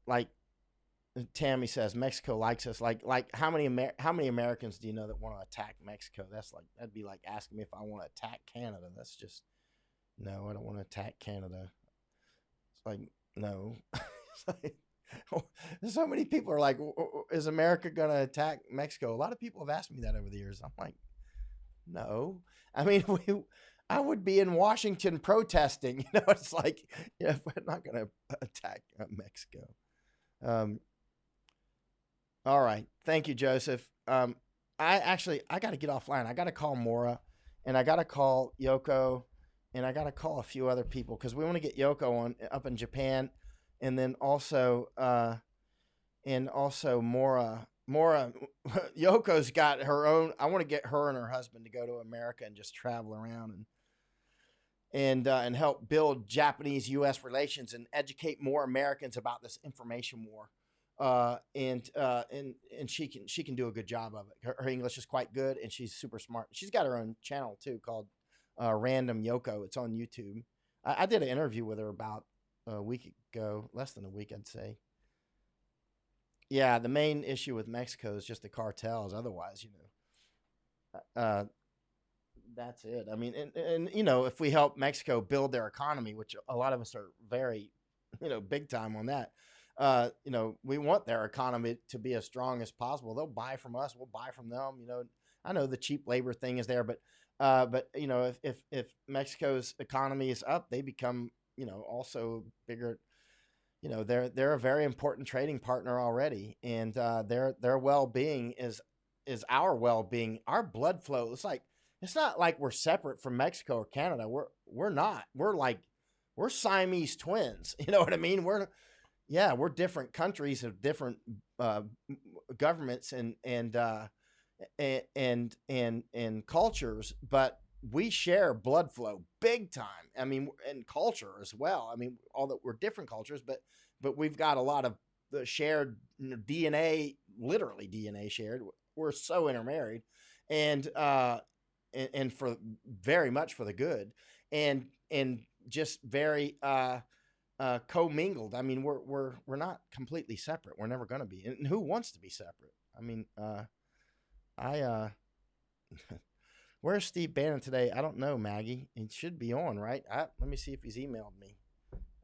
Like Tammy says, Mexico likes us. Like how many Americans do you know that want to attack Mexico? That'd be like asking me if I want to attack Canada. That's just, no, I don't want to attack Canada. It's like, no. It's like, so many people are like, is America going to attack Mexico? A lot of people have asked me that over the years. I'm like, no. I mean, I would be in Washington protesting. It's like, we're not going to attack Mexico. All right. Thank you, Joseph. I got to get offline. I got to call Mora, and I got to call Yoko, and I got to call a few other people because we want to get Yoko up in Japan, and then also Mora. Yoko's got her own. I want to get her and her husband to go to America and just travel around and help build Japanese-U.S. relations and educate more Americans about this information war. And she can do a good job of it. Her English is quite good, and she's super smart. She's got her own channel too called Random Yoko. It's on YouTube. I did an interview with her about a week ago, less than a week, I'd say. Yeah, the main issue with Mexico is just the cartels. Otherwise, that's it. I mean, and if we help Mexico build their economy, which a lot of us are very, big time on that. We want their economy to be as strong as possible. They'll buy from us. We'll buy from them. I know the cheap labor thing is there, but if Mexico's economy is up, they become, also bigger. They're a very important trading partner already, and their well-being is our well-being. Our blood flow. It's not like we're separate from Mexico or Canada. We're not. We're Siamese twins. You know what I mean? We're different countries of different governments and cultures, but we share blood flow big time. I mean, and culture as well. I mean, all that we're different cultures, but we've got a lot of the shared DNA, literally DNA shared. We're so intermarried, and for very much for the good, and just very commingled. I mean, we're not completely separate. We're never going to be. And who wants to be separate? I mean, where's Steve Bannon today? I don't know, Maggie. He should be on, right? Let me see if he's emailed me.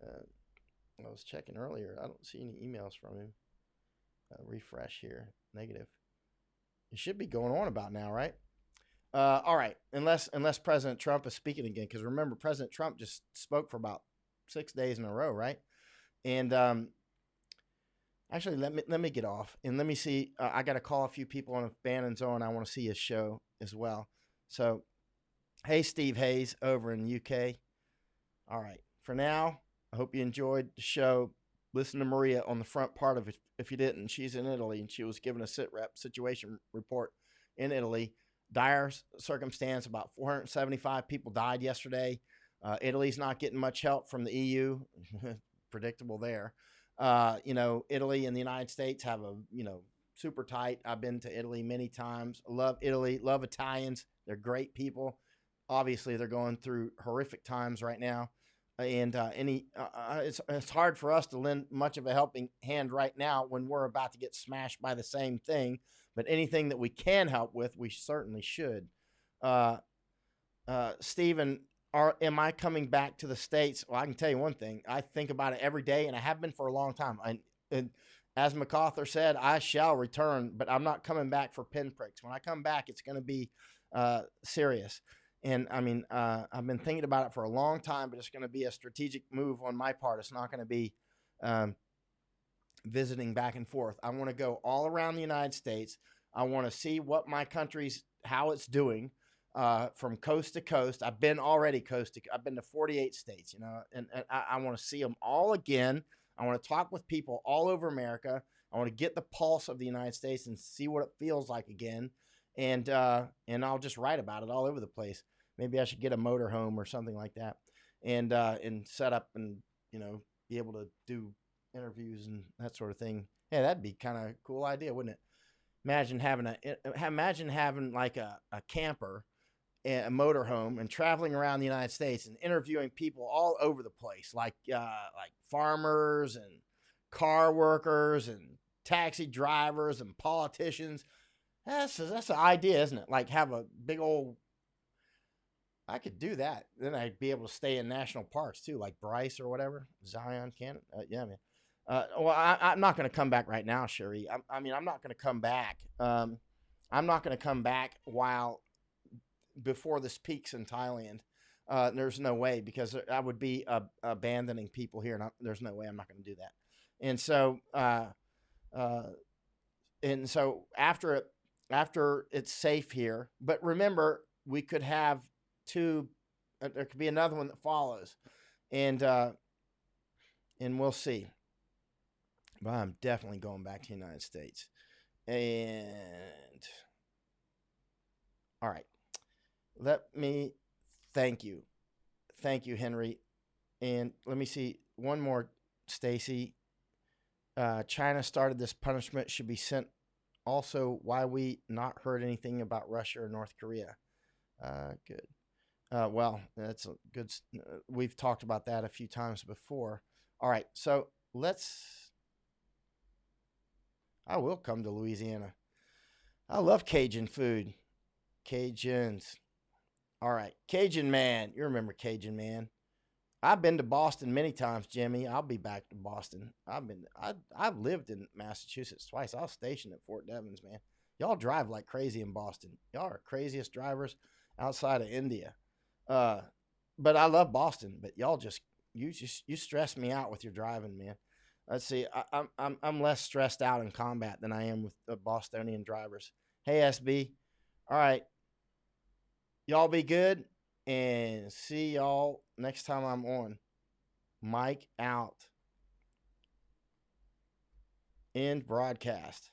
I was checking earlier. I don't see any emails from him. Refresh here. Negative. He should be going on about now, right? All right, unless President Trump is speaking again, because remember President Trump just spoke for about 6 days in a row, right? And actually, let me get off and let me see. I got to call a few people on Bannon's on. I want to see his show as well. So, hey, Steve Hayes over in UK. All right, for now, I hope you enjoyed the show. Listen to Maria on the front part of it. If you didn't, she's in Italy and she was given a situation report in Italy. Dire circumstance. About 475 people died yesterday. Italy's not getting much help from the EU. Predictable there. Italy and the United States have a, super tight. I've been to Italy many times. Love Italy. Love Italians. They're great people. Obviously, they're going through horrific times right now. And it's hard for us to lend much of a helping hand right now when we're about to get smashed by the same thing. But anything that we can help with, we certainly should. Stephen, am I coming back to the States? Well, I can tell you one thing. I think about it every day, and I have been for a long time. And as MacArthur said, I shall return, but I'm not coming back for pinpricks. When I come back, it's going to be serious. And I mean, I've been thinking about it for a long time, but it's going to be a strategic move on my part. It's not going to be visiting back and forth. I want to go all around the United States. I want to see what my country's, how it's doing from coast to coast. I've been already I've been to 48 states, and I want to see them all again. I want to talk with people all over America. I want to get the pulse of the United States and see what it feels like again. And I'll just write about it all over the place. Maybe I should get a motorhome or something like that, and set up and be able to do interviews and that sort of thing. Yeah, that'd be kind of a cool idea, wouldn't it? Imagine having like a camper, a motorhome, and traveling around the United States and interviewing people all over the place, like farmers and car workers and taxi drivers and politicians. That's an idea, isn't it? Like have a big old. I could do that. Then I'd be able to stay in national parks too, like Bryce or whatever, Zion, Canada. Yeah, man. Well, I'm not going to come back right now, Sherry. I'm not going to come back. I'm not going to come back before this peaks in Thailand. There's no way, because I would be abandoning people here, and there's no way I'm not going to do that. And so, after it's safe here, but remember, we could have two. There could be another one that follows, and we'll see. But I'm definitely going back to the United States. And all right, let me thank you, Henry, and let me see one more, Stacy. China started this punishment should be sent. Also, why we not heard anything about Russia or North Korea? Good. Well, that's a good. We've talked about that a few times before. All right, so I will come to Louisiana. I love Cajun food. Cajuns. All right, Cajun Man. You remember Cajun Man? I've been to Boston many times, Jimmy. I'll be back to Boston. I've lived in Massachusetts twice. I was stationed at Fort Devens, man. Y'all drive like crazy in Boston. Y'all are craziest drivers outside of India. But I love Boston. But y'all you stress me out with your driving, man. Let's see. I'm less stressed out in combat than I am with the Bostonian drivers. Hey, SB. All right. Y'all be good, and see y'all next time I'm on. Mike out. End broadcast.